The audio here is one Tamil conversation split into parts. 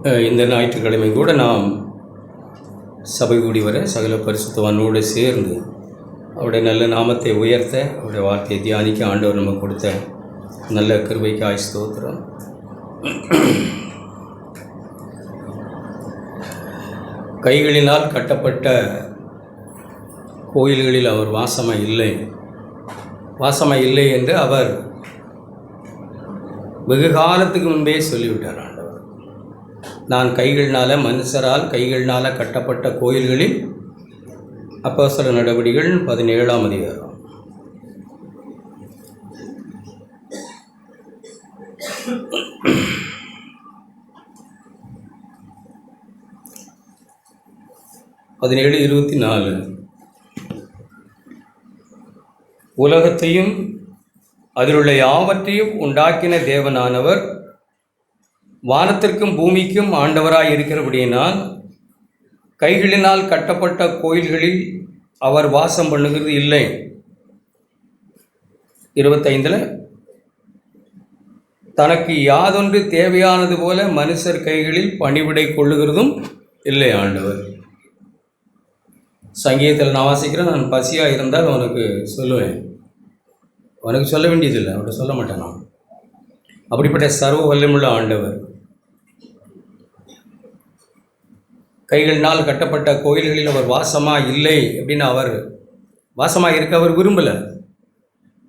இந்த ஞாயிற்றுக்கிழமை கூட நாம் சபை கூடி வர சகல பரிசுத்தவானோடு சேர்ந்து அவருடைய நல்ல நாமத்தை உயர்த்த அவருடைய வார்த்தையை தியானிக்க ஆண்டவர் நமக்கு கொடுத்த நல்ல கிருபைக்காய் ஸ்தோத்திரம். கைகளினால் கட்டப்பட்ட கோயில்களில் அவர் வாசமாக இல்லை என்று அவர் வெகு காலத்துக்கு முன்பே சொல்லிவிட்டார். ஆண்டவர், நான் மனுஷரால் கைகளினால் கட்டப்பட்ட கோயில்களில், அப்போஸ்தலர் நடவடிக்கைகள் 17ஆம் அதிகாரம். பதினேழு 24. உலகத்தையும் அதிலுள்ள யாவற்றையும் உண்டாக்கின தேவனானவர் வானத்திற்கும் பூமிக்கும் ஆண்டவராய் இருக்கிறபடியினால் கைகளினால் கட்டப்பட்ட கோயில்களில் அவர் வாசம் பண்ணுகிறது இல்லை. 25. தனக்கு யாதொன்று தேவையானது போல மனுஷர் கைகளில் பணிவிடை கொள்ளுகிறதும் இல்லை ஆண்டவர். சங்கீதத்தில் நான் வாசிக்கிறேன், நான் பசியாக இருந்தால் உனக்கு சொல்லுவேன், உனக்கு சொல்ல வேண்டியதில்லை, அவர்கிட்ட சொல்ல மாட்டேன் நான். அப்படிப்பட்ட சர்வ வல்லமுள்ள ஆண்டவர் கைகளினால் கட்டப்பட்ட கோயில்களில் அவர் வாசமாக இல்லை அப்படின்னு அவர் வாசமாக இருக்க அவர் விரும்பலை.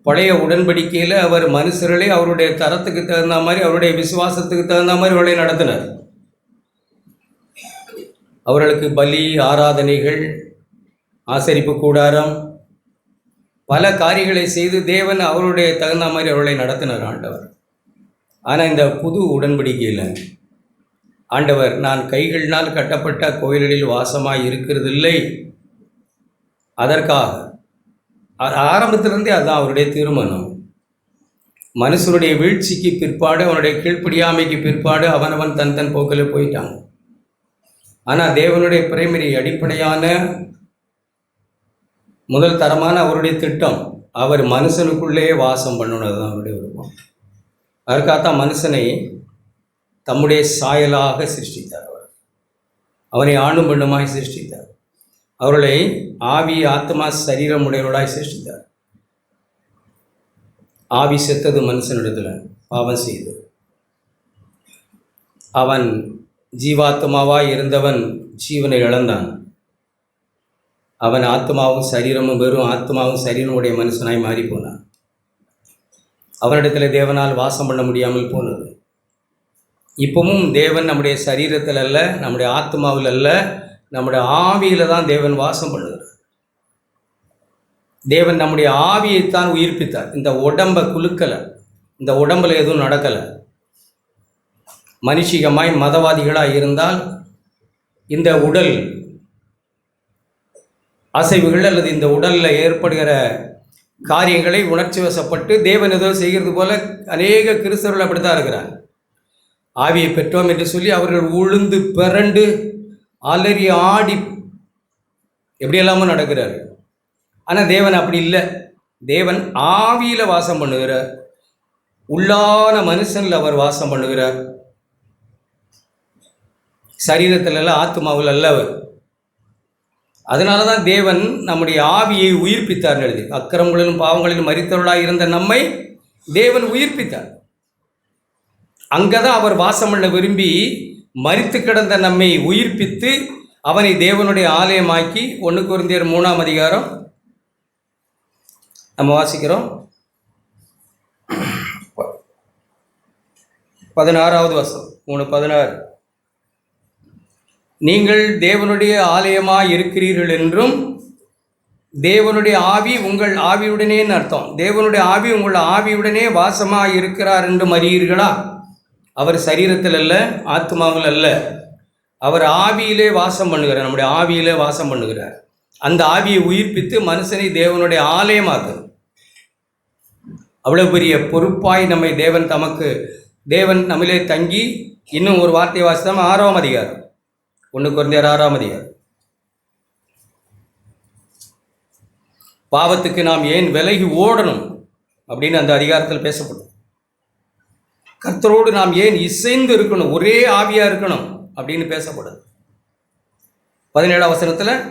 பழைய உடன்படிக்கையில் அவர் மனுஷர்களே அவருடைய தரத்துக்கு தகுந்த மாதிரி, அவருடைய விசுவாசத்துக்கு தகுந்த மாதிரி அவர்களை நடத்தினார். அவர்களுக்கு பலி, ஆராதனைகள், ஆசரிப்பு கூடாரம், பல காரியங்களை செய்து தேவன் அவருடைய தகுந்த மாதிரி அவர்களை நடத்தினார் ஆண்டவர். ஆனால் இந்த புது உடன்படிக்கையில் ஆண்டவர், நான் கைகளினால் கட்டப்பட்ட கோயில்களில் வாசமாக இருக்கிறதில்லை. அதற்காக ஆரம்பத்திலிருந்தே அதுதான் அவருடைய தீர்மானம். மனுஷனுடைய வீழ்ச்சிக்கு பிற்பாடு, அவனுடைய கீழ்ப்படியாமைக்கு பிற்பாடு அவனவன் தன் போக்கில் போயிட்டான். ஆனால் தேவனுடைய பிரைமரி அடிப்படையான முதல் தரமான அவருடைய திட்டம், அவர் மனுஷனுக்குள்ளே வாசம் பண்ணணுன்னு தான் அவருடைய விருப்பம். அதற்காகத்தான் மனுஷனை தம்முடைய சாயலாக சிருஷ்டித்தார். அவனை ஆணும் பெண்ணுமாய் சிருஷ்டித்தார். அவர்களை ஆவி, ஆத்மா, சரீரம் உடையவர்களாய் சிருஷ்டித்தார். ஆவி செத்தது மனுஷனிடத்தில் பாவம் செய்து. அவன் ஜீவாத்மாவாய் இருந்தவன் ஜீவனை இழந்தான். அவன் ஆத்மாவும் சரீரமும் வெறும் ஆத்மாவும் சரீரமுடைய மனுஷனாய் மாறி போனான். அவனிடத்தில் தேவனால் வாசம் பண்ண முடியாமல் போனது. இப்பவும் தேவன் நம்முடைய சரீரத்தில் அல்ல, நம்முடைய ஆத்மாவில் அல்ல, நம்முடைய ஆவியில் தான் தேவன் வாசம் பண்ணுகிறார். தேவன் நம்முடைய ஆவியைத்தான் உயிர்ப்பித்தார். இந்த உடம்பை குலுக்கலை, இந்த உடம்பில் எதுவும் நடக்கலை. மனுஷிகமாய் மதவாதிகளாக இருந்தால் இந்த உடல் அசைவுகள் அல்லது இந்த உடலில் ஏற்படுகிற காரியங்களை உணர்ச்சி வசப்பட்டு தேவன் ஏதோ செய்கிறது போல அநேக கிறிஸ்தவர்கள் அப்படித்தான் இருக்கிறார். ஆவியை பெற்றோம் என்று சொல்லி அவர்கள் உழுந்து பிறண்டு அலறி ஆடி எப்படி எல்லாமும் நடக்கிறார். ஆனால் தேவன் அப்படி இல்லை. தேவன் ஆவியில் வாசம் பண்ணுகிறார். உள்ளான மனுஷனில் அவர் வாசம் பண்ணுகிறார். சரீரத்தில் அல்ல, ஆத்மாவில் அல்ல அவர். அதனால தான் தேவன் நம்முடைய ஆவியை உயிர்ப்பித்தார் எழுதி. அக்கிரமங்களிலும் பாவங்களிலும் மரித்தவர்களாக இருந்த நம்மை தேவன் உயிர்ப்பித்தார். அங்கே தான் அவர் வாசம் பண்ண விரும்பி மரித்து கிடந்த நம்மை உயிர்ப்பித்து அவனை தேவனுடைய ஆலயமாக்கி 1 கொரிந்தியர் 3ஆம் அதிகாரம் நம்ம வாசிக்கிறோம். 16வது வசனம், 3:16. நீங்கள் தேவனுடைய ஆலயமாய் இருக்கிறீர்கள் என்றும் தேவனுடைய ஆவி உங்கள் ஆவியுடனேன்னு அர்த்தம். தேவனுடைய ஆவி உங்கள் ஆவியுடனே வாசமாக இருக்கிறார் என்றும் அறியீர்களா? அவர் சரீரத்தில் அல்ல, ஆத்மாவில் அல்ல, அவர் ஆவியிலே வாசம் பண்ணுகிறார். நம்முடைய ஆவியிலே வாசம் பண்ணுகிறார். அந்த ஆவியை உயிர்ப்பித்து மனுஷனை தேவனுடைய ஆலயமாக்குது. அவ்வளோ பெரிய பொறுப்பாய் நம்மை தேவன் நம்மளே தங்கி. இன்னும் ஒரு வார்த்தையை வாசித்தோம், 6ஆம் அதிகாரம், 1 கொரிந்தியர் 6ஆம் அதிகாரம். பாவத்துக்கு நாம் ஏன் விலகி ஓடணும் அப்படின்னு அந்த அதிகாரத்தில் பேசப்படும். கர்த்தரோடு நாம் ஏன் இசைந்து இருக்கணும், ஒரே ஆவியாக இருக்கணும். அப்படின்னு பேசப்படுது. 17ஆம் வசனத்தில்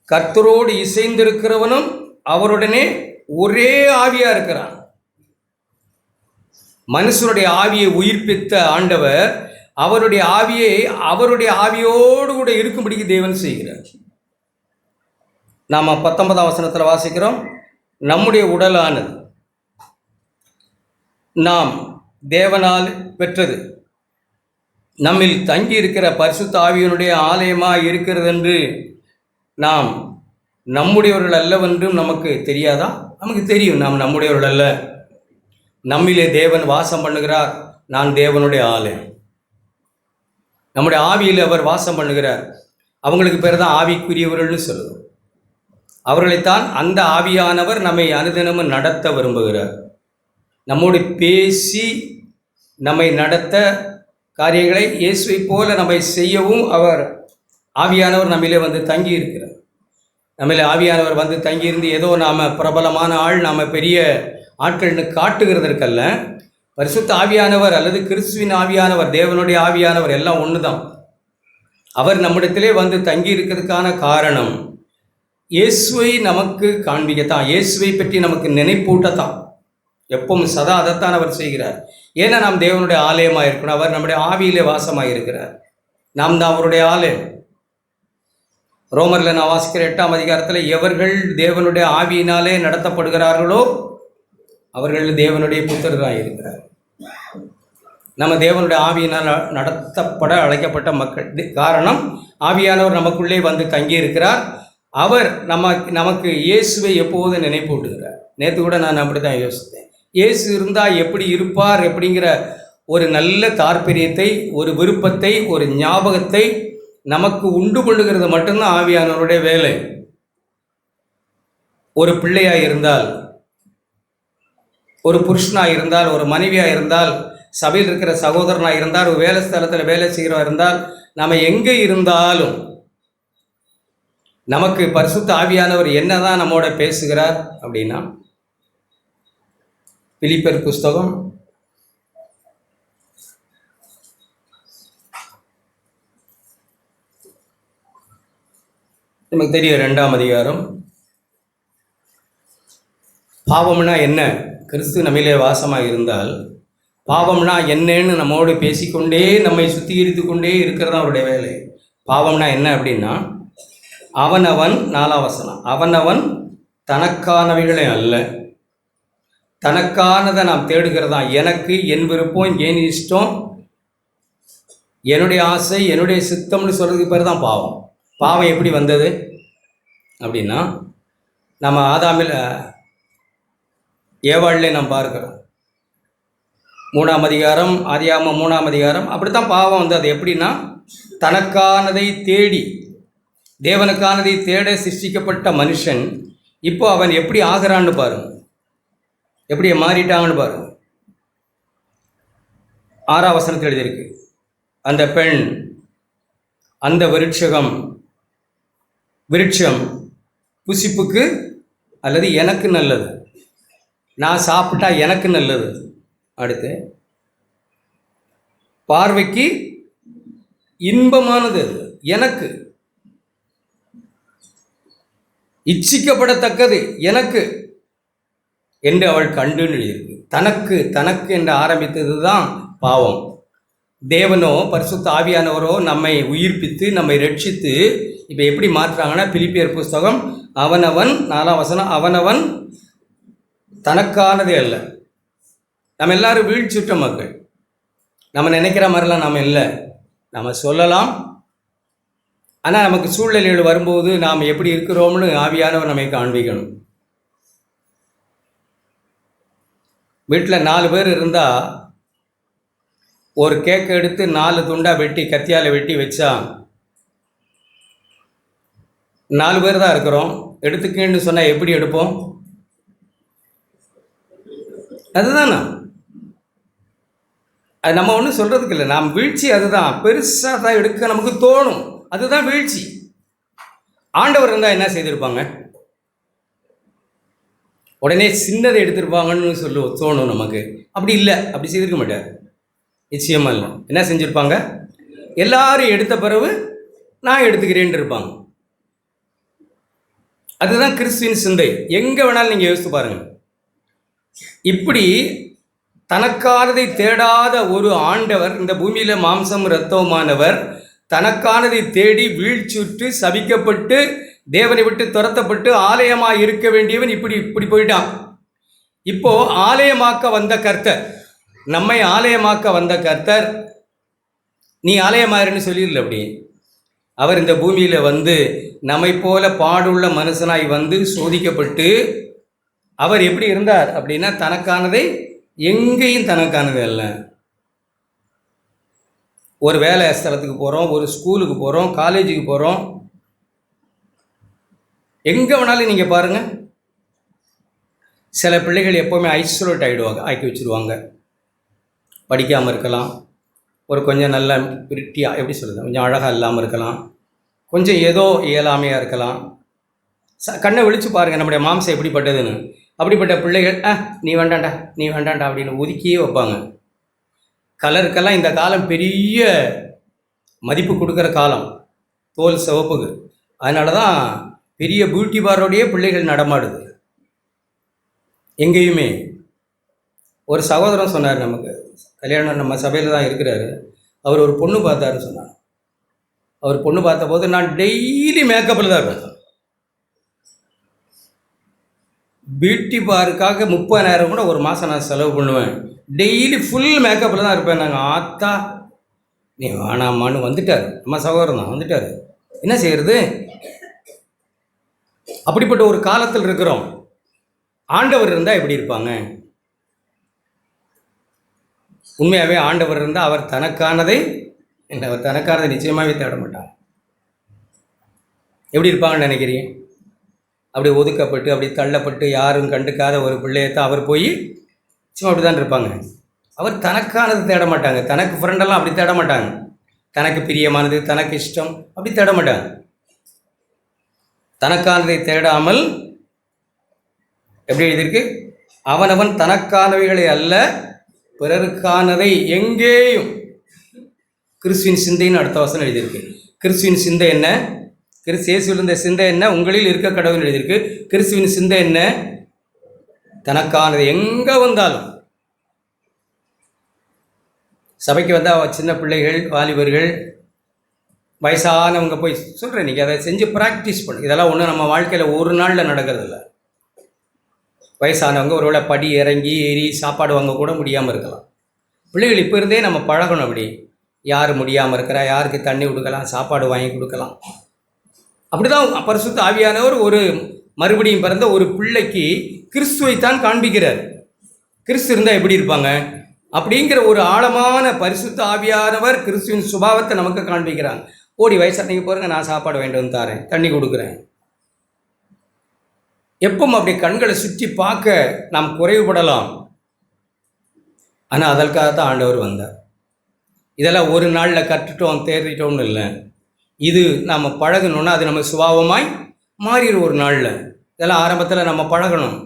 கர்த்தரோடு இசைந்திருக்கிறவனும் அவருடனே ஒரே ஆவியா இருக்கிறான். மனுஷனுடைய ஆவியை உயிர்ப்பித்த ஆண்டவர் அவருடைய ஆவியை அவருடைய ஆவியோடு கூட இருக்கும்படிக்கு தேவன் செய்கிறார். நாம் 19ஆம் வசனத்தில் வாசிக்கிறோம், நம்முடைய உடலானது நாம் தேவனால் பெற்றது, நம்மில் தங்கி இருக்கிற பரிசுத்த ஆவியினுடைய ஆலயமாக இருக்கிறது என்று நாம் நம்முடையவர்கள் அல்லவென்றும் நமக்கு தெரியாதா? நமக்கு தெரியும், நாம் நம்முடையவர்கள் அல்ல. நம்மிலே தேவன் வாசம் பண்ணுகிறார். நான் தேவனுடைய ஆலயம். நம்முடைய ஆவியில் அவர் வாசம் பண்ணுகிறார். அவங்களுக்கு பேர் தான் ஆவிக்குரியவர்கள்னு சொல்லுவோம். அவர்களைத்தான் அந்த ஆவியானவர் நம்மை அனுதினமும் நடத்த விரும்புகிறார். நம்மோடு பேசி நம்மை நடத்த, காரியங்களை இயேசுவை போல நம்மை செய்யவும் அவர் ஆவியானவர் நம்மிலே வந்து தங்கி இருக்கிறார். நம்மிலே ஆவியானவர் வந்து தங்கியிருந்து ஏதோ நாம் பிரபலமான ஆள், நாம் பெரிய ஆட்கள்னு காட்டுகிறதற்கல்ல. பரிசுத்த ஆவியானவர் அல்லது கிறிஸ்துவின் ஆவியானவர், தேவனுடைய ஆவியானவர் எல்லாம் ஒன்று தான். அவர் நம்மிடத்திலே வந்து தங்கி இருக்கிறதுக்கான காரணம் இயேசுவை நமக்கு காண்பிக்கத்தான், இயேசுவை பற்றி நமக்கு நினைப்பூட்டத்தான். எப்பவும் சதா அதைத்தான் அவர் செய்கிறார். ஏன்னா நாம் தேவனுடைய ஆலயமாக இருக்கணும். அவர் நம்முடைய ஆவியிலே வாசமாக இருக்கிறார். நாம் தான் அவருடைய ஆலயம். ரோமரில் நான் வாசிக்கிற 8ஆம் அதிகாரத்தில், எவர்கள் தேவனுடைய ஆவியினாலே நடத்தப்படுகிறார்களோ அவர்கள் தேவனுடைய புத்திரராக இருக்கிறார். நம்ம தேவனுடைய ஆவியினால் நடத்தப்பட அழைக்கப்பட்ட மக்கள். காரணம், ஆவியானவர் நமக்குள்ளே வந்து தங்கி இருக்கிறார். அவர் நமக்கு இயேசுவை எப்போது நினைப்பூட்டுகிறார். நேற்று கூட நான் அப்படி தான் யோசித்தேன். இயேசு இருந்தால் எப்படி இருப்பார் அப்படிங்கிற ஒரு நல்ல தாற்பயத்தை, ஒரு விருப்பத்தை, ஒரு ஞாபகத்தை நமக்கு உண்டு கொள்ளுகிறது மட்டும்தான் ஆவியானவருடைய வேலை. ஒரு பிள்ளையாக இருந்தால், ஒரு புருஷனாக இருந்தால், ஒரு மனைவியாக இருந்தால், சபையில் இருக்கிற சகோதரனாக இருந்தால், ஒரு வேலை ஸ்தலத்தில் வேலை செய்கிறவா இருந்தால், நம்ம எங்கே இருந்தாலும் நமக்கு பரிசுத்த ஆவியானவர் என்னதான் நம்மோட பேசுகிறார் அப்படின்னா, பிலிப்பியர் புஸ்தகம் 2ஆம் அதிகாரம். பாவம்னா என்ன? கிறிஸ்து நம்மிலே வாசமாக இருந்தால் பாவம்னா என்னன்னு நம்மோடு பேசிக்கொண்டே நம்மை சுத்திகரித்து கொண்டே இருக்கிறது அவருடைய வேலை. பாவம்னா என்ன அப்படின்னா, அவனவன் 4ஆம் வசனம், அவனவன் தனக்கானவைகளே அல்ல, தனக்கானதை நாம் தேடுகிறதான். எனக்கு என் விருப்பம், என் இஷ்டம், என்னுடைய ஆசை, என்னுடைய சித்தம்னு சொல்கிறதுக்கு பேர் தான் பாவம். பாவம் எப்படி வந்தது அப்படின்னா, நம்ம ஆதாமில் ஏவாளிலே நாம் பார்க்கிறோம். 3ஆம் அதிகாரம், ஆதியாகமம் 3ஆம் அதிகாரம், அப்படித்தான் பாவம் வந்தது. எப்படின்னா, தனக்கானதை தேடி, தேவனுக்கானதை தேட சிருஷ்டிக்கப்பட்ட மனுஷன் இப்போ அவன் எப்படி ஆகிறான்னு பாருங்க, எப்படி மாறிட்டாங்கன்னு பாருங்க. 6ஆம் வசனத்தில் எழுதியிருக்கு, அந்த பெண், அந்த விருட்சம் புசிப்புக்கு அல்லது எனக்கு நல்லது, நான் சாப்பிட்டா எனக்கு நல்லது. அடுத்து, பார்வைக்கு இன்பமானது, எனக்கு இச்சிக்கப்படத்தக்கது, எனக்கு என்று அவள் கண்டு எழுதியிருக்கு. தனக்கு என்று ஆரம்பித்தது தான் பாவம். தேவனோ, பரிசுத்த ஆவியானவரோ நம்மை உயிர்ப்பித்து நம்மை ரட்சித்து இப்போ எப்படி மாற்றுறாங்கன்னா, பிலிப்பியர் புஸ்தகம், அவனவன் 4ஆம் வசனம், அவனவன் தனக்கானதே அல்ல. நம்ம எல்லாரும் வீழ்ச்சியுற்ற மக்கள். நம்ம நினைக்கிற மாதிரிலாம் நாம் இல்லை. நம்ம சொல்லலாம், ஆனால் நமக்கு சூழ்நிலைகள் வரும்போது நாம் எப்படி இருக்கிறோம்னு ஆவியானவர் நம்மை காண்பிக்கணும். வீட்டில் 4 பேர் இருந்தால் ஒரு கேக்கை எடுத்து 4 துண்டாக வெட்டி, கத்தியால் வெட்டி வச்சா 4 பேர் தான் இருக்கிறோம். எடுத்துக்கன்னு சொன்னால் எப்படி எடுப்போம்? அதுதானா? அது நம்ம ஒன்றும் சொல்கிறதுக்கு இல்லை. நாம் வீழ்ச்சி அதுதான். பெருசாக தான் எடுக்க நமக்கு தோணும், அதுதான் வீழ்ச்சி. ஆண்டவர் இருந்தால் என்ன செய்திருப்பாங்க? உடனே சின்னதை எடுத்திருப்பாங்கன்னு தோணும் நமக்கு. அப்படி இல்லை, அப்படி செய்திருக்க மாட்டார். நிச்சயமாக இல்லை. என்ன செஞ்சுருப்பாங்க? எல்லாரும் எடுத்த பிறகு நான் எடுத்துக்கிறேன் இருப்பாங்க. அதுதான் கிறிஸ்துவின் சிந்தை. எங்கே வேணாலும் நீங்கள் யோசித்து பாருங்கள். இப்படி தனக்கானதை தேடாத ஒரு ஆண்டவர், இந்த பூமியில் மாம்சம் இரத்தமானவர், தனக்கானதை தேடி வீழ்ச்சுற்று சபிக்கப்பட்டு தேவனை விட்டு துரத்தப்பட்டு ஆலயமாக இருக்க வேண்டியவன் இப்படி போயிட்டான். இப்போ ஆலயமாக்க வந்த கர்த்தர், நம்மை ஆலயமாக்க வந்த கர்த்தர், நீ ஆலயமாயிருன்னு சொல்லிடல. அப்படி அவர் இந்த பூமியில் வந்து நம்மை போல பாடுள்ள மனுஷனாய் வந்து சோதிக்கப்பட்டு அவர் எப்படி இருந்தார் அப்படின்னா, தனக்கானதை எங்கேயும் தனக்கானது அல்ல. ஒரு வேலை ஸ்தலத்துக்கு போகிறோம், ஒரு ஸ்கூலுக்கு போகிறோம், காலேஜுக்கு போகிறோம், எங்கே வேணாலும் நீங்கள் பாருங்கள், சில பிள்ளைகள் எப்போவுமே ஐசோலேட் ஆக்கி வச்சுருவாங்க. படிக்காமல் இருக்கலாம், ஒரு கொஞ்சம் நல்ல பிரிட்டியாக எப்படி சொல்கிறது, கொஞ்சம் அழகாக இல்லாமல் இருக்கலாம், கொஞ்சம் ஏதோ இயலாமையாக இருக்கலாம். கண்ணை விழித்து பாருங்கள் நம்முடைய மாம்சம் எப்படிப்பட்டதுன்னு. அப்படிப்பட்ட பிள்ளைகள் நீ வேண்டாண்டா நீ வேண்டாண்டா அப்படின்னு ஒதுக்கியே வைப்பாங்க. கலருக்கெல்லாம் இந்த காலம் பெரிய மதிப்பு கொடுக்குற காலம், தோல் சிவப்புக்கு. அதனால தான் பெரிய பியூட்டி பாரோடையே பிள்ளைகள் நடமாடுது எங்கேயுமே. ஒரு சகோதரன் சொன்னார், நமக்கு கல்யாணம் நம்ம சபையில் தான் இருக்கிறாரு, அவர் ஒரு பொண்ணு பார்த்தாருன்னு சொன்னார். அவர் பொண்ணு பார்த்தபோது நான் டெய்லி மேக்கப்பில் தான் இருப்பேன். பியூட்டி பாருக்காக 30,000 கூட ஒரு மாதம் நான் செலவு பண்ணுவேன். டெய்லி ஃபுல் மேக்கப்பில் தான் இருப்பேன். நாங்கள் ஆத்தா நீ வேணாமான்னு வந்துட்டார், நம்ம சகோதரன் தான் வந்துட்டார். என்ன செய்கிறது? அப்படிப்பட்ட ஒரு காலத்தில் இருக்கிறோம். ஆண்டவர் இருந்தால் எப்படி இருப்பாங்க? உண்மையாகவே ஆண்டவர் இருந்தால் அவர் தனக்கானதை நிச்சயமாகவே தேட மாட்டார். எப்படி இருப்பாங்கன்னு நினைக்கிறீங்க? அப்படி ஒதுக்கப்பட்டு அப்படி தள்ளப்பட்டு யாரும் கண்டுக்காத ஒரு பிள்ளையத்தான் அவர் போய் சும்மா அப்படி தான் இருப்பாங்க. அவர் தனக்கானது தேட மாட்டாங்க. தனக்கு ஃப்ரெண்டெல்லாம் அப்படி தேட மாட்டாங்க. தனக்கு பிரியமானது, தனக்கு இஷ்டம் அப்படி தேட மாட்டாங்க. தனக்கானதை தேடாமல் எப்படி எழுதியிருக்கு? அவனவன் தனக்கானவைகளை அல்ல பிறருக்கானதை எங்கேயும். கிறிஸ்துவின் சிந்தைன்னு அடுத்த வசனம் எழுதியிருக்கு. கிறிஸ்துவின் சிந்தை என்ன? கிறிஸ்து இயேசுவில் இருந்த சிந்தை என்ன? உங்களில் இருக்க கடவுள்னு எழுதியிருக்கு. கிறிஸ்துவின் சிந்தை என்ன? தனக்கானது. எங்கே வந்தாலும் சபைக்கு வந்தால் சின்ன பிள்ளைகள், வாலிபர்கள், வயசானவங்க போய் சொல்கிறேன், நீங்கள் அதை செஞ்சு ப்ராக்டிஸ் பண்ணு. இதெல்லாம் ஒன்றும் நம்ம வாழ்க்கையில் ஒரு நாளில் நடக்கிறதில்ல. வயசானவங்க ஒருவேளை படி இறங்கி ஏறி சாப்பாடு வாங்க கூட முடியாமல் இருக்கலாம். பிள்ளைகள் இப்போ இருந்தே நம்ம பழகணும். அப்படி யார் முடியாமல் இருக்கிறா, யாருக்கு தண்ணி கொடுக்கலாம், சாப்பாடு வாங்கி கொடுக்கலாம். அப்படி தான் பரிசுத்த ஆவியானவர் ஒரு மறுபடியும் பிறந்த ஒரு பிள்ளைக்கு கிறிஸ்துவைத்தான் காண்பிக்கிறார். கிறிஸ்து இருந்தால் எப்படி இருப்பாங்க அப்படிங்கிற ஒரு ஆழமான பரிசுத்த ஆவியானவர் கிறிஸ்துவின் சுபாவத்தை நமக்கு காண்பிக்கிறாங்க. ஓடி வயசாக நீங்கள் போகிறங்க, நான் சாப்பாடு வேண்டும் தாரேன், தண்ணி கொடுக்குறேன். எப்பவும் அப்படி கண்களை சுற்றி பார்க்க நாம் குறைவுபடலாம். ஆனால் அதற்காகத்தான் ஆண்டவர் வந்தார். இதெல்லாம் ஒரு நாளில் கற்றுட்டோம் தேறிட்டோம்னு இல்லை. இது நம்ம பழகணுன்னா அது நம்ம சுபாவமாய் மாறிடும் ஒரு நாளில். இதெல்லாம் ஆரம்பத்தில் நம்ம பழகணும்.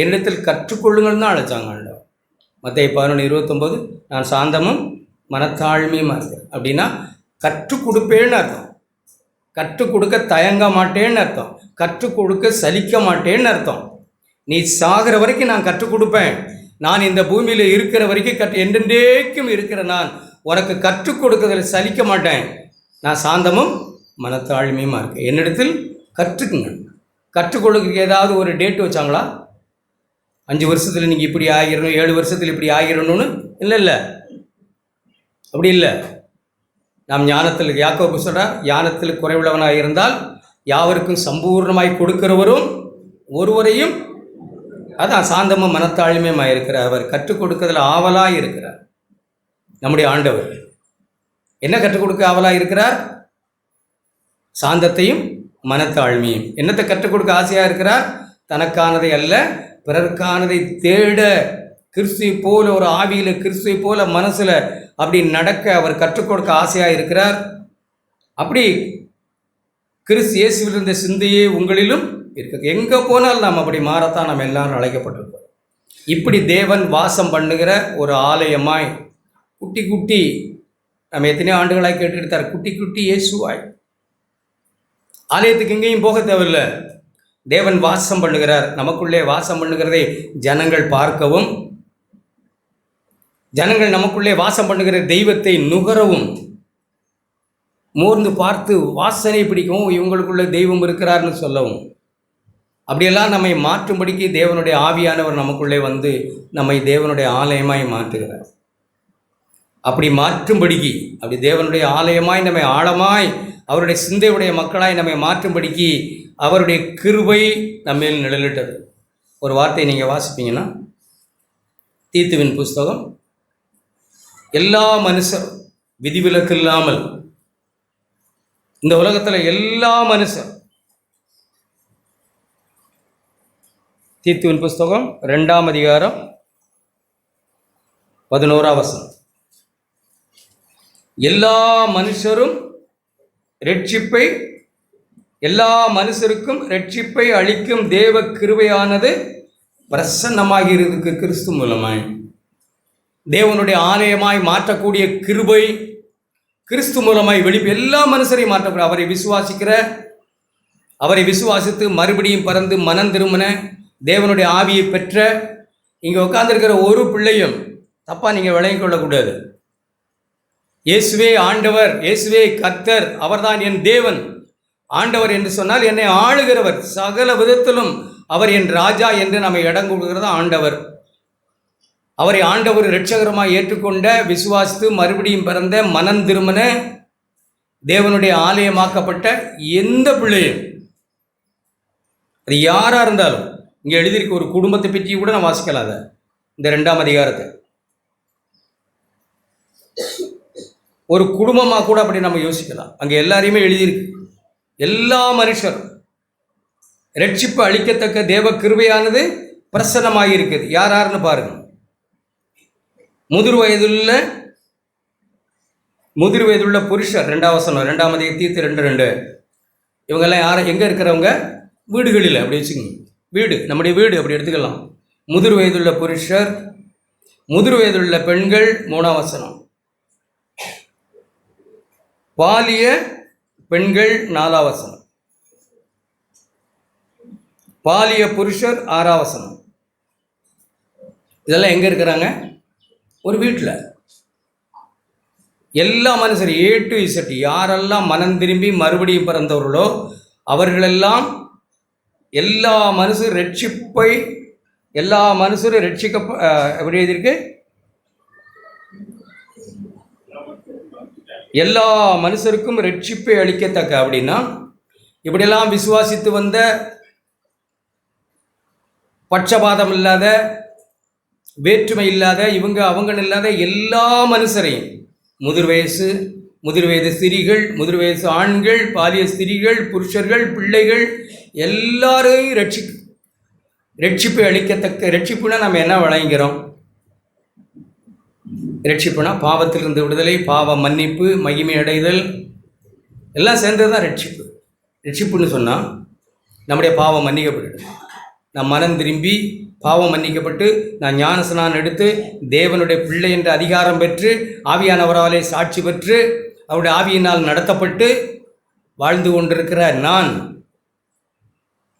என்னிடத்தில் கற்றுக்கொள்ளுங்கள்னு தான் அழைச்சாங்க ஆண்டவர். மத்தேயு 11:29 நான் சாந்தமும் மனத்தாழ்மையுமா இருக்கேன் அப்படின்னா கற்றுக் கொடுப்பேன்னு அர்த்தம். கற்றுக் கொடுக்க தயங்க மாட்டேன்னு அர்த்தம். கற்றுக் கொடுக்க சலிக்க மாட்டேன்னு அர்த்தம். நீ சாகிற வரைக்கும் நான் கற்றுக் கொடுப்பேன். நான் இந்த பூமியில் இருக்கிற வரைக்கும் என்றென்றைக்கும் இருக்கிற நான் உனக்கு கற்றுக் கொடுக்கறதில் சலிக்க மாட்டேன். நான் சாந்தமும் மனத்தாழ்மையுமா இருக்கேன். என்னிடத்தில் கற்றுக்குங்க. கற்றுக் கொடுக்க ஏதாவது ஒரு டேட் வச்சாங்களா? 5 வருஷத்தில் நீங்கள் இப்படி ஆகிடணும், 7 வருஷத்தில் இப்படி ஆகிடணும்னு இல்லை. அப்படி இல்லை. நாம் ஞானத்தில், யாக்கோபு சொல்கிறார், ஞானத்தில் குறைவுள்ளவனாக இருந்தால் யாவருக்கும் சம்பூர்ணமாய் கொடுக்கிறவரும் ஒருவரையும், அதான் சாந்தமும் மனத்தாழ்மையுமாக இருக்கிறார். அவர் கற்றுக் கொடுக்கறதில் ஆவலாக இருக்கிறார். நம்முடைய ஆண்டவர் என்ன கற்றுக் கொடுக்க ஆவலாக இருக்கிறார்? சாந்தத்தையும் மனத்தாழ்மையும். என்னத்தை கற்றுக் கொடுக்க ஆசையாக இருக்கிறார்? தனக்கானதை அல்ல பிறருக்கானதை தேட, கிறிஸ்துவை போல ஒரு ஆவியில், கிறிஸ்துவை போல மனசில் அப்படி நடக்க அவர் கற்றுக் கொடுக்க ஆசையாக இருக்கிறார். அப்படி கிறிஸ்து இயேசுவில் இருந்த சிந்தையே உங்களிலும் இருக்கு. எங்கே போனால் நாம் அப்படி மாறத்தான் நம்ம எல்லாரும் அழைக்கப்பட்டிருக்கோம். இப்படி தேவன் வாசம் பண்ணுகிற ஒரு ஆலயமாய் குட்டி குட்டி நம்ம எத்தனையோ ஆண்டுகளாக கேட்டுட்டு தர குட்டி குட்டி இயேசுவாய். ஆலயத்துக்கு எங்கேயும் போக தேவையில்லை. தேவன் வாசம் பண்ணுகிறார். நமக்குள்ளே வாசம் பண்ணுகிறதை ஜனங்கள் பார்க்கவும், ஜனங்கள் நமக்குள்ளே வாசம் பண்ணுகிற தெய்வத்தை நுகரவும், மோர்ந்து பார்த்து வாசனை பிடிக்கவும், இவங்களுக்குள்ள தெய்வம் இருக்கிறார்னு சொல்லவும், அப்படியெல்லாம் நம்மை மாற்றும்படிக்கு தேவனுடைய ஆவியானவர் நமக்குள்ளே வந்து நம்மை தேவனுடைய ஆலயமாய் மாற்றுகிறார். அப்படி மாற்றும்படிக்கு, அப்படி தேவனுடைய ஆலயமாய் நம்மை ஆழமாய் அவருடைய சிந்தையுடைய மக்களாய் நம்மை மாற்றும்படிக்கு அவருடைய கிருபை நம்மேல் நிழலிட்டது. ஒரு வார்த்தையை நீங்கள் வாசிப்பீங்கன்னா, தீத்துவின் புஸ்தகம், எல்லா மனுஷர் விதிவிலக்கு இல்லாமல் இந்த உலகத்தில் எல்லா மனுஷர், தீத்துவின் புஸ்தகம் 2ஆம் அதிகாரம் 11ஆம் வசனம், எல்லா மனுஷரும் ரட்சிப்பை, எல்லா மனுஷருக்கும் ரட்சிப்பை அளிக்கும் தேவ கிருபையானது பிரசன்னமாகிறதுக்கு கிறிஸ்து மூலமாய், தேவனுடைய ஆலயமாய் மாற்றக்கூடிய கிருபை கிறிஸ்து மூலமாய் எல்லா மனுஷரையும் மாற்றக்கூடிய, அவரை விசுவாசித்து மறுபடியும் பிறந்து மனம் திரும்பின, தேவனுடைய ஆவியை பெற்ற இங்கே உட்கார்ந்துருக்கிற ஒரு பிள்ளையும் தப்பாக நீங்கள் விளங்கிக் கொள்ளக்கூடாது. இயேசுவே ஆண்டவர், இயேசுவே கர்த்தர், அவர்தான் என் தேவன். ஆண்டவர் என்று சொன்னால் என்னை ஆளுகிறவர், சகல விதத்திலும் அவர் என் ராஜா என்று நம்ம இடம் கொடுக்கிறது ஆண்டவர். அவரை ஆண்டவர் இரட்சகரமாக ஏற்றுக்கொண்ட, விசுவாசித்து மறுபடியும் பிறந்த, மனம் திரும்பின, தேவனுடைய ஆலயமாக்கப்பட்ட எந்த பிள்ளையும், அது யாராக இருந்தாலும், இங்கே எழுதியிருக்க ஒரு குடும்பத்தை பற்றி கூட நான் வாசிக்கலாத இந்த 2ஆம் அதிகாரத்தை, ஒரு குடும்பமாக கூட அப்படி நம்ம யோசிக்கலாம். அங்கே எல்லாரையுமே எழுதியிருக்கு. எல்லா மனுஷரும் ரட்சிப்பு அளிக்கத்தக்க தேவ கிருபையானது பிரசன்னமாக இருக்குது. யாருன்னு பாருங்க. முதிர் வயதுள்ள புருஷர், 2ஆம் வசனம், 2ஆம் அதிகாரம் தீத்து 2:2. இவங்கெல்லாம் யாரும் எங்கே இருக்கிறவங்க? வீடுகளில், அப்படி வச்சுக்கோங்க, வீடு, நம்முடைய வீடு அப்படி எடுத்துக்கலாம். முதிர் வயதுள்ள புருஷர், முதிர் வயதுள்ள பெண்கள், 3ஆம் வசனம். பாலிய பெண்கள், 4ஆம் வசனம். பாலிய புருஷர், 6ஆம் வசனம். இதெல்லாம் எங்கே இருக்கிறாங்க? ஒரு வீட்டில். எல்லா மனுஷரும் A to Z, யாரெல்லாம் மனம் திரும்பி மறுபடியும் பிறந்தவர்களோ அவர்களெல்லாம், எல்லா மனுஷர் ரட்சிப்பை, எல்லா மனுஷரும் ரட்சிக்க, எப்படி எழுதியிருக்கு? எல்லா மனுஷருக்கும் ரட்சிப்பை அளிக்கத்தக்க. அப்படின்னா இப்படியெல்லாம் விசுவாசித்து வந்த, பட்சபாதம் இல்லாத, வேற்றுமை இல்லாத, இவங்க அவங்கன்னு இல்லாத எல்லா மனுஷரையும், முதிர் வயது ஸ்திரீகள், முதிர் வயசு ஆண்கள், பாலிய ஸ்திரீகள், புருஷர்கள், பிள்ளைகள், எல்லாரையும் ரட்சிப்பை அளிக்கத்தக்க. ரட்சிப்புனா நம்ம என்ன வழங்குகிறோம்? ரட்சிப்புனா பாவத்திலிருந்து விடுதலை, பாவ மன்னிப்பு, மகிமை அடைதல், எல்லாம் சேர்ந்தது தான் ரட்சிப்பு. ரட்சிப்புன்னு சொன்னால் நம்முடைய பாவம் மன்னிக்கப்பட்டு, நான் மனம் திரும்பி பாவம் மன்னிக்கப்பட்டு, நான் ஞானஸ்நானம் எடுத்து தேவனுடைய பிள்ளை என்ற அதிகாரம் பெற்று, ஆவியானவராலே சாட்சி பெற்று, அவருடைய ஆவியினால் நடத்தப்பட்டு வாழ்ந்து கொண்டிருக்கிற நான்,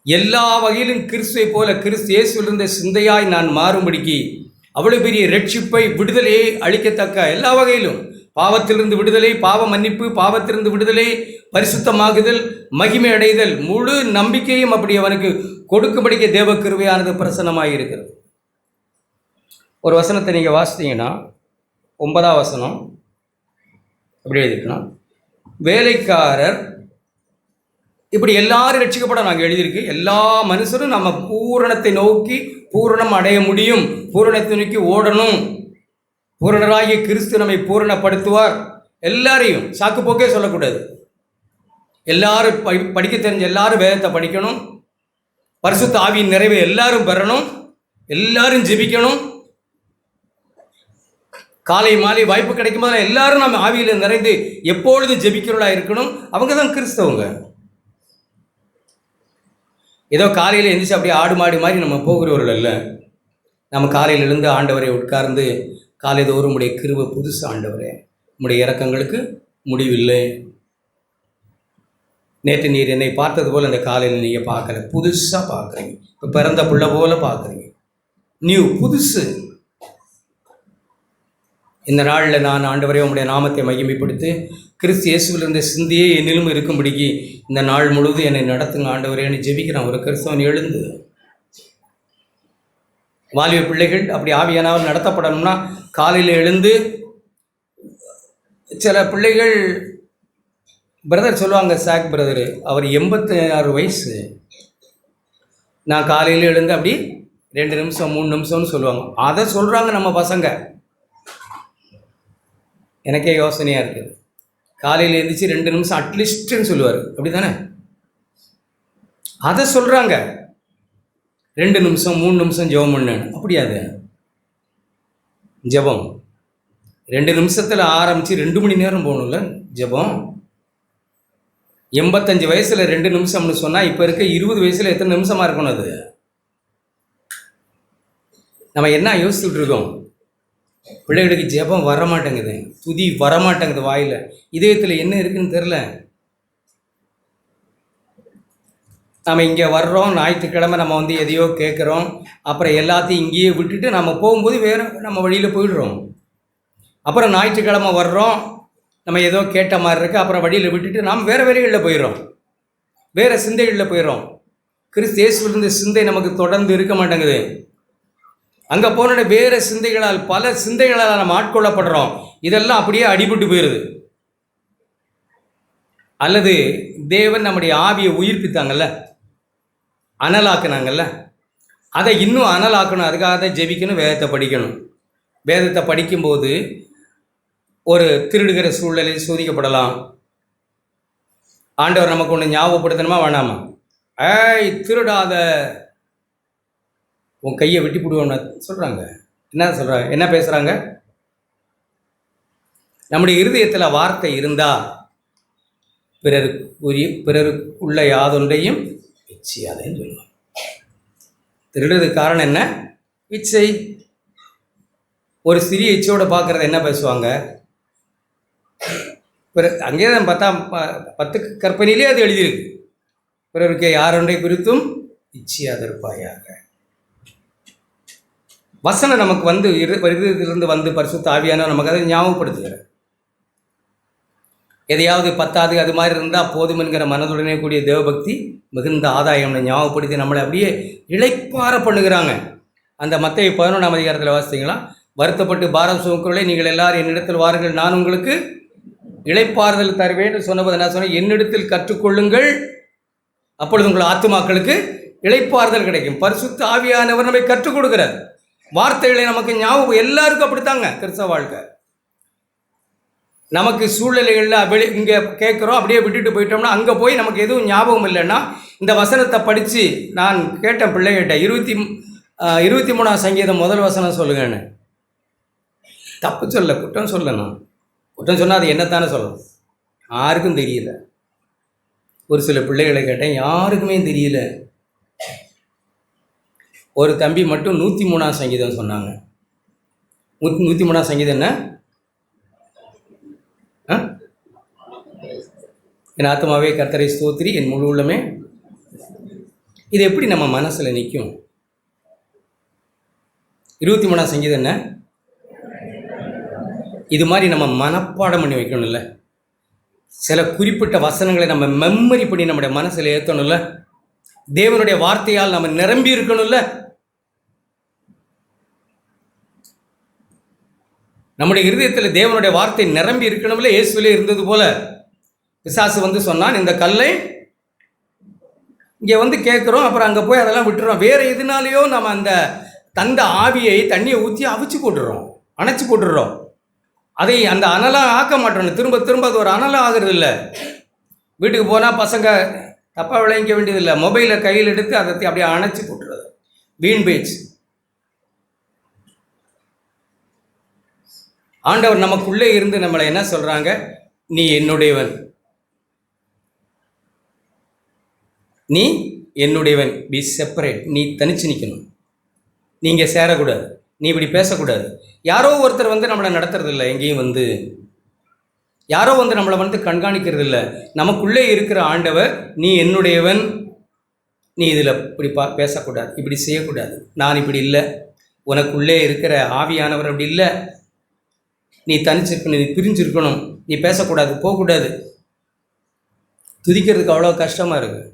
எல்லா வகையிலும் கிறிஸ்துவை போல, கிறிஸ்து இயேசுவிலிருந்த சிந்தையாய் நான் மாறும்படிக்கு அவ்வளவு பெரிய ரட்சிப்பை, விடுதலையை அளிக்கத்தக்க, எல்லா வகையிலும் பாவத்திலிருந்து விடுதலை, பாவ மன்னிப்பு, பாவத்திலிருந்து விடுதலை, பரிசுத்தமாகுதல், மகிமை அடைதல், முழு நம்பிக்கையும் அப்படி அவனுக்கு கொடுக்கும்படிக்க தேவ கிருபையானது பிரசன்னமாக இருக்கிறது. ஒரு வசனத்தை நீங்கள் வாசித்தீங்கன்னா, 9ஆம் வசனம் அப்படி எழுதிருக்கணும். வேலைக்காரர், இப்படி எல்லாரும் ரட்சிக்கப்பட நாங்கள் எழுதியிருக்கு. எல்லா மனுஷரும் நம்ம பூரணத்தை நோக்கி பூரணம் அடைய முடியும், பூரணத்தை நோக்கி ஓடணும், பூரணராகிய கிறிஸ்து நம்மை பூரணப்படுத்துவார். எல்லாரையும் சாக்கு போக்கே சொல்லக்கூடாது. எல்லாரும் படிக்க தெரிஞ்ச எல்லாரும் வேதத்தை படிக்கணும், பரிசுத்த ஆவியின் நிறைவை எல்லாரும் பெறணும், எல்லாரும் ஜெபிக்கணும், காலை மாலை வாய்ப்பு கிடைக்கும் போது எல்லாரும் நம்ம ஆவியில் நிறைந்து எப்பொழுது ஜெபிக்கிறவர்களாக இருக்கணும். அவங்க தான் கிறிஸ்தவங்க. ஏதோ காலையில் எழுந்திரிச்சு அப்படியே ஆடு மாடு மாதிரி நம்ம போகிறவர்கள் அல்ல. நம்ம காலையில் எழுந்து ஆண்டவரை உட்கார்ந்து காலை தோறும் உடைய கிருபை புதுசு ஆண்டவரே, உம்முடைய இரக்கங்களுக்கு முடிவில்லை. நேற்று நீர் என்னை பார்த்தது போல் இந்த காலையில் நீங்கள் பார்க்கல, புதுசாக பார்க்குறீங்க. இப்போ பிறந்த பிள்ளை போல் பார்க்குறீங்க. நியூ, புதுசு. இந்த நாளில் நான் ஆண்டவரே உம்முடைய நாமத்தை மகிமைப்படுத்தி கிறிஸ்து இயேசுவிலிருந்த சிந்தியே என்னிலும் இருக்கும்படிக்கு இந்த நாள் முழுவதும் என்னை நடத்துங்க ஆண்டவரேன்னு ஜெபிக்கிறான் ஒரு கிறிஸ்தவன் எழுந்து. வாலிப பிள்ளைகள் அப்படி ஆவியானவர் நடத்தப்படணும்னா காலையில் எழுந்து, சில பிள்ளைகள் பிரதர் சொல்லுவாங்க, சாக் பிரதரு, அவர் 86 வயசு, நான் காலையில் எழுந்து அப்படி 2 நிமிஷம் 3 நிமிஷம்னு சொல்லுவாங்க. அதை சொல்கிறாங்க நம்ம பசங்க. எனக்கே யோசனையாக இருக்குது. காலையில் எழுந்திரிச்சு 2 நிமிஷம் அட்லீஸ்ட்டுன்னு சொல்லுவார், அப்படி தானே? அதை சொல்கிறாங்க 2 நிமிஷம் 3 நிமிஷம் ஜெபம் பண்ணு. அப்படியாது ஜெபம் 2 நிமிஷத்தில் ஆரம்பித்து 2 மணி நேரம் போகணும்ல ஜெபம். 85 வயசில் 2 நிமிஷம்னு சொன்னால் இப்போ இருக்க 20 வயசில் எத்தனை நிமிஷமாக இருக்கணும்? அது நம்ம என்ன யோசிச்சுட்டு இருக்கோம்? பிள்ளைகளுக்கு ஜெபம் வரமாட்டேங்குது, துதி வரமாட்டேங்குது, வாயில் இதயத்தில் என்ன இருக்குன்னு தெரில. நம்ம இங்கே வர்றோம், ஞாயிற்றுக்கிழமை நம்ம வந்து எதையோ கேட்குறோம், அப்புறம் எல்லாத்தையும் இங்கேயே விட்டுட்டு நம்ம போகும்போது வேறு நம்ம வழியில் போயிடுறோம். அப்புறம் ஞாயிற்றுக்கிழமை வர்றோம், நம்ம ஏதோ கேட்ட மாதிரி இருக்குது, அப்புறம் வழியில் விட்டுட்டு நாம் வேறு வழிகளில் போயிடுறோம், வேறு சிந்தைகளில் போயிடுறோம். கிறிஸ்து இயேசுவிலிருந்த சிந்தை நமக்கு தொடர்ந்து இருக்க மாட்டேங்குது. அங்கே போன வேறு சிந்தைகளால், பல சிந்தைகளால் நம்ம ஆட்கொள்ளப்படுறோம். இதெல்லாம் அப்படியே அடிபட்டு போயிடுது. அல்லது தேவன் நம்முடைய ஆவியை உயிர்ப்பித்தாங்கல்ல, அனலாக்குனாங்கல்ல, அதை இன்னும் அனலாக்கணும். அதுக்காக தான் ஜெபிக்கணும், வேதத்தை படிக்கணும். வேதத்தை படிக்கும்போது ஒரு திருடுகிற சூழ்நிலையில் சோதிக்கப்படலாம். ஆண்டவர் நமக்கு ஒன்று ஞாபகப்படுத்தணுமா வேணாமா? ஏய் திருடாத, உன் கையை வெட்டி போடுவோன்னு சொல்கிறாங்க. என்ன சொல்கிறாங்க? என்ன பேசுகிறாங்க? நம்முடைய இருதயத்தில் வார்த்தை இருந்தால் பிறருக்குள்ள யாதொன்றையும் இச்சையாதேன்னு சொல்லுவாங்க. திருடுறதுக்கு காரணம் என்ன? இச்சை. ஒரு சிறிய இச்சையோடு பார்க்குறத என்ன பேசுவாங்க? அங்கே தான் பார்த்தா 10 கற்பனையிலே அது எழுதியிருக்கு, பிறருக்கு யாரொன்றை குறித்தும் இச்சையாதிருப்பாயாக. வசனம் நமக்கு வந்து இருதயத்திலிருந்து வந்து பரிசுத்த ஆவியானவர் நமக்கு அதை ஞாபகப்படுத்துகிறார். எதையாவது பத்தாது அது மாதிரி இருந்தால் போதும் என்கிற மனதுடனே கூடிய தேவபக்தி மிகுந்த ஆதாயம்னு ஞாபகப்படுத்தி நம்மளை அப்படியே இளைப்பார பண்ணுகிறாங்க. அந்த மத்தேயு 11ஆம் அதிகாரத்தில் வாசித்தீங்களா? வருத்தப்பட்டு பாரம் சுமக்கிறவர்களே, நீங்கள் எல்லாரும் என்னிடத்தில் வாருங்கள், நான் உங்களுக்கு இளைப்பாறுதல் தருவேன் சொன்னபோது என்ன சொன்னேன்? என்னிடத்தில் கற்றுக்கொள்ளுங்கள், அப்பொழுது உங்கள் ஆத்துமாக்களுக்கு இளைப்பாறுதல் கிடைக்கும். பரிசுத்த ஆவியானவர் நம்மை கற்றுக் கொடுக்கிறார். வார்த்தைகளை நமக்கு ஞாபகம், எல்லாருக்கும் அப்படித்தாங்க கிறிஸ்தவ வாழ்க்கை. நமக்கு சூழ்நிலைகளில் இங்கே கேட்குறோம், அப்படியே விட்டுட்டு போயிட்டோம்னா அங்கே போய் நமக்கு எதுவும் ஞாபகம் இல்லைன்னா இந்த வசனத்தை படித்து நான் கேட்டேன் பிள்ளைகிட்ட, 23ஆம் சங்கீதம் முதல் வசனம் சொல்லுங்கன்னு. தப்பு சொல்ல, குற்றம் சொல்லணும். குற்றம் சொன்னால் அது என்னத்தானே சொல்லணும்? யாருக்கும் தெரியல. ஒரு சில பிள்ளைகளை கேட்டேன், யாருக்குமே தெரியல. ஒரு தம்பி மட்டும் 103ஆம் சங்கீதம் சொன்னாங்க. 103ஆம் சங்கீதம் என்ன? என் ஆத்மாவே கர்த்தரை ஸ்தோத்திரி, என் முழு உள்ளமே. இது எப்படி நம்ம மனசில் நிற்கும்? 23ஆம் சங்கீதம் என்ன? இது மாதிரி நம்ம மனப்பாடம் பண்ணி வைக்கணும்ல. சில குறிப்பிட்ட வசனங்களை நம்ம மெமரி பண்ணி நம்முடைய மனசில் ஏற்றணும்ல. தேவனுடைய வார்த்தையால் நம்ம நிரம்பி இருக்கணும்ல. நம்முடைய இருதயத்தில் தேவனுடைய வார்த்தை நிரம்பி இருக்கணும்ல. இயேசுவிலே இருந்தது போல பிசாசு வந்து சொன்னான், இந்த கல்லை இங்கே வந்து கேட்குறோம், அப்புறம் அங்கே போய் அதெல்லாம் விட்டுறோம். வேறு எதுனாலேயோ நம்ம அந்த தந்த ஆவியை தண்ணியை ஊற்றி அவிச்சு போட்டுடுறோம், அணைச்சி போட்டுடுறோம். அதை அந்த அனலாக ஆக்க மாட்டோம். திரும்ப திரும்ப அது ஒரு அனலாக ஆகிறது இல்லை. வீட்டுக்கு போனால் பசங்க தப்பாக விளைவிக்க வேண்டியதில்லை, மொபைலை கையில் எடுத்து அதை அப்படியே அணைச்சி போட்டுறது. வீண் பேச்சு. ஆண்டவர் நமக்குள்ளே இருந்து நம்மளை என்ன சொல்கிறாங்க? நீ என்னுடையவன், நீ என்னுடையவன், பி செப்பரேட். நீ தனிச்சு நிற்கணும், நீங்கள் சேரக்கூடாது, நீ இப்படி பேசக்கூடாது. யாரோ ஒருத்தர் வந்து நம்மளை நடத்துறது இல்லை. எங்கேயும் வந்து யாரோ நம்மளை கண்காணிக்கிறது இல்லை. நமக்குள்ளே இருக்கிற ஆண்டவர், நீ என்னுடையவன், நீ இதில் இப்படி பேசக்கூடாது, இப்படி செய்யக்கூடாது, நான் இப்படி இல்லை, உனக்குள்ளே இருக்கிற ஆவியானவர் அப்படி இல்லை, நீ தனிச்சிருக்கணும், நீ பிரிஞ்சிருக்கணும், நீ பேசக்கூடாது, போகக்கூடாது. துதிக்கிறதுக்கு அவ்வளோ கஷ்டமாக இருக்குது.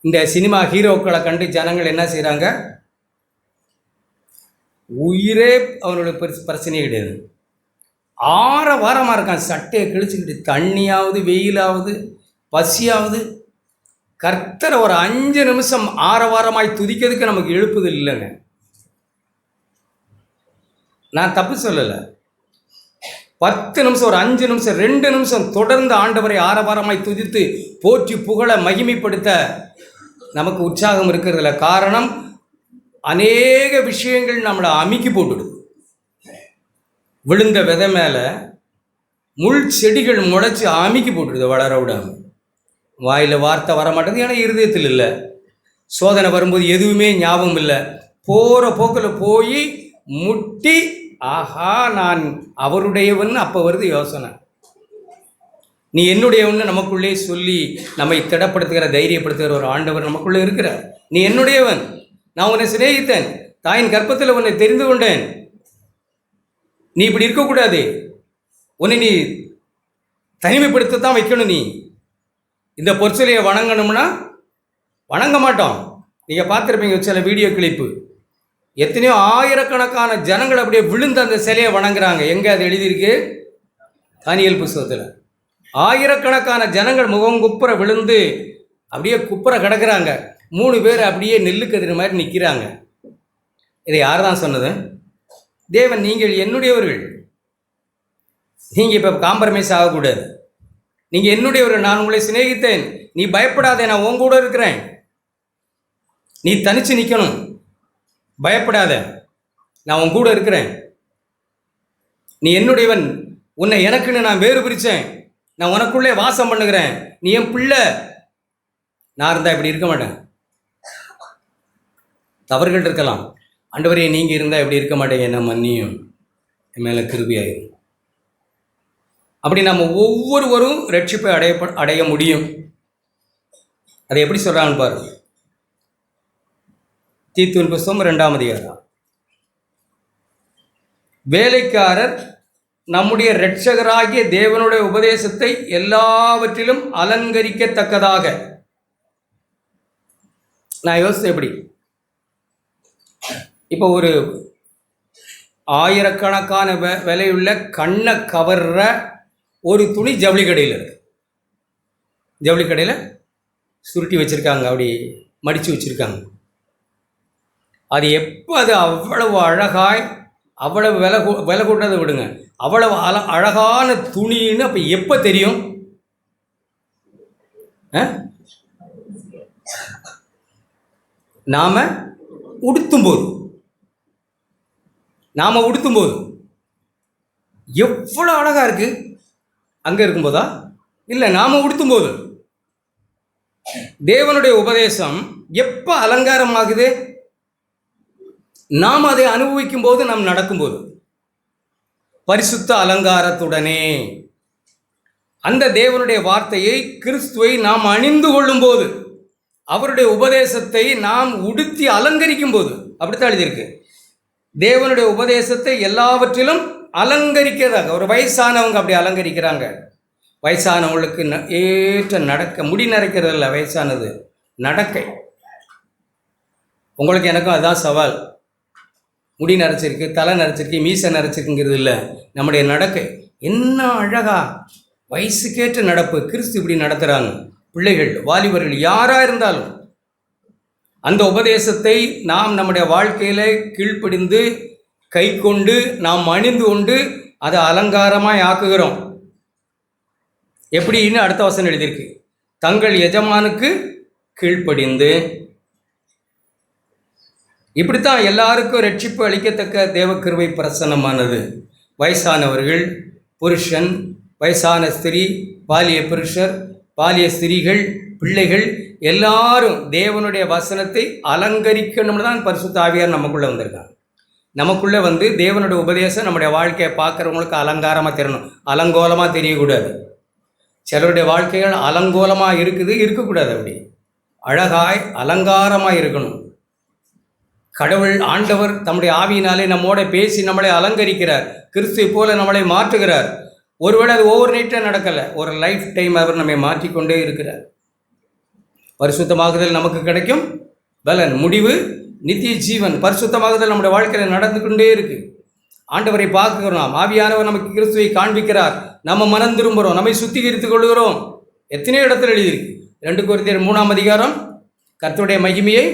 இந்த சினிமா ஹீரோக்களை கண்டு ஜனங்கள் என்ன செய்கிறாங்க? உயிரே அவனோட பிரச்சனையே கிடையாது. வாரமாக இருக்கான், சட்டையை கிழிச்சுக்கிட்டு, தண்ணியாவது வெயிலாவது பசியாவது கர்த்தரை ஒரு 5 நிமிஷம் வாரமாய் துதிக்கிறதுக்கு நமக்கு எழுப்புது இல்லைங்க. நான் தப்பு சொல்லலை. 10 நிமிஷம், ஒரு 5 நிமிஷம், 2 நிமிஷம் தொடர்ந்து ஆண்டவரை வாரமாய் துதித்து போற்றி புகழ மகிமைப்படுத்த நமக்கு உற்சாகம் இருக்கிறதுல. காரணம், அநேக விஷயங்கள் நம்மளை அமுக்கி போட்டுடுது. விழுந்த விதை மேலே முள் செடிகள் முளைச்சி அமுக்கி போட்டுடுது, வளர விடாமல். வாயில் வார்த்தை வரமாட்டேங்குது, ஏன்னா இருதயத்தில் இல்லை. சோதனை வரும்போது எதுவுமே ஞாபகம் இல்லை. போகிற போக்கில் போய் முட்டி, ஆஹா நான் அவருடையவன், அப்போ வருது யோசனை. நீ என்னுடையவன் நமக்குள்ளே சொல்லி நம்மை திடப்படுத்துகிற, தைரியப்படுத்துகிற ஒரு ஆண்டவர் நமக்குள்ளே இருக்கிறார். நீ என்னுடையவன், நான் உன்னை சிநேகித்தேன், தாயின் கர்ப்பத்தில் உன்னை தெரிந்து கொண்டேன், நீ இப்படி இருக்கக்கூடாது, உன்னை நீ தனிமைப்படுத்தத்தான் வைக்கணும். நீ இந்த பொற்சிலையை வணங்கணும்னா வணங்க மாட்டோம். நீங்கள் பார்த்துருப்பீங்க சில வீடியோ கிளிப்பு, எத்தனையோ ஆயிரக்கணக்கான ஜனங்கள் அப்படியே விழுந்து அந்த சிலையை வணங்குறாங்க. எங்கே அது எழுதியிருக்கு? தானியேல் புஸ்தகத்தில். ஆயிரக்கணக்கான ஜனங்கள் முகம் குப்புற விழுந்து அப்படியே குப்புற கிடக்கிறாங்க. 3 பேர் அப்படியே நெல்லுக்கதிர் மாதிரி நிற்கிறாங்க. இதை யார் தான் சொன்னது? தேவன், நீங்கள் என்னுடையவர்கள், நீங்கள் இப்போ காம்ப்ரமைஸ் ஆகக்கூடாது, நீங்கள் என்னுடையவர்கள், நான் உங்களை சிநேகித்தேன், நீ பயப்படாதே, நான் உன் கூட இருக்கிறேன், நீ தனிச்சு நிற்கணும், பயப்படாத, நான் உன் கூட இருக்கிறேன், நீ என்னுடையவன், உன்னை எனக்குன்னு நான் வேறு பிரித்தேன், நான் உனக்குள்ளே வாசம் பண்ணுகிறேன், நீ என் பிள்ளை. நான் இருந்தால் இப்படி இருக்க மாட்டேன். தவறுகள் இருக்கலாம், ஆண்டவரே நீங்கள் இருந்தால் எப்படி இருக்க மாட்டேங்க, என்ன மன்னியும், என் மேலே கிருபையாயிரும். அப்படி நம்ம ஒவ்வொருவரும் ரட்சிப்பை அடைய முடியும். அதை எப்படி சொல்கிறான்னு பாருங்க. தீத்துவின் புஸ்தகம் 2ஆம் அதிகாரம். வேலைக்காரர் நம்முடைய இரட்சகராகிய தேவனுடைய உபதேசத்தை எல்லாவற்றிலும் அலங்கரிக்கத்தக்கதாக. நான் யோசித்தேன், எப்படி இப்போ ஒரு ஆயிரக்கணக்கான விலையுள்ள கண்ணை கவர்ற ஒரு துணி ஜவுளி கடையில் இருக்கு. ஜவுளி கடையில் சுருட்டி வச்சுருக்காங்க, அப்படி மடித்து வச்சுருக்காங்க. அது எப்போ அது அவ்வளவு அழகாய், அவ்வளவு விலை கூட்டதை விடுங்க, அவ்வளவு அழகான துணின்னு அப்போ எப்போ தெரியும்? நாம் உடுத்தும்போது எவ்வளோ அழகாக இருக்குது. அங்கே இருக்கும்போதா? இல்லை, நாம் உடுத்தும்போது. தேவனுடைய உபதேசம் எப்போ அலங்காரமாகுது? நாம் அதை அனுபவிக்கும் போது, நாம் நடக்கும்போது, பரிசுத்த அலங்காரத்துடனே. அந்த தேவனுடைய வார்த்தையை, கிறிஸ்துவை நாம் அணிந்து கொள்ளும் போது, அவருடைய உபதேசத்தை நாம் உடுத்தி அலங்கரிக்கும் போது. அப்படித்தான் எழுதியிருக்கு. தேவனுடைய உபதேசத்தை எல்லாவற்றிலும் அலங்கரிக்கிறதாக. ஒரு வயசானவங்க அப்படி அலங்கரிக்கிறாங்க. வயசானவங்களுக்கு ஏற்ற நடக்க, முடி நரைக்கிறது இல்லை, வயசானது நடக்கை. உங்களுக்கு எனக்கும் அதுதான் சவால். முடி நரைச்சிருக்கு, தலை நரைச்சிருக்கு, மீசை நரைச்சிருக்குங்கிறது இல்லை, நம்முடைய நடக்கை என்ன அழகா, வயசுக்கேற்ற நடப்பு. கிறிஸ்து இப்படி நடத்துகிறாங்க. பிள்ளைகள், வாலிபர்கள், யாராக இருந்தாலும் அந்த உபதேசத்தை நாம் நம்முடைய வாழ்க்கையில் கீழ்ப்படிந்து கை கொண்டு நாம் அணிந்து கொண்டு அதை அலங்காரமாய் ஆக்குகிறோம். எப்படின்னு அடுத்த வசனம் எழுதியிருக்கு, தங்கள் எஜமானுக்கு கீழ்ப்படிந்து. இப்படித்தான் எல்லாருக்கும் ரட்சிப்பு அளிக்கத்தக்க தேவக்கிருபை பிரசன்னமானது. வயசானவர்கள், புருஷன், வயசான ஸ்திரீ, பாலிய புருஷர், பாலிய ஸ்திரீகள், பிள்ளைகள் எல்லாரும் தேவனுடைய வசனத்தை அலங்கரிக்கணும்னு தான் பரிசுத்த ஆவியார் நமக்குள்ளே வந்திருக்காங்க. நமக்குள்ளே வந்து தேவனுடைய உபதேசம் நம்முடைய வாழ்க்கையை பார்க்குறவங்களுக்கு அலங்காரமாக தெரியணும், அலங்கோலமாக தெரியக்கூடாது. சிலருடைய வாழ்க்கைகள் அலங்கோலமாக இருக்குது, இருக்கக்கூடாது. அப்படி அழகாய் அலங்காரமாக இருக்கணும். கடவுள் ஆண்டவர் தம்முடைய ஆவியினாலே நம்மோட பேசி நம்மளை அலங்கரிக்கிறார், கிறிஸ்துவை போல நம்மளை மாற்றுகிறார். ஒருவேளை அது ஓவர் நைட்டாக நடக்கலை, ஒரு லைஃப் டைம் அவர் நம்மை மாற்றிக்கொண்டே இருக்கிறார். பரிசுத்தமாகுதல் நமக்கு கிடைக்கும் பலன், முடிவு நித்திய ஜீவன். பரிசுத்தமாகுதல் நம்முடைய வாழ்க்கையில் நடந்து கொண்டே இருக்கு. ஆண்டவரை பார்க்கிறோம், ஆவியானவர் நமக்கு கிறிஸ்துவை காண்பிக்கிறார், நம்ம மனம் திரும்புகிறோம், நம்மை சுத்திகரித்துக் கொள்கிறோம். எத்தனையோ இடத்துல எழுதியிருக்கு. 2 கொரிந்தியர் 3ஆம் அதிகாரம், கர்த்தருடைய மகிமையை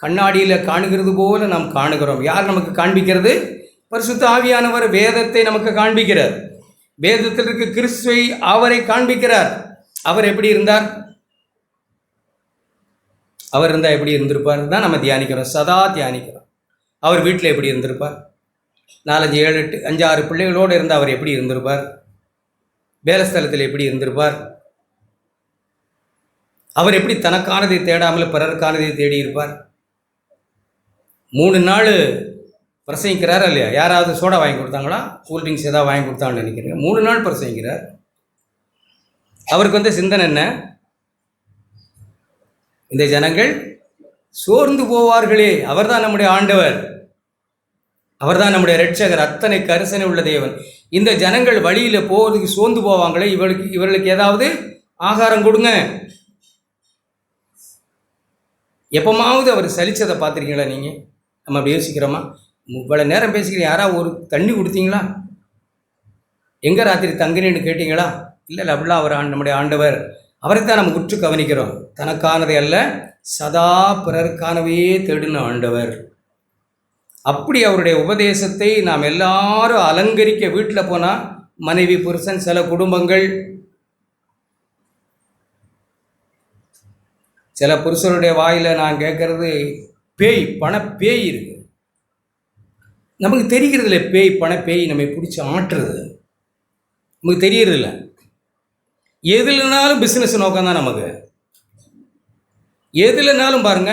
கண்ணாடியில் காணுகிறது போல நாம் காணுகிறோம். யார் நமக்கு காண்பிக்கிறது? பரிசுத்த ஆவியானவர் வேதத்தை நமக்கு காண்பிக்கிறார். வேதத்தில் இருக்க கிறிஸ்துவை அவரை காண்பிக்கிறார். அவர் எப்படி இருந்தார்? அவர் இருந்தால் எப்படி இருந்திருப்பார் தான் நம்ம தியானிக்கிறோம், சதா தியானிக்கிறோம். அவர் வீட்டில் எப்படி இருந்திருப்பார்? 4, 5, 7, 8, 5, 6 பிள்ளைகளோடு இருந்தால் அவர் எப்படி இருந்திருப்பார்? வேலைஸ்தலத்தில் எப்படி இருந்திருப்பார்? அவர் எப்படி தனக்கானதை தேடாமல் பிறருக்கானதை தேடி இருப்பார்? 3 நாள் பிரசங்கிக்கிறார் இல்லையா? யாராவது சோடா வாங்கி கொடுத்தாங்களா? கூல்ட்ரிங்க்ஸ் ஏதாவது வாங்கி கொடுத்தாங்கன்னு நினைக்கிறேன். 3 நாள் பிரசங்கிக்கிறார். அவருக்கு வந்து சிந்தனை என்ன? இந்த ஜனங்கள் சோர்ந்து போவார்களே, அவர்தான் நம்முடைய ஆண்டவர், அவர்தான் நம்முடைய இரட்சகர், அத்தனை கரிசனை உள்ள தேவன். இந்த ஜனங்கள் வழியில் போகிறதுக்கு சோர்ந்து போவாங்களே, இவர்களுக்கு ஏதாவது ஆகாரம் கொடுங்க. எப்போமாவது அவர் சலிச்சதை பார்த்துருக்கீங்களா? நீங்கள் நம்ம அப்படி யோசிக்கிறோமா? இவ்வளோ நேரம் பேசிக்கிறீங்க, யாராவது ஒரு தண்ணி கொடுத்தீங்களா? எங்கே ராத்திரி தங்கினேன்னு கேட்டிங்களா? இல்லை, அப்படிலாம் அவர் நம்முடைய ஆண்டவர், அவரைத்தான் நம்ம உற்று கவனிக்கிறோம். தனக்கானதை அல்ல, சதா பிறருக்கானவே தேடின ஆண்டவர். அப்படி அவருடைய உபதேசத்தை நாம் எல்லாரும் அலங்கரிக்க வீட்டில் போனால், மனைவி, புருஷன், சில குடும்பங்கள், சில புருஷனுடைய வாயில் நான் கேட்குறது, பேய், பேய் இருக்கு. நமக்கு தெரிகிறது இல்லை, பேய் நம்மை பிடிச்சி ஆட்டுறது நமக்கு தெரியறதில்லை. எதுலனாலும் பிஸ்னஸ் நோக்கம் தான் நமக்கு. எதுலனாலும் பாருங்க,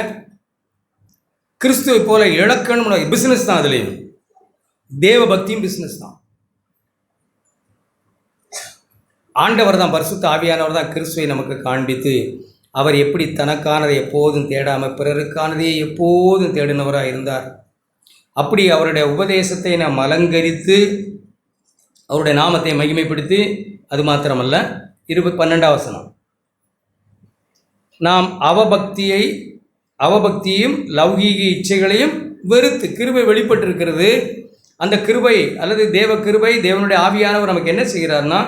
கிறிஸ்துவை போல இழக்கணும் பிஸ்னஸ் தான். அதுலேயும் தேவ பக்தியும் பிஸ்னஸ் தான். ஆண்டவர் தான், பரிசுத்த ஆவியானவர் தான் கிறிஸ்துவை நமக்கு காண்பித்து, அவர் எப்படி தனக்கானதை எப்போதும் தேடாமல் பிறருக்கானதையே எப்போதும் தேடினவராக இருந்தார். அப்படி அவருடைய உபதேசத்தை நாம் அலங்கரித்து அவருடைய நாமத்தை மகிமைப்படுத்தி, அது மாத்திரமல்ல, 12ஆம் வசனம், நாம் அவபக்தியையும் லௌகீக இச்சைகளையும் வெறுத்து, கிருபை வெளிப்பட்டிருக்கிறது. அந்த கிருபை அல்லது தேவ கிருபை, தேவனுடைய ஆவியானவர் நமக்கு என்ன செய்கிறார்னா,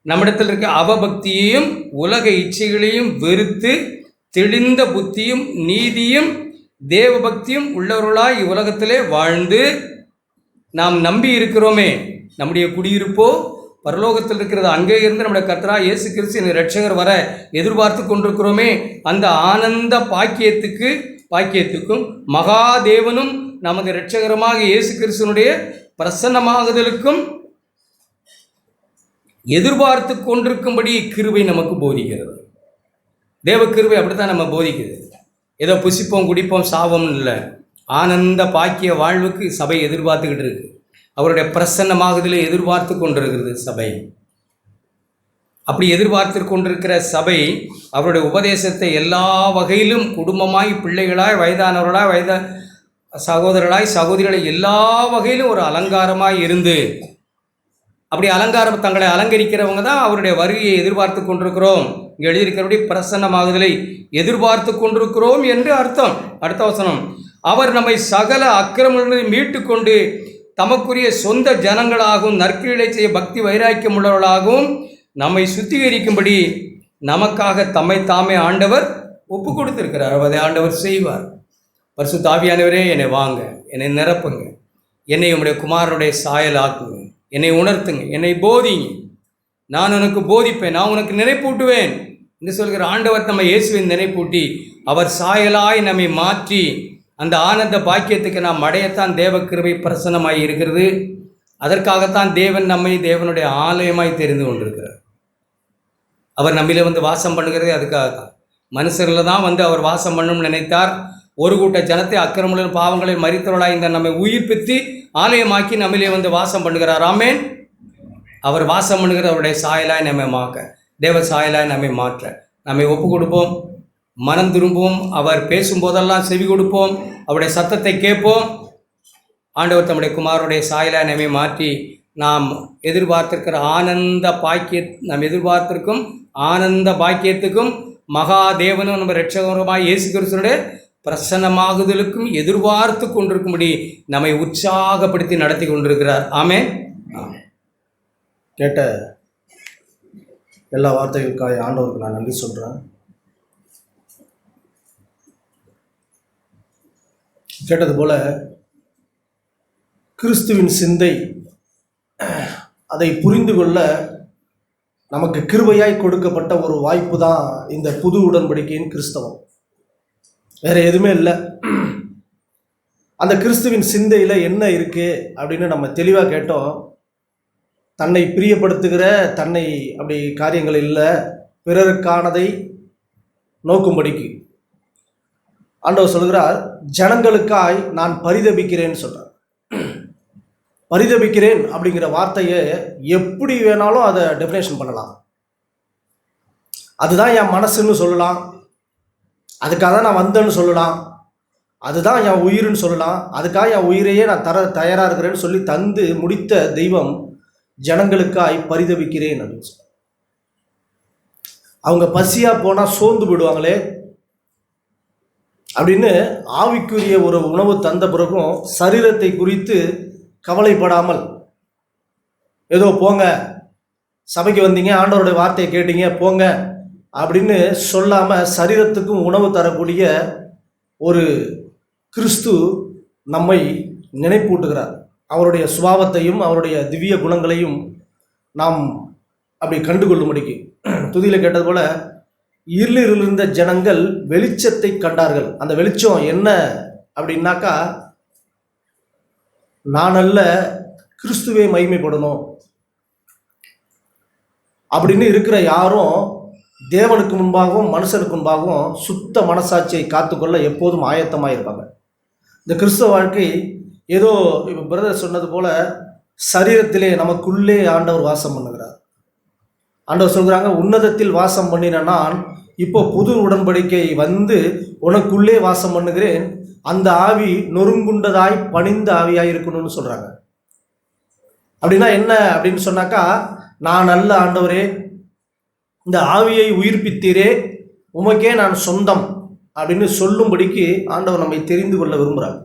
நம்மிடத்தில் இருக்க அவபக்தியையும் உலக இச்சைகளையும் வெறுத்து தெளிந்த புத்தியும் நீதியும் தேவ பக்தியும் உள்ளவர்களாய் இவ்வுலகத்திலே வாழ்ந்து, நாம் நம்பி இருக்கிறோமே, நம்முடைய குடியிருப்போ பரலோகத்தில் இருக்கிறது, அங்கே இருந்து நம்முடைய கர்த்தராகிய இயேசு கிறிஸ்து இரட்சகர் வர எதிர்பார்த்து கொண்டிருக்கிறோமே, அந்த ஆனந்த பாக்கியத்துக்கும் மகாதேவனும் நமது இரட்சகரமாக இயேசு கிறிஸ்துனுடைய பிரசன்னமாகுதலுக்கும் எதிர்பார்த்து கொண்டிருக்கும்படி கிருபை நமக்கு போதிக்கிறது. தேவ கிருபை அப்படித்தான் நம்ம போதிக்குது. ஏதோ புசிப்போம் குடிப்போம் சாவோம்னு இல்லை, ஆனந்த பாக்கிய வாழ்வுக்கு சபை எதிர்பார்த்துக்கிட்டு இருக்கு. அவருடைய பிரசன்னமாகுதலை எதிர்பார்த்து கொண்டிருக்கிறது சபை. அப்படி எதிர்பார்த்து கொண்டிருக்கிற சபை அவருடைய உபதேசத்தை எல்லா வகையிலும் குடும்பமாய், பிள்ளைகளாய், வயதானவர்களாய், சகோதரர்களாய், சகோதரிகளை எல்லா வகையிலும் ஒரு அலங்காரமாய் இருந்து, அப்படி தங்களை அலங்கரிக்கிறவங்க தான் அவருடைய வருகையை எதிர்பார்த்து கொண்டிருக்கிறோம். இங்கே எழுதியிருக்கிறபடி பிரசன்னமாகுதலை எதிர்பார்த்து கொண்டிருக்கிறோம் என்று அர்த்தம். அடுத்த வசனம், அவர் நம்மை சகல அக்கிரமங்களிலிருந்து மீட்டு கொண்டு தமக்குரிய சொந்த ஜனங்களாகவும் நற்கிரிகளை செய்ய பக்தி வைராக்கியம் உள்ளவர்களாகவும் நம்மை சுத்திகரிக்கும்படி நமக்காக தம்மை தாமே ஆண்டவர் ஒப்பு கொடுத்திருக்கிறார். அதை ஆண்டவர் செய்வார். பரிசுத்த ஆவியானவரே, என்னை வாங்க, என்னை நிரப்புங்க, என்னை உம்முடைய குமாரனுடைய சாயல் ஆக்குங்க, என்னை உணர்த்துங்க, என்னை போதிங்க, நான் உனக்கு போதிப்பேன், நான் உனக்கு நினைப்பூட்டுவேன் என்று சொல்கிற ஆண்டவர் நம்ம இயேசுவின் நினைப்பூட்டி அவர் சாயலாய் நம்மை மாற்றி அந்த ஆனந்த பாக்கியத்துக்கு நாம் அடையத்தான் தேவ கிருபை பிரசன்னமாய் இருக்கிறது. அதற்காகத்தான் தேவன் நம்மை தேவனுடைய ஆலயமாய் தெரிந்து கொண்டிருக்கிறார். அவர் நம்மிலே வந்து வாசம் பண்ணுகிறது அதுக்காகத்தான். மனுஷரில் தான் வந்து அவர் வாசம் பண்ணணும்னு நினைத்தார். ஒரு கூட்ட ஜனத்தை அக்கிரமங்களின் பாவங்களில் மரித்தவர்களாய் இந்த நம்மை உயிர்ப்பித்து ஆலயமாக்கி நம்மிலே வந்து வாசம் பண்ணுகிறார். ஆமென். அவர் வாசம் பண்ணுகிற அவருடைய சாயலாய் நம்மை மாக்க, தேவ சாயலாய் நம்மை மாற்ற நம்மை ஒப்பு கொடுப்போம். மனம் திரும்புவோம். அவர் பேசும்போதெல்லாம் செவி கொடுப்போம். அவருடைய சத்தத்தை கேட்போம். ஆண்டவர் தம்முடைய குமாரனுடைய சாயலாய் நம்மை மாற்றி நாம் எதிர்பார்த்திருக்கிற நாம் எதிர்பார்த்திருக்கும் ஆனந்த பாக்கியத்துக்கும் மகாதேவனும் நம்ம இரட்சகருமாய் இயேசு கிறிஸ்துவினுடைய பிரசன்னமாகுதலுக்கும் எதிர்பார்த்து கொண்டிருக்கும்படி நம்மை உற்சாகப்படுத்தி நடத்தி கொண்டிருக்கிறார். ஆமென். கேட்ட எல்லா வார்த்தைகளுக்காக ஆண்டவருக்கு நான் நன்றி சொல்கிறேன். கேட்டது போல கிறிஸ்துவின் சிந்தை அதை புரிந்து கொள்ள நமக்கு கிருபையாய் கொடுக்கப்பட்ட ஒரு வாய்ப்பு தான் இந்த புது உடன்படிக்கையின் கிறிஸ்தவம். வேற எதுவுமே இல்லை. அந்த கிறிஸ்துவின் சிந்தையில் என்ன இருக்கு அப்படின்னு நம்ம தெளிவாக கேட்டோம். தன்னை பிரியப்படுத்துகிற தன்னை அப்படி காரியங்கள் இல்லை, பிறருக்கானதை நோக்கும்படிக்கு ஆண்டவர் சொல்கிறார், ஜனங்களுக்காய் நான் பரிதபிக்கிறேன்னு சொல்கிறார். பரிதபிக்கிறேன் அப்படிங்கிற வார்த்தையை எப்படி வேணாலும் அதை டெஃபினேஷன் பண்ணலாம். அதுதான் என் மனசுன்னு சொல்லலாம், அதுக்காக தான் நான் வந்தேன்னு சொல்லலாம், அதுதான் என் உயிர்னு சொல்லலாம், அதுக்காக என் உயிரையே நான் தயாராக இருக்கிறேன்னு சொல்லி தந்து முடித்த தெய்வம் ஜனங்களுக்காய் பரிதபிக்கிறேன் அப்படின்னு சொல்ல. அவங்க பசியாக போனால் சோர்ந்து போயிடுவாங்களே அப்படின்னு ஆவிக்குரிய ஒரு உணவு தந்த பிறகும் சரீரத்தை குறித்து கவலைப்படாமல், ஏதோ போங்க சபைக்கு வந்தீங்க ஆண்டவருடைய வார்த்தையை கேட்டீங்க போங்க அப்படின்னு சொல்லாமல் சரீரத்துக்கும் உணவு தரக்கூடிய ஒரு கிறிஸ்து நம்மை நினைப்பூட்டுகிறார். அவருடைய சுபாவத்தையும் அவருடைய திவ்ய குணங்களையும் நாம் அப்படி கண்டுகொள்ளும்படிக்கு துதியில் கேட்டது போல இருளில் இருந்த ஜனங்கள் வெளிச்சத்தை கண்டார்கள். அந்த வெளிச்சம் என்ன அப்படின்னாக்கா, நான் அல்ல கிறிஸ்துவே மகிமைப்படணும் அப்படின்னு இருக்கிற யாரும் தேவனுக்கு முன்பாகவும் மனுஷனுக்கு முன்பாகவும் சுத்த மனசாட்சியை காத்துக்கொள்ள எப்போதும் ஆயத்தமாக இருப்பாங்க. இந்த கிறிஸ்தவ வாழ்க்கை ஏதோ இப்போ பிரதர் சொன்னது போல சரீரத்திலே நமக்குள்ளே ஆண்டவர் வாசம் பண்ணுகிறார். ஆண்டவர் சொல்கிறாங்க, உன்னதத்தில் வாசம் பண்ணின நான் இப்போ புது உடன்படிக்கை வந்து உனக்குள்ளே வாசம் பண்ணுகிறேன், அந்த ஆவி நொறுங்குண்டதாய் பணிந்த ஆவியாய் இருக்கணும்னு சொல்கிறாங்க. அப்படின்னா என்ன அப்படின்னு சொன்னாக்கா, நான் அல்ல ஆண்டவரே, இந்த ஆவியை உயிர்ப்பித்தீரே, உமக்கே நான் சொந்தம் அப்படின்னு சொல்லும்படிக்கு ஆண்டவர் நம்மை தெரிந்து கொள்ள விரும்புகிறார்.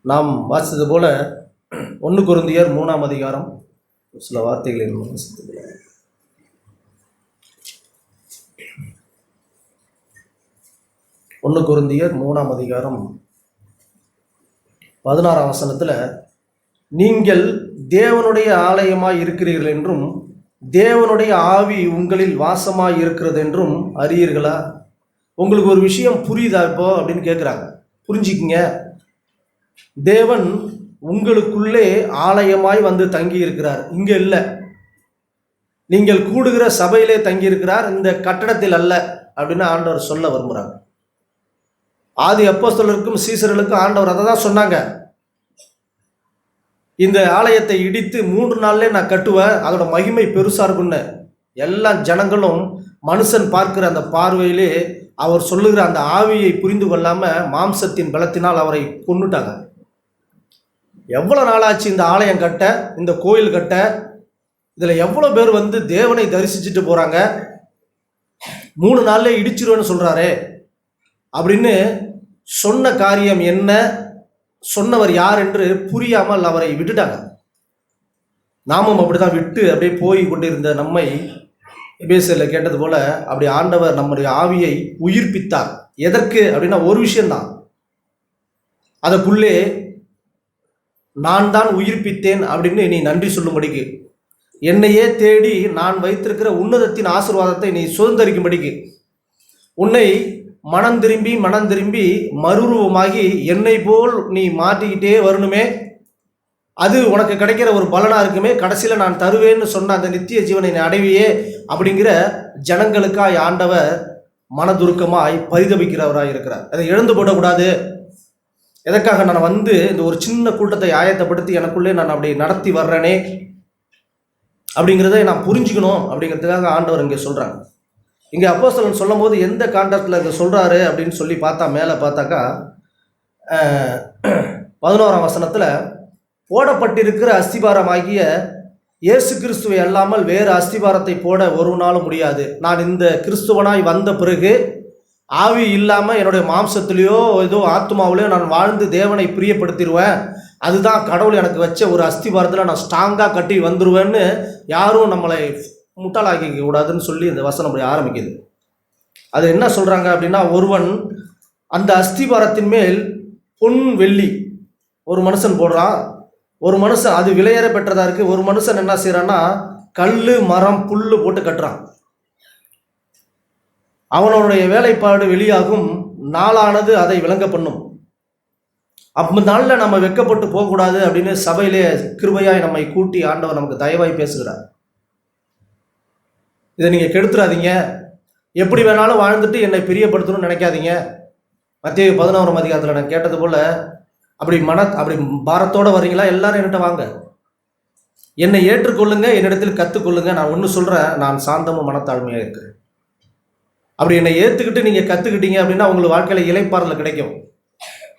நாம் வாசித்தது போல 1 கொரிந்தியர் 3ஆம் அதிகாரம் சில வார்த்தைகளை 1 கொரிந்தியர் 3ஆம் அதிகாரம் 16ஆம் வசனத்தில், நீங்கள் தேவனுடைய ஆலயமாய் இருக்கிறீர்கள் என்றும் தேவனுடைய ஆவி உங்களில் வாசமாய் இருக்கிறது என்றும் அறியீர்களா? உங்களுக்கு ஒரு விஷயம் புரியுதா இப்போ அப்படின்னு கேட்குறாங்க. புரிஞ்சுக்கிங்க, தேவன் உங்களுக்குள்ளே ஆலயமாய் வந்து தங்கி இருக்கிறார். இங்கே இல்லை, நீங்கள் கூடுகிற சபையிலே தங்கி இருக்கிறார், இந்த கட்டடத்தில் அல்ல அப்படின்னு ஆண்டவர் சொல்ல விரும்புகிறாங்க. ஆதி அப்போஸ்தலருக்கும் சீசர்களுக்கும் ஆண்டவர் அதை தான் சொன்னாங்க. இந்த ஆலயத்தை இடித்து 3 நாள்லேயே நான் கட்டுவேன், அதோட மகிமை பெருசாக இருக்குன்னு. எல்லா ஜனங்களும் மனுஷன் பார்க்கிற அந்த பார்வையிலே அவர் சொல்லுகிற அந்த ஆவியை புரிந்து கொள்ளாமல் மாம்சத்தின் பலத்தினால் அவரை கொன்னுட்டாங்க. எவ்வளோ நாளாச்சு இந்த ஆலயம் கட்ட, இந்த கோயில் கட்ட, இதில் எவ்வளோ பேர் வந்து தேவனை தரிசிச்சுட்டு போகிறாங்க, 3 நாள்லே இடிச்சிருவேன்னு சொல்கிறாரே அப்படின்னு சொன்ன காரியம் என்ன, சொன்னவர் யார் என்று புரியாமல் அவரை விட்டுட்டாங்க. நாமும் அப்படிதான் விட்டு அப்படியே போய் கொண்டிருந்த நம்மை எபேசியரில் கேட்டது போல அப்படி ஆண்டவர் நம்முடைய ஆவியை உயிர்ப்பித்தார். எதற்கு அப்படின்னா ஒரு விஷயம்தான், அதற்குள்ளே நான் தான் உயிர்ப்பித்தேன் அப்படின்னு நீ நன்றி சொல்லும்படிக்கு, என்னையே தேடி நான் வைத்திருக்கிற உன்னதத்தின் ஆசீர்வாதத்தை நீ சுதந்திரிக்கும்படிக்கு, உன்னை மனம் திரும்பி மறுரூபமாகி என்னை போல் நீ மாற்றிக்கிட்டே வரணுமே, அது உனக்கு கிடைக்கிற ஒரு பலனாக இருக்குமே, கடைசியில் நான் தருவேன்னு சொன்ன அந்த நித்திய ஜீவனை நீ அடைவியே அப்படிங்கிற ஜனங்களுக்காய் ஆண்டவர் மனதுருக்கமாய் பரிதபிக்கிறவராய் இருக்கிறார். அதை இழந்து போடக்கூடாது. எதற்காக நான் வந்து இந்த ஒரு சின்ன கூட்டத்தை ஆயத்தப்படுத்தி எனக்குள்ளே நான் அப்படி நடத்தி வர்றேனே அப்படிங்கிறத நான் புரிஞ்சுக்கணும் அப்படிங்கிறதுக்காக ஆண்டவர் இங்கே சொல்கிறாங்க. இங்கே அப்போஸ்தலன் சொல்லும் போது எந்த காண்டத்தில் இங்கே சொல்கிறாரு அப்படின்னு சொல்லி பார்த்தா, மேலே பார்த்தாக்கா 11ஆம் வசனத்தில், போடப்பட்டிருக்கிற அஸ்திபாரமாகிய இயேசு கிறிஸ்துவை அல்லாமல் வேறு அஸ்திபாரத்தை போட ஒரு நாளும் முடியாது. நான் இந்த கிறிஸ்துவனாய் வந்த பிறகு ஆவி இல்லாமல் என்னுடைய மாம்சத்துலேயோ ஏதோ ஆத்மாவிலையோ நான் வாழ்ந்து தேவனை பிரியப்படுத்திடுவேன். அதுதான் கடவுள் எனக்கு வச்ச ஒரு அஸ்திபாரத்தில் நான் ஸ்ட்ராங்காக கட்டி வந்துடுவேன்னு யாரும் நம்மளை முட்டாளாக்கிக்க கூடாதுன்னு சொல்லி இந்த வசனம் அப்படி ஆரம்பிக்குது. அது என்ன சொல்கிறாங்க அப்படின்னா, ஒருவன் அந்த அஸ்திபாரத்தின் மேல் பொன் வெள்ளி ஒரு மனுஷன் போடுறான். ஒரு மனுஷன் அது விலையேற பெற்றதாக இருக்குது. ஒரு மனுஷன் என்ன செய்கிறான்னா, கல் மரம் புல் போட்டு கட்டுறான். அவனுடைய வேலைப்பாடு வெளியாகும், நாளானது அதை விளங்க பண்ணும். அப்போ நாளில் நம்ம வெட்கப்பட்டு போகக்கூடாது அப்படின்னு சபையிலே கிருபையாய் நம்மை கூட்டி ஆண்டவர் நமக்கு தயவாய் பேசுகிறார். இதை நீங்கள் கெடுத்துறாதீங்க, எப்படி வேணாலும் வாழ்ந்துட்டு என்னை பிரியப்படுத்தணும்னு நினைக்காதீங்க. மத்தேயு 11ஆம் அதிகாரத்தில் நான் கேட்டது போல், அப்படி பாரத்தோடு வர்றீங்களா, எல்லாரும் என்கிட்ட வாங்க, என்னை ஏற்றுக்கொள்ளுங்க, என்னிடத்தில் கற்றுக்கொள்ளுங்க. நான் ஒன்று சொல்கிறேன், நான் சாந்தமும் மனத்தாழ்மையாக இருக்கிறேன். அப்படி என்னை ஏற்றுக்கிட்டு நீங்கள் கற்றுக்கிட்டீங்க அப்படின்னா உங்களுக்கு வாழ்க்கையில் இளைப்பாறுதல் கிடைக்கும்.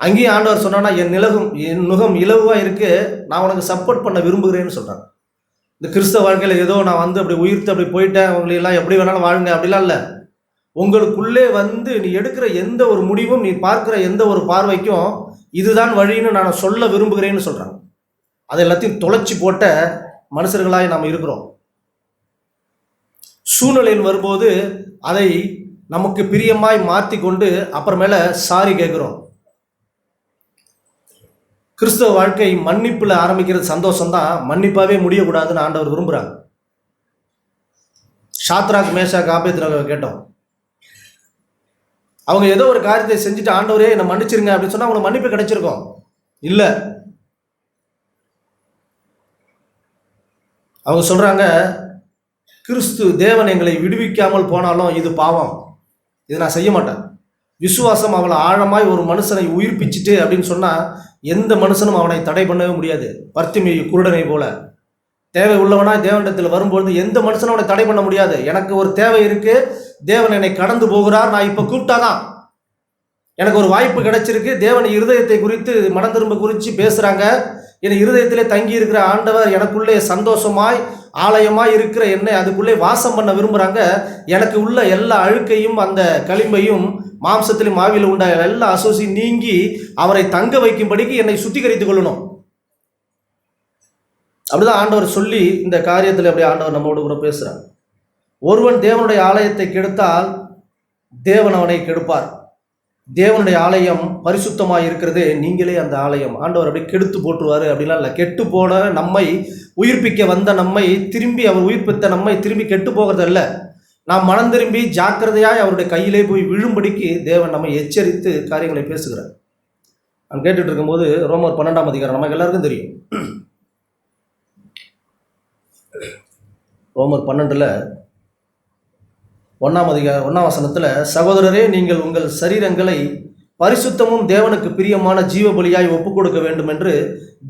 அங்கேயும் ஆண்டவர் சொன்னான்னா, என் நுகம் இலகுவாக இருக்குது, நான் உனக்கு சப்போர்ட் பண்ண விரும்புகிறேன்னு சொல்கிறாங்க. இந்த கிறிஸ்தவ வாழ்க்கையில் ஏதோ நான் வந்து அப்படி உயிர்த்து அப்படி போயிட்டேன், உங்களையெல்லாம் எப்படி வேணாலும் வாழுங்க அப்படிலாம் இல்லை. உங்களுக்குள்ளே வந்து நீ எடுக்கிற எந்த ஒரு முடிவும், நீ பார்க்குற எந்த ஒரு பார்வைக்கும் இதுதான் வழின்னு நான் சொல்ல விரும்புகிறேன்னு சொல்கிறாங்க. அதை எல்லாத்தையும் தொலைச்சி போட்ட மனுஷர்களாய் நாம் இருக்கிறோம். சூழ்நிலையில் வரும்போது அதை நமக்கு பிரியமாய் மாற்றி கொண்டு அப்புறமேல சாரி கேட்குறோம். கிறிஸ்தவ வாழ்க்கை மன்னிப்பில் ஆரம்பிக்கிறது சந்தோஷம்தான், மன்னிப்பாகவே முடியக்கூடாதுன்னு ஆண்டவர் விரும்புகிறாங்க. ஷாத்ராக் மேஷாக் ஆபேத்நேகோவை கேட்டோம். அவங்க ஏதோ ஒரு காரியத்தை செஞ்சுட்டு, ஆண்டவரே என்னை மன்னிச்சிருங்க அப்படின்னு சொன்னால் அவங்களுக்கு மன்னிப்பு கிடைச்சிருக்கும். இல்லை, அவங்க சொல்கிறாங்க, கிறிஸ்து தேவன் எங்களை விடுவிக்காமல் போனாலும் இது பாவம், இது நான் செய்ய மாட்டேன். விசுவாசம் அவளை ஆழமாய் ஒரு மனுஷனை உயிர்ப்பிச்சுட்டு அப்படின்னு சொன்னால் எந்த மனுஷனும் அவனை தடை பண்ணவே முடியாது. பர்த்திமேயு குருடனை போல தேவை உள்ளவனாய் தேவனிடத்தில் வரும்பொழுது எந்த மனுஷனும் அவனை தடை பண்ண முடியாது. எனக்கு ஒரு தேவை இருக்குது, தேவன் என்னை கடந்து போகிறார், நான் இப்போ கூப்பிட்டாதான் எனக்கு ஒரு வாய்ப்பு கிடைச்சிருக்கு. தேவன் இருதயத்தை குறித்து மனம் திரும்ப குறித்து பேசுகிறாங்க. என் இருதயத்திலே தங்கி இருக்கிற ஆண்டவர் எனக்குள்ளே சந்தோஷமாய் ஆலயமாய் இருக்கிற என்னை அதுக்குள்ளே வாசம் பண்ண விரும்புகிறாங்க. எனக்கு உள்ள எல்லா அழுக்கையும் அந்த களிம்பையும் மாம்சத்திலும் ஆவியில் உண்டாய எல்லா அசோசியும் நீங்கி அவரை தங்க வைக்கும்படிக்கு என்னை சுத்திகரித்துக் கொள்ளணும். அப்படிதான் ஆண்டவர் சொல்லி இந்த காரியத்தில் அப்படியே ஆண்டவர் நம்மோடு கூட பேசுகிறார். ஒருவன் தேவனுடைய ஆலயத்தை கெடுத்தால் தேவன் அவனை கெடுப்பார். தேவனுடைய ஆலயம் பரிசுத்தமாக இருக்கிறது, நீங்களே அந்த ஆலயம். ஆண்டவர் அப்படி கெடுத்து போட்டுருவார் அப்படிலாம் இல்லை. கெட்டு போன நம்மை உயிர்ப்பிக்க வந்த நம்மை திரும்பி அவர் உயிர்ப்பித்த நம்மை திரும்பி கெட்டு போகிறதில்ல. நாம் மனம் திரும்பி ஜாக்கிரதையாய் அவருடைய கையிலே போய் விழும்படிக்கு தேவன் நம்மை எச்சரித்து காரியங்களை பேசுகிறார். நான் கேட்டுட்டு இருக்கும்போது ரோமர் 12ஆம் அதிகாரம் நமக்கு எல்லாருக்கும் தெரியும். ரோமர் 12ல் 1ஆம் வசனத்தில், சகோதரரே, நீங்கள் உங்கள் சரீரங்களை பரிசுத்தமும் தேவனுக்கு பிரியமான ஜீவ பலியாய் ஒப்புக் கொடுக்க வேண்டும் என்று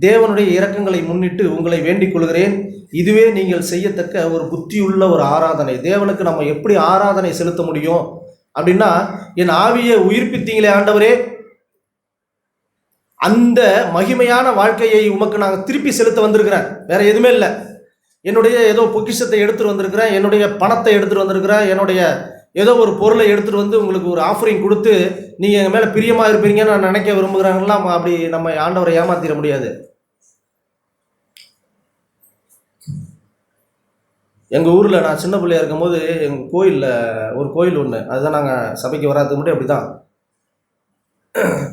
தேவனுடைய இரக்கங்களை முன்னிட்டு உங்களை வேண்டிக் கொள்கிறேன். இதுவே நீங்கள் செய்யத்தக்க ஒரு புத்தியுள்ள ஒரு ஆராதனை. தேவனுக்கு நம்ம எப்படி ஆராதனை செலுத்த முடியும் அப்படின்னா, என் ஆவியை உயிர்ப்பித்தீங்களே ஆண்டவரே, அந்த மகிமையான வாழ்க்கையை உமக்கு நாங்கள் திருப்பி செலுத்த வந்திருக்கிறேன், வேற எதுவுமே இல்லை. என்னுடைய ஏதோ பொக்கிஷத்தை எடுத்துகிட்டு வந்திருக்கிறேன், என்னுடைய பணத்தை எடுத்துகிட்டு வந்திருக்கிறேன், என்னுடைய ஏதோ ஒரு பொருளை எடுத்துகிட்டு வந்து உங்களுக்கு ஒரு ஆஃபரிங் கொடுத்து நீங்கள் எங்கள் மேலே பிரியமாக இருப்பீங்கன்னு நான் நினைக்க விரும்புகிறாங்கலாம். அப்படி நம்ம ஆண்டவரை ஏமாத்திட முடியாது. எங்கள் ஊரில் நான் சின்ன பிள்ளையா இருக்கும்போது எங்கள் கோயிலில் ஒரு கோயில் ஒன்று, அதுதான் நாங்கள் சபைக்கு வராதுக்கு முன்னாடி அப்படி தான்.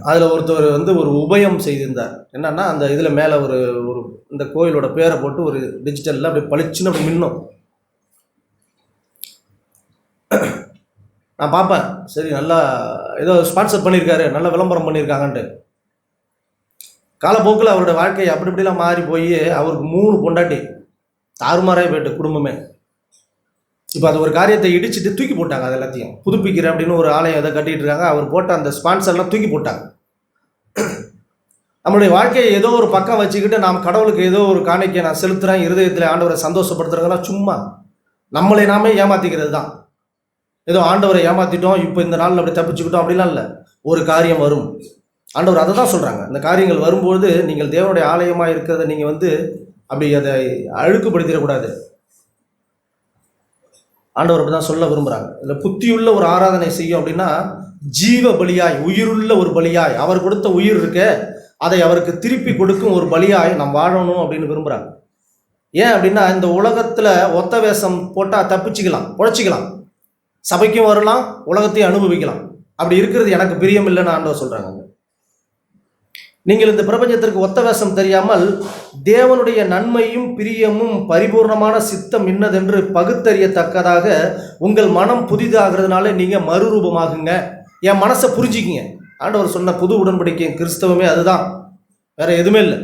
அதில் ஒருத்தர் வந்து ஒரு உபயம் செய்திருந்தார். என்னன்னா, அந்த இதில் மேலே ஒரு ஒரு இந்த கோயிலோட பேரை போட்டு ஒரு டிஜிட்டலில் அப்படி பளிச்சுன்னு அப்படி மின்னும். நான் பார்ப்பேன், சரி நல்லா ஏதோ ஸ்பான்சர் பண்ணியிருக்காரு, நல்ல விளம்பரம் பண்ணியிருக்காங்கன்ட்டு. காலப்போக்கில் அவரோட வாழ்க்கை அப்படி இப்படிலாம் மாறி போய் அவருக்கு 3 பொண்டாட்டி, தாறுமாறாக போயிட்டு குடும்பமே. இப்போ அது ஒரு காரியத்தை இடிச்சிட்டு தூக்கி போட்டாங்க. அது எல்லாத்தையும் புதுப்பிக்கிறேன் அப்படின்னு ஒரு ஆலயம் அதை கட்டிட்டு இருக்காங்க. அவர் போட்ட அந்த ஸ்பான்சர்லாம் தூக்கி போட்டாங்க. நம்மளுடைய வாழ்க்கையை ஏதோ ஒரு பக்கம் வச்சுக்கிட்டு நாம் கடவுளுக்கு ஏதோ ஒரு காணிக்கை நான் செலுத்துகிறேன், இருதயத்தில் ஆண்டவரை சந்தோஷப்படுத்துறதுலாம் சும்மா நம்மளை நாமே ஏமாற்றிக்கிறது தான். ஏதோ ஆண்டவரை ஏமாற்றிட்டோம், இப்போ இந்த நாளில் அப்படி தப்பிச்சுக்கிட்டோம் அப்படிலாம் இல்லை. ஒரு காரியம் வரும். ஆண்டவர் அதை தான் சொல்கிறாங்க. இந்த காரியங்கள் வரும்போது நீங்கள் தேவனுடைய ஆலயமாக இருக்கிறத நீங்கள் அப்படி அதை அழுக்குப்படுத்திடக்கூடாது. ஆண்டவர் அப்படி தான் சொல்ல விரும்புகிறாங்க. இதில் புத்தியுள்ள ஒரு ஆராதனை செய்யும் அப்படின்னா ஜீவ பலியாய், உயிருள்ள ஒரு பலியாய், அவர் கொடுத்த உயிர் இருக்க அதை அவருக்கு திருப்பி கொடுக்கும் ஒரு பலியாய் நாம் வாழணும் அப்படின்னு விரும்புகிறாங்க. ஏன் அப்படின்னா இந்த உலகத்தில் ஒத்த வேஷம் போட்டால் தப்பிச்சுக்கலாம், உழைச்சிக்கலாம், சபைக்கும் வரலாம், உலகத்தையும் அனுபவிக்கலாம். அப்படி இருக்கிறது எனக்கு பிரியம் இல்லைன்னு ஆண்டவர் சொல்கிறாங்க. நீங்கள் இந்த பிரபஞ்சத்திற்கு ஒத்த வேஷம் தெரியாமல் தேவனுடைய நன்மையும் பிரியமும் பரிபூர்ணமான சித்தம் இன்னதென்று பகுத்தறியத்தக்கதாக உங்கள் மனம் புதிதாகிறதுனால நீங்கள் மறுரூபமாகுங்க. என் மனசை புரிஞ்சிக்கிங்க. ஆண்டவர் சொன்ன புது உடன்படிக்கை கிறிஸ்தவமே அதுதான், வேற எதுவுமே இல்லை.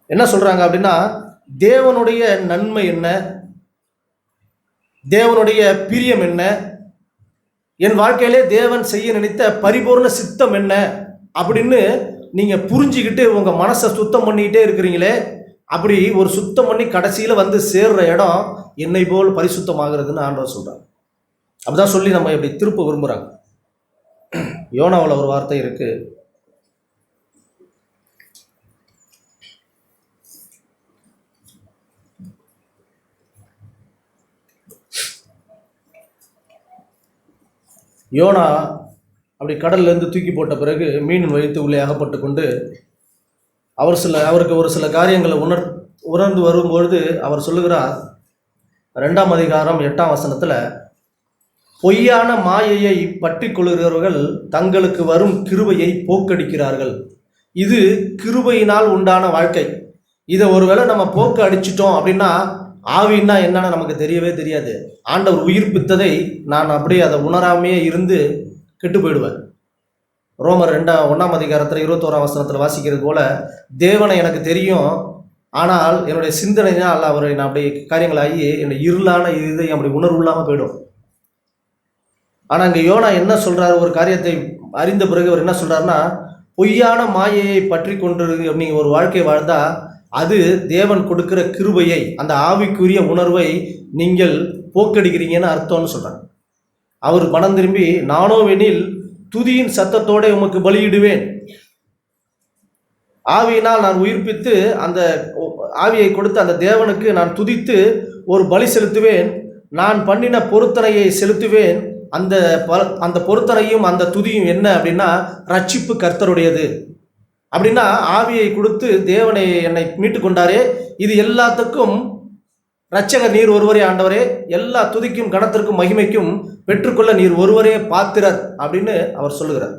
என்ன சொல்றாங்க அப்படின்னா தேவனுடைய நன்மை என்ன, தேவனுடைய பிரியம் என்ன, என் வாழ்க்கையிலே தேவன் செய்ய நினைத்த பரிபூர்ண சித்தம் என்ன அப்படின்னு நீங்க புரிஞ்சுக்கிட்டு உங்க மனசை சுத்தம் பண்ணிக்கிட்டே இருக்கிறீங்களே, அப்படி ஒரு சுத்தம் பண்ணி கடைசியில் சேர்ற இடம் என்னை போல் பரிசுத்தமாகிறதுன்னு ஆண்டவர் சொல்றாங்க. அப்படிதான் சொல்லி நம்ம இப்படி திருப்ப விரும்புறாங்க. யோனாவில் ஒரு வார்த்தை இருக்கு. யோனா அப்படி கடல்லேருந்து தூக்கி போட்ட பிறகு மீன் வைத்து உள்ளே அகப்பட்டு கொண்டு அவருக்கு ஒரு சில காரியங்களை உணர்ந்து வரும்பொழுது அவர் சொல்லுகிறார், 2ஆம் அதிகாரம் 8ஆம் வசனத்தில், பொய்யான மாயையை பற்றி கொள்கிறவர்கள் தங்களுக்கு வரும் கிருபையை போக்கடிக்கிறார்கள். இது கிருபையினால் உண்டான வாழ்க்கை. இதை ஒருவேளை நம்ம போக்கு அடிச்சிட்டோம் அப்படின்னா ஆவின்னா என்னன்னு நமக்கு தெரியவே தெரியாது. ஆண்டவர் உயிர்ப்பித்ததை நான் அப்படியே அதை உணராமையே இருந்து கெட்டு போயிடுவேன். ரோமர் 1ஆம் அதிகாரத்தில் 21ஆம் வசனத்தில் வாசிக்கிறது போல, தேவனை எனக்கு தெரியும், ஆனால் என்னுடைய சிந்தனைனால் அவரை நான் அப்படி காரியங்களாகி என்னுடைய இருளான இதை அப்படி உணர்வு இல்லாமல் போயிடும். ஆனால் இங்கே யோனா என்ன சொல்கிறார், ஒரு காரியத்தை அறிந்த பிறகு அவர் என்ன சொல்கிறாருன்னா, பொய்யான மாயையை பற்றி கொண்டு நீங்கள் ஒரு வாழ்க்கை வாழ்ந்தால் அது தேவன் கொடுக்குற கிருபையை, அந்த ஆவிக்குரிய உணர்வை நீங்கள் போக்கடிக்கிறீங்கன்னு அர்த்தம்னு சொல்கிறாங்க. அவர் மனம் திரும்பி, நானோவெனில் துதியின் சத்தத்தோடு உமக்கு பலியிடுவேன், ஆவியினால் நான் உயிர்ப்பித்து அந்த ஆவியை கொடுத்து அந்த தேவனுக்கு நான் துதித்து ஒரு பலி செலுத்துவேன், நான் பண்ணின பொருத்தனையை செலுத்துவேன். அந்த பொருத்தனையும் அந்த துதியும் என்ன அப்படின்னா ரட்சிப்பு கர்த்தருடையது. அப்படின்னா ஆவியை கொடுத்து தேவனை என்னை மீட்டு கொண்டாரே, இது எல்லாத்துக்கும் இரட்சகர் நீர் ஒருவரே ஆண்டவரே, எல்லா துதிக்கும் கணத்திற்கும் மகிமைக்கும் பெற்றுக்கொள்ள நீர் ஒருவரே பாத்திரர் அப்படின்னு அவர் சொல்லுகிறார்.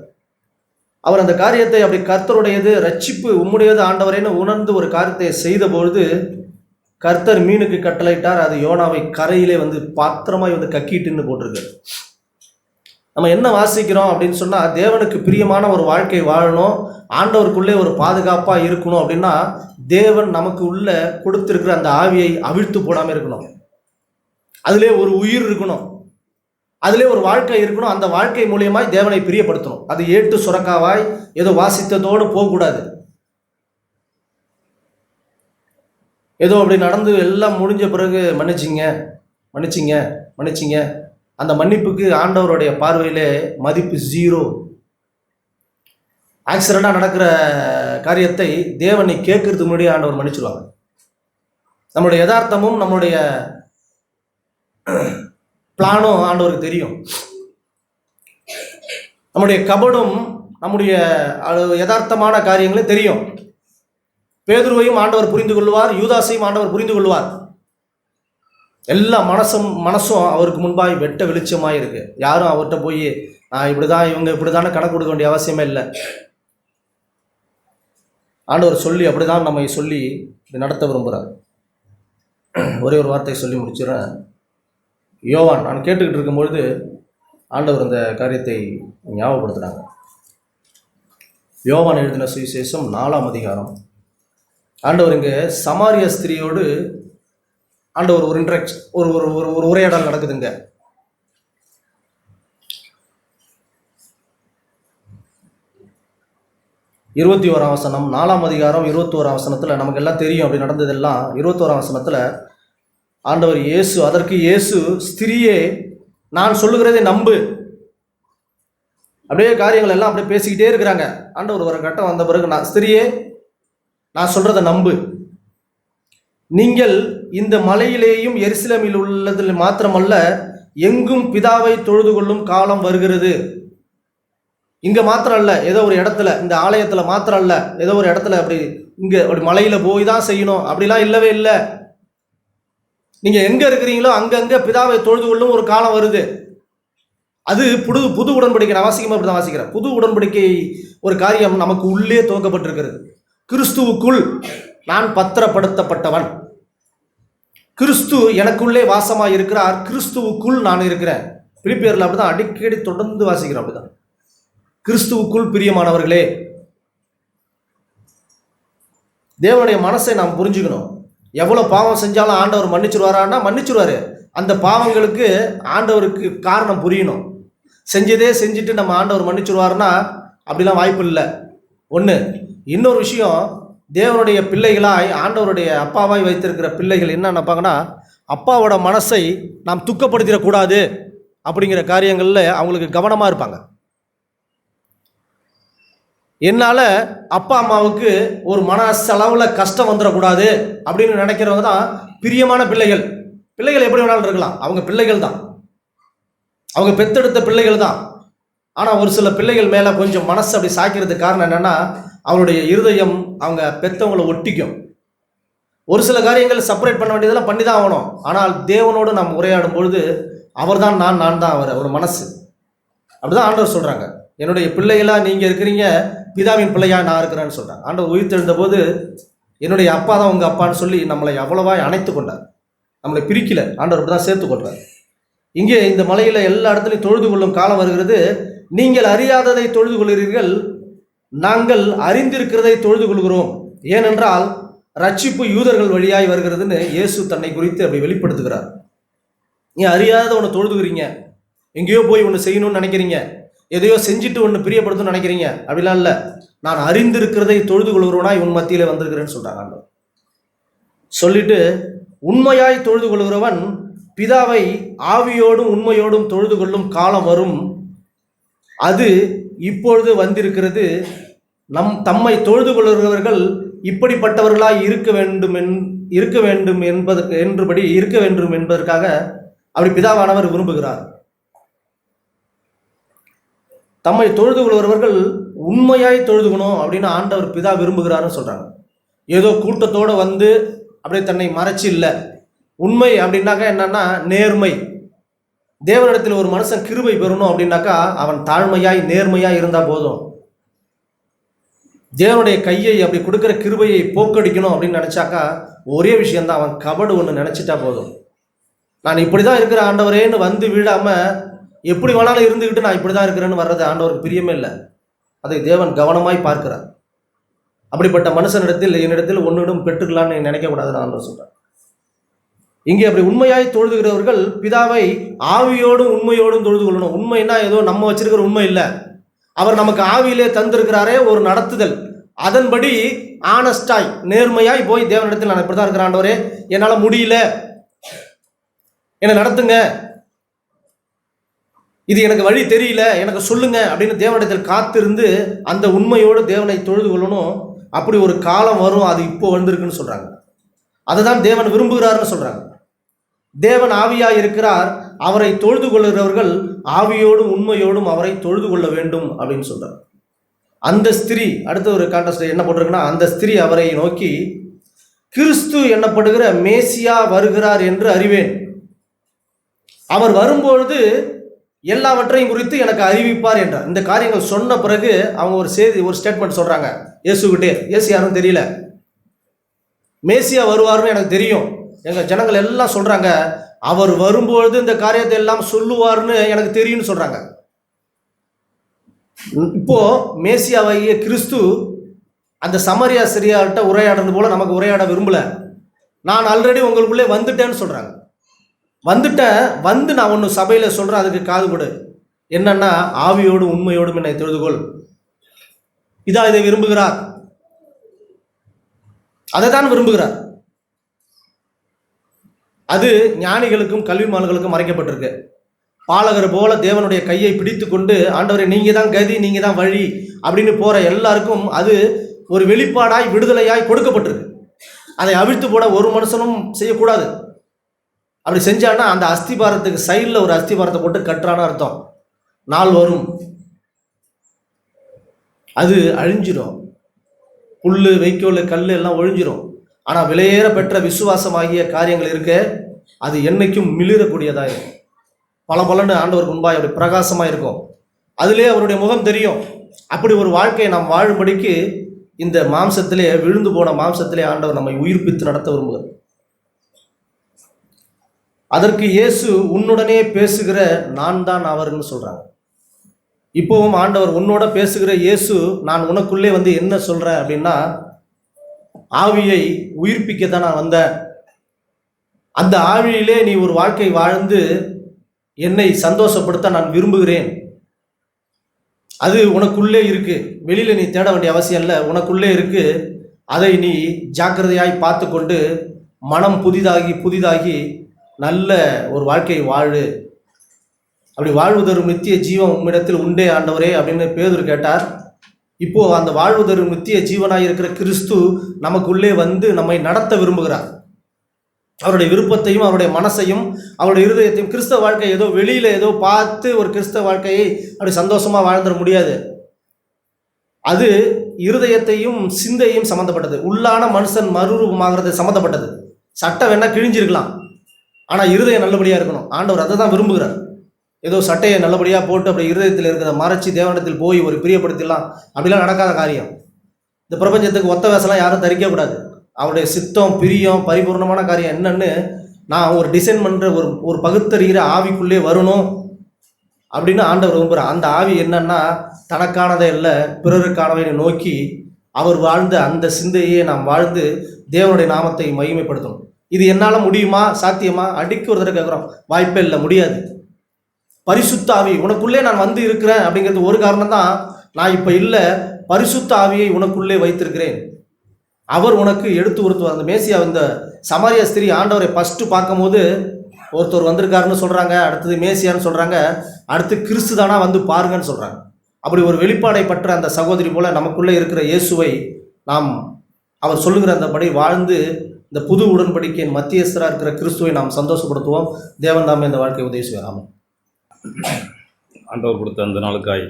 அவர் அந்த காரியத்தை அப்படி கர்த்தருடையது, ரட்சிப்பு உம்முடையது ஆண்டவரேன்னு உணர்ந்து ஒரு காரியத்தை செய்த பொழுது கர்த்தர் மீனுக்கு கட்டளையிட்டார். அது யோனாவை கரையிலே பாத்திரமாய் கக்கிட்டுன்னு போட்டிருக்கு. நம்ம என்ன வாசிக்கிறோம் அப்படின்னு சொன்னால், தேவனுக்கு பிரியமான ஒரு வாழ்க்கை வாழணும், ஆண்டவருக்குள்ளே ஒரு பாதுகாப்பாக இருக்கணும் அப்படின்னா தேவன் நமக்கு உள்ள கொடுத்துருக்கிற அந்த ஆவியை அவிழ்த்து போடாமல் இருக்கணும். அதிலே ஒரு உயிர் இருக்கணும், அதிலே ஒரு வாழ்க்கை இருக்கணும். அந்த வாழ்க்கை மூலியமாய் தேவனை பிரியப்படுத்தணும். அது ஏட்டு சுரக்காவாய் ஏதோ வாசித்ததோடு போகக்கூடாது. ஏதோ அப்படி நடந்து எல்லாம் முடிஞ்ச பிறகு மன்னிச்சிங்க அந்த மன்னிப்புக்கு ஆண்டவருடைய பார்வையிலே மதிப்பு 0. ஆக்சிடெண்டாக நடக்கிற காரியத்தை தேவனை கேட்கறதுக்கு முன்னாடி ஆண்டவர் மன்னிச்சிடுவாங்க. நம்மளுடைய யதார்த்தமும் நம்மளுடைய பிளானும் ஆண்டவருக்கு தெரியும். நம்முடைய கபடும் நம்முடைய யதார்த்தமான காரியங்களும் தெரியும். பேதுருவையும் ஆண்டவர் புரிந்து கொள்வார், யூதாசையும் ஆண்டவர் புரிந்து கொள்வார். எல்லா மனசும் அவருக்கு முன்பாய் வெட்ட வெளிச்சமாக இருக்கு. யாரும் அவர்கிட்ட போய் நான் இப்படிதான் இவங்க இப்படிதானே கணக்கு கொடுக்க வேண்டிய அவசியமே இல்லை. ஆண்டவர் சொல்லி அப்படிதான் நம்மை சொல்லி இதை நடத்த விரும்புகிறார். ஒரே ஒரு வார்த்தை சொல்லி முடிச்சிடறேன். யோவான் நான் கேட்டுக்கிட்டு இருக்கும்பொழுது ஆண்டவர் இந்த காரியத்தை ஞாபகப்படுத்துகிறாங்க. யோவான் எழுதின சுவிசேஷம் 4ஆம் அதிகாரம். ஆண்டவர் இங்கே சமாரிய ஸ்திரியோடு ஆண்டவர் ஒரு இன்ட்ராக்ஷன் ஒரு ஒரு ஒரு ஒரு உரையாடல் நடக்குதுங்க. 21ஆம் வசனம் 4ஆம் அதிகாரம் 21ஆம் வசனத்தில் நமக்கு எல்லாம் தெரியும் அப்படி நடந்ததெல்லாம். 21ஆம் வசனத்தில் ஆண்டவர் இயேசு, அதற்கு இயேசு, ஸ்திரியே நான் சொல்லுகிறதை நம்பு. அப்படியே காரியங்கள் எல்லாம் அப்படியே பேசிக்கிட்டே இருக்கிறாங்க. ஆண்டவர் ஒரு கட்டம் வந்த பிறகு, ஸ்திரியே நான் சொல்றதை நம்பு. நீங்கள் இந்த மலையிலேயும் எருசலேமில் உள்ளதில் மாத்திரமல்ல, எங்கும் பிதாவை தொழுது கொள்ளும் காலம் வருகிறது. இங்க மாத்திரம் அல்ல, ஏதோ ஒரு இடத்துல, இந்த ஆலயத்துல மாத்திரம் அல்ல, ஏதோ ஒரு இடத்துல அப்படி இங்க அப்படி மலையில போய் தான் செய்யணும் அப்படிலாம் இல்லவே இல்லை. நீங்க எங்க இருக்கிறீங்களோ அங்கங்க பிதாவை தொழுது கொள்ளும் ஒரு காலம் வருது. அது புது உடன்படிக்கை. நான் வாசிக்கும்போது அப்படிதான் வாசிக்கிறேன். புது உடன்படிக்கை ஒரு காரியம் நமக்கு உள்ளே துவக்கப்பட்டிருக்கிறது. கிறிஸ்துவுக்குள் நான் பத்திரப்படுத்தப்பட்டவன். கிறிஸ்து எனக்குள்ளே வாசமாய் இருக்கிறார். கிறிஸ்துவுக்குள் நான் இருக்கிறேன். பிலிப்பியர்ல அப்படிதான் அடிக்கடி தொடர்ந்து வாசிக்கிறோம். அப்படிதான், கிறிஸ்துவுக்குள் பிரியமானவர்களே. தேவனுடைய மனசை நாம் புரிஞ்சுக்கணும். எவ்வளவு பாவம் செஞ்சாலும் ஆண்டவர் மன்னிச்சிருவாரான்னா மன்னிச்சிருவாரு. அந்த பாவங்களுக்கு ஆண்டவருக்கு காரணம் புரியணும். செஞ்சதே செஞ்சுட்டு நம்ம ஆண்டவர் மன்னிச்சிருவாருன்னா அப்படிலாம் வாய்ப்பு இல்லை. ஒன்று. இன்னொரு விஷயம், தேவனுடைய பிள்ளைகளாய் ஆண்டவருடைய அப்பாவாய் வைத்திருக்கிற பிள்ளைகள் என்ன நினைப்பாங்கன்னா, அப்பாவோட மனசை நாம் துக்கப்படுத்திடக்கூடாது அப்படிங்கிற காரியங்களில் அவங்களுக்கு கவனமாக இருப்பாங்க. என்னால் அப்பா அம்மாவுக்கு ஒரு மனசளவில் கஷ்டம் வந்துடக்கூடாது அப்படின்னு நினைக்கிறவங்க தான் பிரியமான பிள்ளைகள். பிள்ளைகள் எப்படி வேணாலும் இருக்கலாம், அவங்க பிள்ளைகள் தான், அவங்க பெத்தெடுத்த பிள்ளைகள் தான். ஆனால் ஒரு சில பிள்ளைகள் மேலே கொஞ்சம் மனசு அப்படி சாய்க்கிறதுக்கு காரணம் என்னென்னா, அவருடைய இருதயம் அவங்க பெற்றவங்களை ஒட்டிக்கும். ஒரு சில காரியங்கள் செப்பரேட் பண்ண வேண்டியதெல்லாம் பண்ணி தான் ஆகணும். ஆனால் தேவனோடு நாம் உரையாடும் பொழுது அவர் தான் நான் தான் அவர் மனசு. அப்படிதான் ஆண்டவர் சொல்கிறாங்க, என்னுடைய பிள்ளைகளாக நீங்கள் இருக்கிறீங்க, பிதாவின் பிள்ளையாக நான் இருக்கிறேன்னு சொல்கிறேன். ஆண்டவர் உயிர்த்தெழுந்த போது என்னுடைய அப்பா தான் உங்கள் அப்பான்னு சொல்லி நம்மளை அவ்வளவாய் அணைத்து கொண்டார். நம்மளை பிரிக்கல, ஆண்டவர் அப்படி தான் சேர்த்து கொண்டார். இங்கே இந்த மலையில் எல்லா இடத்துலையும் தொழுது கொள்ளும் காலம் வருகிறது. நீங்கள் அறியாததை தொழுது கொள்கிறீர்கள், நாங்கள் அறிந்திருக்கிறதை தொழுது கொள்கிறோம். ஏனென்றால் ரட்சிப்பு யூதர்கள் வழியாய் வருகிறதுன்னு இயேசு தன்னை குறித்து அப்படி வெளிப்படுத்துகிறார். நீ அறியாத ஒன்று தொழுதுகிறீங்க, எங்கேயோ போய் ஒன்று செய்யணும்னு நினைக்கிறீங்க, எதையோ செஞ்சுட்டு ஒன்று பிரியப்படுத்தணும்னு நினைக்கிறீங்க. அப்படிலாம் இல்லை, நான் அறிந்திருக்கிறதை தொழுது கொள்கிறவனா இவன் மத்தியில் வந்திருக்கிறேன்னு சொல்கிறாங்க ஆண்டவர். சொல்லிட்டு, உண்மையாய் தொழுது கொள்கிறவன் பிதாவை ஆவியோடும் உண்மையோடும் தொழுது கொள்ளும் காலம் வரும், அது இப்பொழுது வந்திருக்கிறது. தம்மை தொழுது கொள்கிறவர்கள் இப்படிப்பட்டவர்களாய் இருக்க வேண்டும் என்பதற்காக அப்படி பிதாவானவர் விரும்புகிறார். தம்மை தொழுது கொள்கிறவர்கள் உண்மையாய் தொழுதுகணும் அப்படின்னு ஆண்டவர் பிதா விரும்புகிறாருன்னு சொல்றாங்க. ஏதோ கூட்டத்தோடு வந்து அப்படியே தன்னை மறைச்சு இல்லை. உண்மை அப்படின்னாக்கா என்னன்னா நேர்மை. தேவனிடத்தில் ஒரு மனுஷன் கிருபை பெறணும் அப்படின்னாக்கா அவன் தாழ்மையாய் நேர்மையாய் இருந்தா போதும். தேவனுடைய கையை அப்படி கொடுக்குற கிருபையை போக்கடிக்கணும் அப்படின்னு நினைச்சாக்கா ஒரே விஷயம்தான், அவன் கபடு ஒன்று நினைச்சிட்டா போதும். நான் இப்படிதான் இருக்கிற ஆண்டவரேன்னு வந்து விடாம எப்படி வேணாலும் இருந்துக்கிட்டு நான் இப்படிதான் இருக்கிறேன்னு வர்றது ஆண்டவருக்கு பிரியமே இல்லை. அதை தேவன் கவனமாய் பார்க்கிறார். அப்படிப்பட்ட மனுஷனிடத்தில் என்னிடத்தில் ஒன்னிடம் பெற்றுக்கலான்னு நினைக்கக்கூடாதுன்னு ஆண்டவர் சொல்றார். இங்கே அப்படி உண்மையாய் தொழுதுகிறவர்கள் பிதாவை ஆவியோடும் உண்மையோடும் தொழுது கொள்ளணும். உண்மைன்னா ஏதோ நம்ம வச்சிருக்கிற உண்மை இல்லை, அவர் நமக்கு ஆவியிலே தந்திருக்கிறாரே ஒரு நடத்துதல். அதன்படி ஆனஸ்டாய் நேர்மையாய் போய் தேவனிடத்தில் நான் இப்படிதான் இருக்கிற ஆண்டவரே, என்னால் முடியல, என்னை நடத்துங்க, இது எனக்கு வழி தெரியல, எனக்கு சொல்லுங்க அப்படின்னு தேவனிடத்தில் காத்திருந்து அந்த உண்மையோடு தேவனை தொழுது கொள்ளணும். அப்படி ஒரு காலம் வரும், அது இப்போ வந்திருக்குன்னு சொல்றாங்க. அதை தான் தேவன் விரும்புகிறார்னு சொல்றாங்க. தேவன் ஆவியாய் இருக்கிறார், அவரை தொழுது கொள்கிறவர்கள் ஆவியோடும் உண்மையோடும் அவரை தொழுது கொள்ள வேண்டும் அப்படின்னு சொல்றார். அந்த ஸ்திரீ, அடுத்த ஒரு கான்டெஸ்ட் என்ன போட்டிருக்குன்னா, அந்த ஸ்திரீ அவரை நோக்கி, கிறிஸ்து என்னப்படுகிற மேசியா வருகிறார் என்று அறிவேன், அவர் வரும்பொழுது எல்லாவற்றையும் குறித்து எனக்கு அறிவிப்பார் என்றார். இந்த காரியங்கள் சொன்ன பிறகு அவங்க ஒரு ஸ்டேட்மெண்ட் சொல்றாங்க இயேசுகிட்டே. இயேசு யாரும் தெரியல, மேசியா வருவார்னு எனக்கு தெரியும், எங்க ஜனங்கள் எல்லாம் சொல்றாங்க, அவர் வரும்பொழுது இந்த காரியத்தை எல்லாம் சொல்லுவார்னு எனக்கு தெரியும்னு சொல்றாங்க. இப்போ மேசியாவாகிய கிறிஸ்து அந்த சமரியா சிரியாள்கிட்ட உரையாடுறது போல நமக்கு உரையாட விரும்பல. நான் ஆல்ரெடி உங்களுக்குள்ளே வந்துட்டேன்னு சொல்கிறாங்க. வந்துட்டேன், வந்து நான் ஒன்று சபையில் சொல்கிறேன், அதுக்கு காது கொடு. என்னன்னா, ஆவியோடு உண்மையோடும் என்னை தொழுதுகொள். இதை விரும்புகிறார், அதை தான் விரும்புகிறார். அது ஞானிகளுக்கும் கல்விமான்களுக்கும் மறைக்கப்பட்டிருக்கு. பாலகர் போல தேவனுடைய கையை பிடித்து கொண்டு, ஆண்டவரே நீங்க தான் கதி, நீங்க தான் வழி அப்படின்னு போற எல்லாருக்கும் அது ஒரு வெளிப்பாடாய் விடுதலையாய் கொடுக்கப்பட்டிருக்கு. அதை அவிழ்த்து போட ஒரு மனுஷனும் செய்யக்கூடாது. அப்படி செஞ்சான்னா அந்த அஸ்திபாரத்துக்கு சைடில் ஒரு அஸ்திபாரத்தை போட்டு கட்டுறான்னு அர்த்தம். நாள் வரும், அது அழிஞ்சிடும். புல், வைக்கோல், கல் எல்லாம் ஒழிஞ்சிரும். ஆனால் விலையேற பெற்ற விசுவாசமாகிய காரியங்கள் இருக்க, அது என்னைக்கும் மிளிரக்கூடியதாக இருக்கும். பல பலன்னு ஆண்டவருக்கு முன்பாக அப்படி பிரகாசமாக இருக்கும். அதிலே அவருடைய முகம் தெரியும். அப்படி ஒரு வாழ்க்கையை நாம் வாழும்படிக்கு இந்த மாம்சத்திலே, விழுந்து போன மாம்சத்திலே ஆண்டவர் நம்மை உயிர்ப்பித்து நடத்த விரும்புகிறார். அதற்கு இயேசு உன்னுடனே பேசுகிற நான் தான் அவர்னு சொல்கிறாங்க. இப்போவும் ஆண்டவர் உன்னோட பேசுகிற இயேசு, நான் உனக்குள்ளே வந்து என்ன சொல்கிறேன் அப்படின்னா, ஆவியை உயிர்ப்பிக்க தான் நான் வந்தேன். அந்த ஆவியிலே நீ ஒரு வாழ்க்கை வாழ்ந்து என்னை சந்தோஷப்படுத்த நான் விரும்புகிறேன். அது உனக்குள்ளே இருக்கு, வெளியில் நீ தேட வேண்டிய அவசியம் இல்லை, உனக்குள்ளே இருக்கு. அதை நீ ஜாக்கிரதையாய் பார்த்து கொண்டு மனம் புதிதாகி நல்ல ஒரு வாழ்க்கை வாழு. அப்படி வாழ்வு தரும் நித்திய ஜீவன் உம்மிடத்தில் உண்டே ஆண்டவரே அப்படின்னு பேதுரு கேட்டார். இப்போ அந்த வாழ்வு தரும் நித்திய ஜீவனாய் இருக்கிற கிறிஸ்து நமக்குள்ளே வந்து நம்மை நடத்த விரும்புகிறார். அவருடைய விருப்பத்தையும் அவருடைய மனசையும் அவருடைய இருதயத்தையும். கிறிஸ்தவ வாழ்க்கை ஏதோ வெளியில ஏதோ பார்த்து ஒரு கிறிஸ்தவ வாழ்க்கையை அப்படி சந்தோஷமா வாழ்ந்துட முடியாது. அது இருதயத்தையும் சிந்தையும் சம்மந்தப்பட்டது. உள்ளான மனுஷன் மறுரூபமாகிறது சம்மந்தப்பட்டது. சட்டை வேணா கிழிஞ்சிருக்கலாம், ஆனால் இருதயம் நல்லபடியாக இருக்கணும். ஆண்டவர் அதை தான் விரும்புகிறார். ஏதோ சட்டையை நல்லபடியாக போட்டு அப்படி இருதயத்தில் இருக்கிற மறைச்சி தேவனிடத்தில் போய் ஒரு பிரியப்படுத்திடலாம், அப்படிலாம் நடக்காத காரியம். இந்த பிரபஞ்சத்துக்கு ஒத்த வேசலாம் யாரும் தரிக்கக்கூடாது. அவருடைய சித்தம், பிரியம், பரிபூர்ணமான காரியம் என்னன்னு நான் ஒரு டிசைன் பண்ணுற ஒரு பகுத்தறிகிற ஆவிக்குள்ளே வரணும் அப்படின்னு ஆண்டவர் விரும்புகிறார். அந்த ஆவி என்னன்னா, தனக்கானதை இல்லை பிறருக்கானவை நோக்கி அவர் வாழ்ந்த அந்த சிந்தையே நாம் வாழ்ந்து தேவனுடைய நாமத்தை மகிமைப்படுத்தணும். இது என்னால் முடியுமா, சாத்தியமா? அடிக்கு ஒரு தடவை கேட்குறோம், வாய்ப்பே இல்லை, முடியாது. பரிசுத்த ஆவி உனக்குள்ளே நான் வந்து இருக்கிறேன் அப்படிங்கிறது ஒரு காரணம் தான். நான் இப்போ இல்லை, பரிசுத்த ஆவியை உனக்குள்ளே வைத்திருக்கிறேன். அவர் உனக்கு எடுத்து உறுத்துவார். அந்த மேசியா, இந்த சமாரிய ஸ்திரீ ஆண்டவரை ஃபஸ்ட்டு பார்க்கும்போது ஒருத்தர் வந்திருக்காருன்னு சொல்கிறாங்க, அடுத்தது மேசியான்னு சொல்கிறாங்க, அடுத்து கிறிஸ்து தானா வந்து பாருங்கன்னு சொல்கிறாங்க. அப்படி ஒரு வெளிப்பாடை பற்ற அந்த சகோதரி போல நமக்குள்ளே இருக்கிற இயேசுவை நாம் அவர் சொல்லுகிற அந்தபடி வாழ்ந்து இந்த புது உடன்படிக்கையின் மத்தியஸ்தராக இருக்கிற கிறிஸ்துவை நாம் சந்தோஷப்படுத்துவோம். தேவன் தாமே இந்த வாழ்க்கையை உதவி செய்வார். ஆண்டவர் கொடுத்த அந்த நாளுக்காய்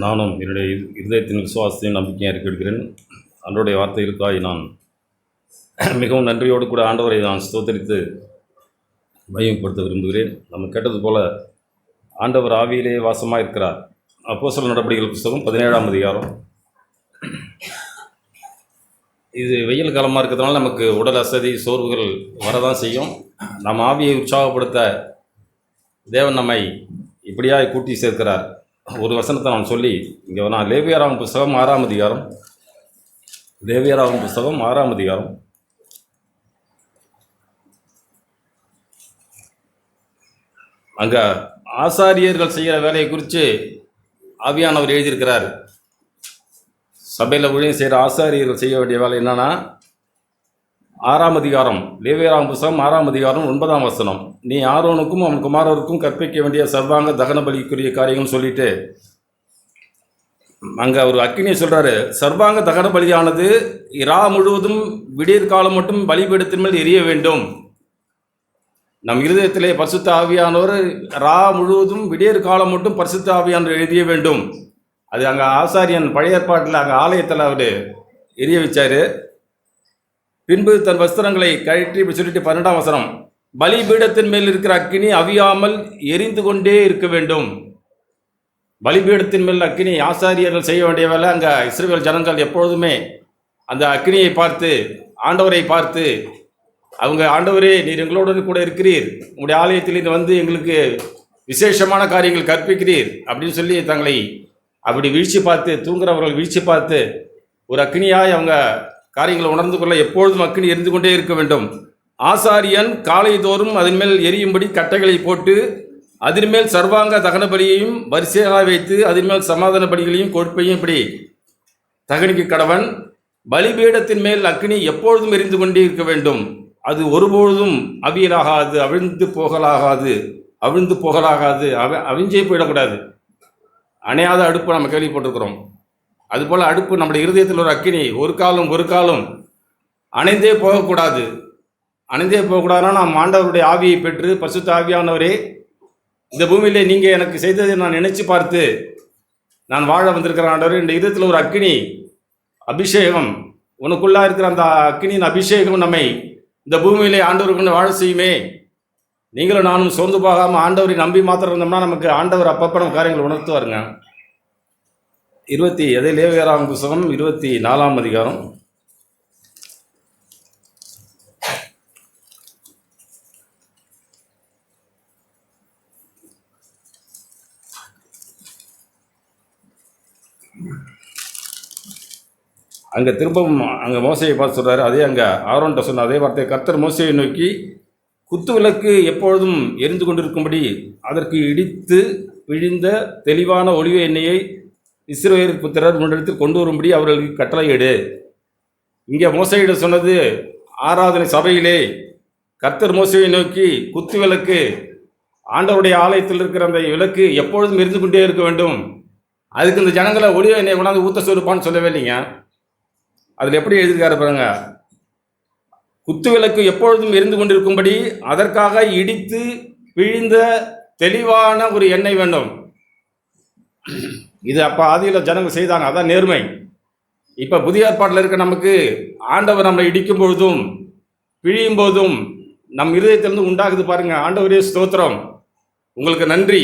நானும் என்னுடைய இருதயத்தின் விசுவாசத்தையும் நம்பிக்கையை அறிக்கையிடுகிறேன். ஆண்டவருடைய வார்த்தைகளுக்காய் நான் மிகவும் நன்றியோடு கூட ஆண்டவரை நான் ஸ்தோத்தரித்து மையப்படுத்த விரும்புகிறேன். நம்ம கேட்டது போல ஆண்டவர் ஆவியிலே வாசமாக இருக்கிறார். அப்போஸ்தலர் நடபடிகள் புத்தகம் 17ஆம் அதிகாரம். இது வெயில் காலமாக இருக்கிறதுனால நமக்கு உடல் அசதி, சோர்வுகள் வரதான் செய்யும். நம் ஆவியை உற்சாகப்படுத்த தேவன் நம்மை இப்படியாக கூட்டி சேர்க்கிறார். ஒரு வசனத்தை நான் சொல்லி இங்கே நான் லேவியராகும் புஸ்தகம் 6ஆம் அதிகாரம். லேவியராகும் புஸ்தகம் 6ஆம் அதிகாரம். அங்கே ஆசாரியர்கள் செய்கிற வேலையை குறித்து ஆவியானவர் எழுதியிருக்கிறார். சபையில் ஊழியம் செய்கிற ஆசாரியர்கள் செய்ய வேண்டிய வேலை என்னன்னா, 6ஆம் அதிகாரம், லேவியராகும் புஸ்தகம் 6ஆம் அதிகாரம் 9ஆம் வசனம். நீ ஆரோனுக்கும் அவன் குமாரருக்கும் கற்பிக்க வேண்டிய சர்வாங்க தகன பலிக்குரிய காரியங்கள் சொல்லிட்டு அங்கே ஒரு அக்கினியை சொல்கிறாரு. சர்வாங்க தகன பலியானது இரா முழுவதும் விடியற் காலம் மட்டும் பலிபீடத்தின் மேல் எரிய வேண்டும். நம் இருதயத்திலே பரிசுத்த ஆவியானவர் ரா முழுவதும் விடியற் காலம் மட்டும் பரிசுத்த ஆவியானவர் எரிய வேண்டும். அது அங்கே ஆசாரியன் பழைய ஏற்பாட்டில் அங்கே ஆலயத்தில் அவர் எரிய வச்சார். பின்பு தன் வஸ்திரங்களை கழற்றி சொல்லிட்டு 12ஆம் வசனம், பலிபீடத்தின் மேல் இருக்கிற அக்கினி அவியாமல் எரிந்து கொண்டே இருக்க வேண்டும். பலிபீடத்தின் மேல் அக்கினி ஆசாரியர்கள் செய்ய வேண்டிய வேலை. அங்கே இஸ்ரவேல் ஜனங்கள் எப்பொழுதுமே அந்த அக்கினியை பார்த்து, ஆண்டவரை பார்த்து, அவங்க ஆண்டவரே நீர் எங்களோடு கூட இருக்கிறீர், உங்களுடைய ஆலயத்தில் வந்து எங்களுக்கு விசேஷமான காரியங்கள் கற்பிக்கிறீர் அப்படின்னு சொல்லி தங்களை அப்படி வீழ்ச்சி பார்த்து, தூங்குறவர்கள் வீழ்ச்சி பார்த்து ஒரு அக்னியாய் அவங்க காரியங்களை உணர்ந்து கொள்ள எப்பொழுதும் அக்கினி எரிந்து கொண்டே இருக்க வேண்டும். ஆசாரியன் காலை தோறும் அதன் மேல் எரியும்படி கட்டைகளை போட்டு அதன் மேல் சர்வாங்க தகன பலியையும் வரிசையாக வைத்து அதன் மேல் சமாதான பலிகளையும் கொழுப்பையும் இப்படி தகனிக்கு கடவன். பலிபீடத்தின் மேல் அக்கினி எப்பொழுதும் எரிந்து கொண்டே இருக்க வேண்டும். அது ஒருபொழுதும் அவியலாகாது, அவிழ்ந்து போகலாகாது, அவிஞ்சே போயிடக்கூடாது. அணையாத அடுப்பு நம்ம கேள்விப்பட்டிருக்கிறோம். அதுபோல் அடுப்பு நம்முடைய இருதயத்தில் ஒரு அக்கினி ஒரு காலம் அணைந்தே போகக்கூடாது. நாம் ஆண்டவருடைய ஆவியை பெற்று பரிசுத்த ஆவியானவரே, இந்த பூமியிலே நீங்கள் எனக்கு செய்ததை நான் நினைச்சு பார்த்து நான் வாழ வந்திருக்கிறேன் ஆண்டவரே. இந்த இதயத்தில் ஒரு அக்கினி அபிஷேகம், உனக்குள்ளா இருக்கிற அந்த அக்கினியின் அபிஷேகம் நம்மை இந்த பூமியிலே ஆண்டவருக்கு வாழ செய்யுமே. நீங்களும் நானும் சோர்ந்து போகாமல் ஆண்டவரை நம்பி மாத்திரம் இருந்தோம்னா நமக்கு ஆண்டவர் அப்பப்போ நம்ம காரியங்களை உணர்த்துவாருங்க. லேவியராம் புத்தகம் 24ஆம் அதிகாரம். அங்கே திரும்பவும் அங்கே மோசையை பார்த்து சொல்கிறாரு. அதே அங்கே ஆரோன்ட்ட சொன்ன அதே வார்த்தை கர்த்தர் மோசையை நோக்கி, குத்து விளக்கு எப்பொழுதும் எரிந்து கொண்டிருக்கும்படி அதற்கு இடித்து பிழிந்த தெளிவான ஒலிவ எண்ணெயை இஸ்ரவேல் புத்திரர் முன்னெடுத்து கொண்டு வரும்படி அவர்களுக்கு கட்டளையிடு. இங்கே மோசையிடம் சொன்னது ஆராதனை சபையிலே கர்த்தர் மோசையை நோக்கி, குத்து விளக்கு, ஆண்டவருடைய ஆலயத்தில் இருக்கிற அந்த விளக்கு எப்பொழுதும் எரிந்து கொண்டே இருக்க வேண்டும். அதுக்கு இந்த ஜனங்களை ஒளிவ எண்ணெயை கொண்டாந்து ஊத்த சொல்லுப்பான்னு சொல்லவே இல்லைங்க. அதில் எப்படி எழுதியிருக்காரு பாருங்க, குத்து விளக்கு எப்பொழுதும் எரிந்து கொண்டிருக்கும்படி அதற்காக இடித்து பிழிந்த தெளிவான ஒரு எண்ணெய் வேண்டும். இது அப்போ ஆதியில் ஜனங்கள் செய்தாங்க, அதான் நேர்மை. இப்போ புதிய ஏற்பாட்டில் இருக்க நமக்கு ஆண்டவர் நம்மளை இடிக்கும் பொழுதும் பிழியும் போதும் நம் இருதயத்திலிருந்து உண்டாகுது பாருங்க, ஆண்டவரே ஸ்தோத்திரம், உங்களுக்கு நன்றி,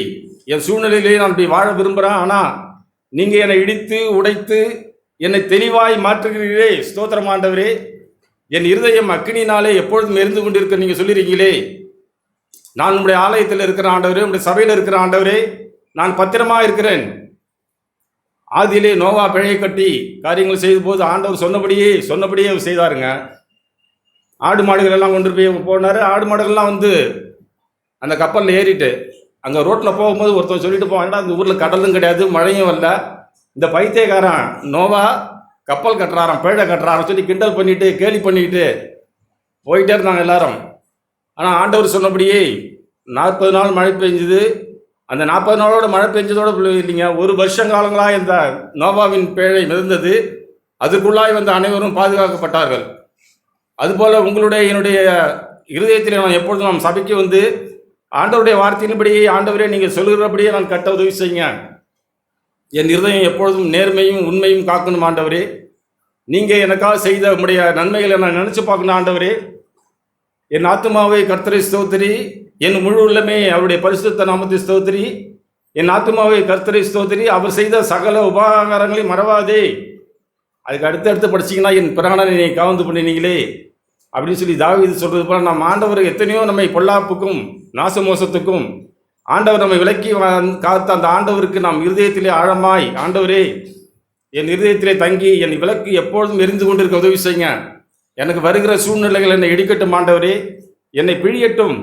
என் சூழ்நிலையிலேயே நான் இப்படி வாழ விரும்புகிறேன், ஆனால் நீங்கள் என்னை இடித்து உடைத்து என்னை தெளிவாய் மாற்றுகிறீர்களே, ஸ்தோத்திரம் ஆண்டவரே. என் இருதயம் அக்கினினாலே எப்பொழுதும் எரிந்து கொண்டிருக்க நீங்கள் சொல்லியிருக்கீங்களே. நான் உங்களுடைய ஆலயத்தில் இருக்கிற ஆண்டவரே, உங்களுடைய சபையில் இருக்கிற ஆண்டவரே, நான் பத்திரமா இருக்கிறேன். ஆதியிலே நோவா பிழையை கட்டி காரியங்கள் செய்த போது ஆண்டவர் சொன்னபடியே அவர் செய்தாருங்க. ஆடு மாடுகள் எல்லாம் கொண்டு போய் போனார். ஆடு மாடுகள்லாம் வந்து அந்த கப்பலில் ஏறிட்டு அங்கே ரோட்டில் போகும்போது ஒருத்தன் சொல்லிட்டு போவாங்கடா, அந்த ஊரில் கடலும் கிடையாது, மழையும் வரல, இந்த பைத்தியக்காரன் நோவா கப்பல் கட்டுறாராம், பேழை கட்டுறாராம் சொல்லி கிண்டல் பண்ணிட்டு கேலி பண்ணிக்கிட்டு போயிட்டே இருந்தாங்க எல்லாரும். ஆனால் ஆண்டவர் சொன்னபடியே 40 நாள் மழை பெஞ்சுது. அந்த 40 நாளோட மழை பெஞ்சதோடு இல்லைங்க, ஒரு வருஷங்காலங்களாக இந்த நோவாவின் பேழை மிதந்தது. அதுக்குள்ளாய் வந்து அனைவரும் பாதுகாக்கப்பட்டார்கள். அதுபோல் என்னுடைய இருதயத்தில் நான் எப்பொழுதும் நாம் சபைக்கு வந்து ஆண்டவருடைய வார்த்தையின்படியே, ஆண்டவரே நீங்கள் சொல்லுகிறபடியே நான் கட்ட உதவி செய்யுங்க. என் இருதயம் எப்பொழுதும் நேர்மையும் உண்மையும் காக்கணும் ஆண்டவரே. நீங்கள் எனக்காக செய்த உங்களுடைய நன்மைகளை நான் நினச்சி பார்க்கணும் ஆண்டவரே. என் ஆத்துமாவை கர்த்தரை ஸ்தோத்திரி, என் முழு உள்ளமே அவருடைய பரிசுத்த நாமத்தை ஸ்தோத்திரி. என் ஆத்துமாவை கர்த்தரை ஸ்தோத்திரி, அவர் செய்த சகல உபகாரங்களையும் மறவாதே. அதுக்கு அடுத்தடுத்து படிச்சிங்கன்னா என் பிராணனை காவந்து பண்ணினீங்களே அப்படின்னு சொல்லி தாவீது சொல்கிறது போல, நம்ம ஆண்டவர் எத்தனையோ நம்மை பொல்லாப்புக்கும் நாசமோசத்துக்கும் ஆண்டவர் நம்மை விலக்கி காத்த அந்த ஆண்டவருக்கு நாம் இருதயத்திலே ஆழமாய், ஆண்டவரே என் இருதயத்திலே தங்கி என் விளக்கு எப்பொழுதும் எரிந்து கொண்டிருக்க உதவி செய்யுங்க. எனக்கு வருகிற சூழ்நிலைகள் என்னை இடிக்கட்டும் ஆண்டவரே, என்னை பிழியட்டும்.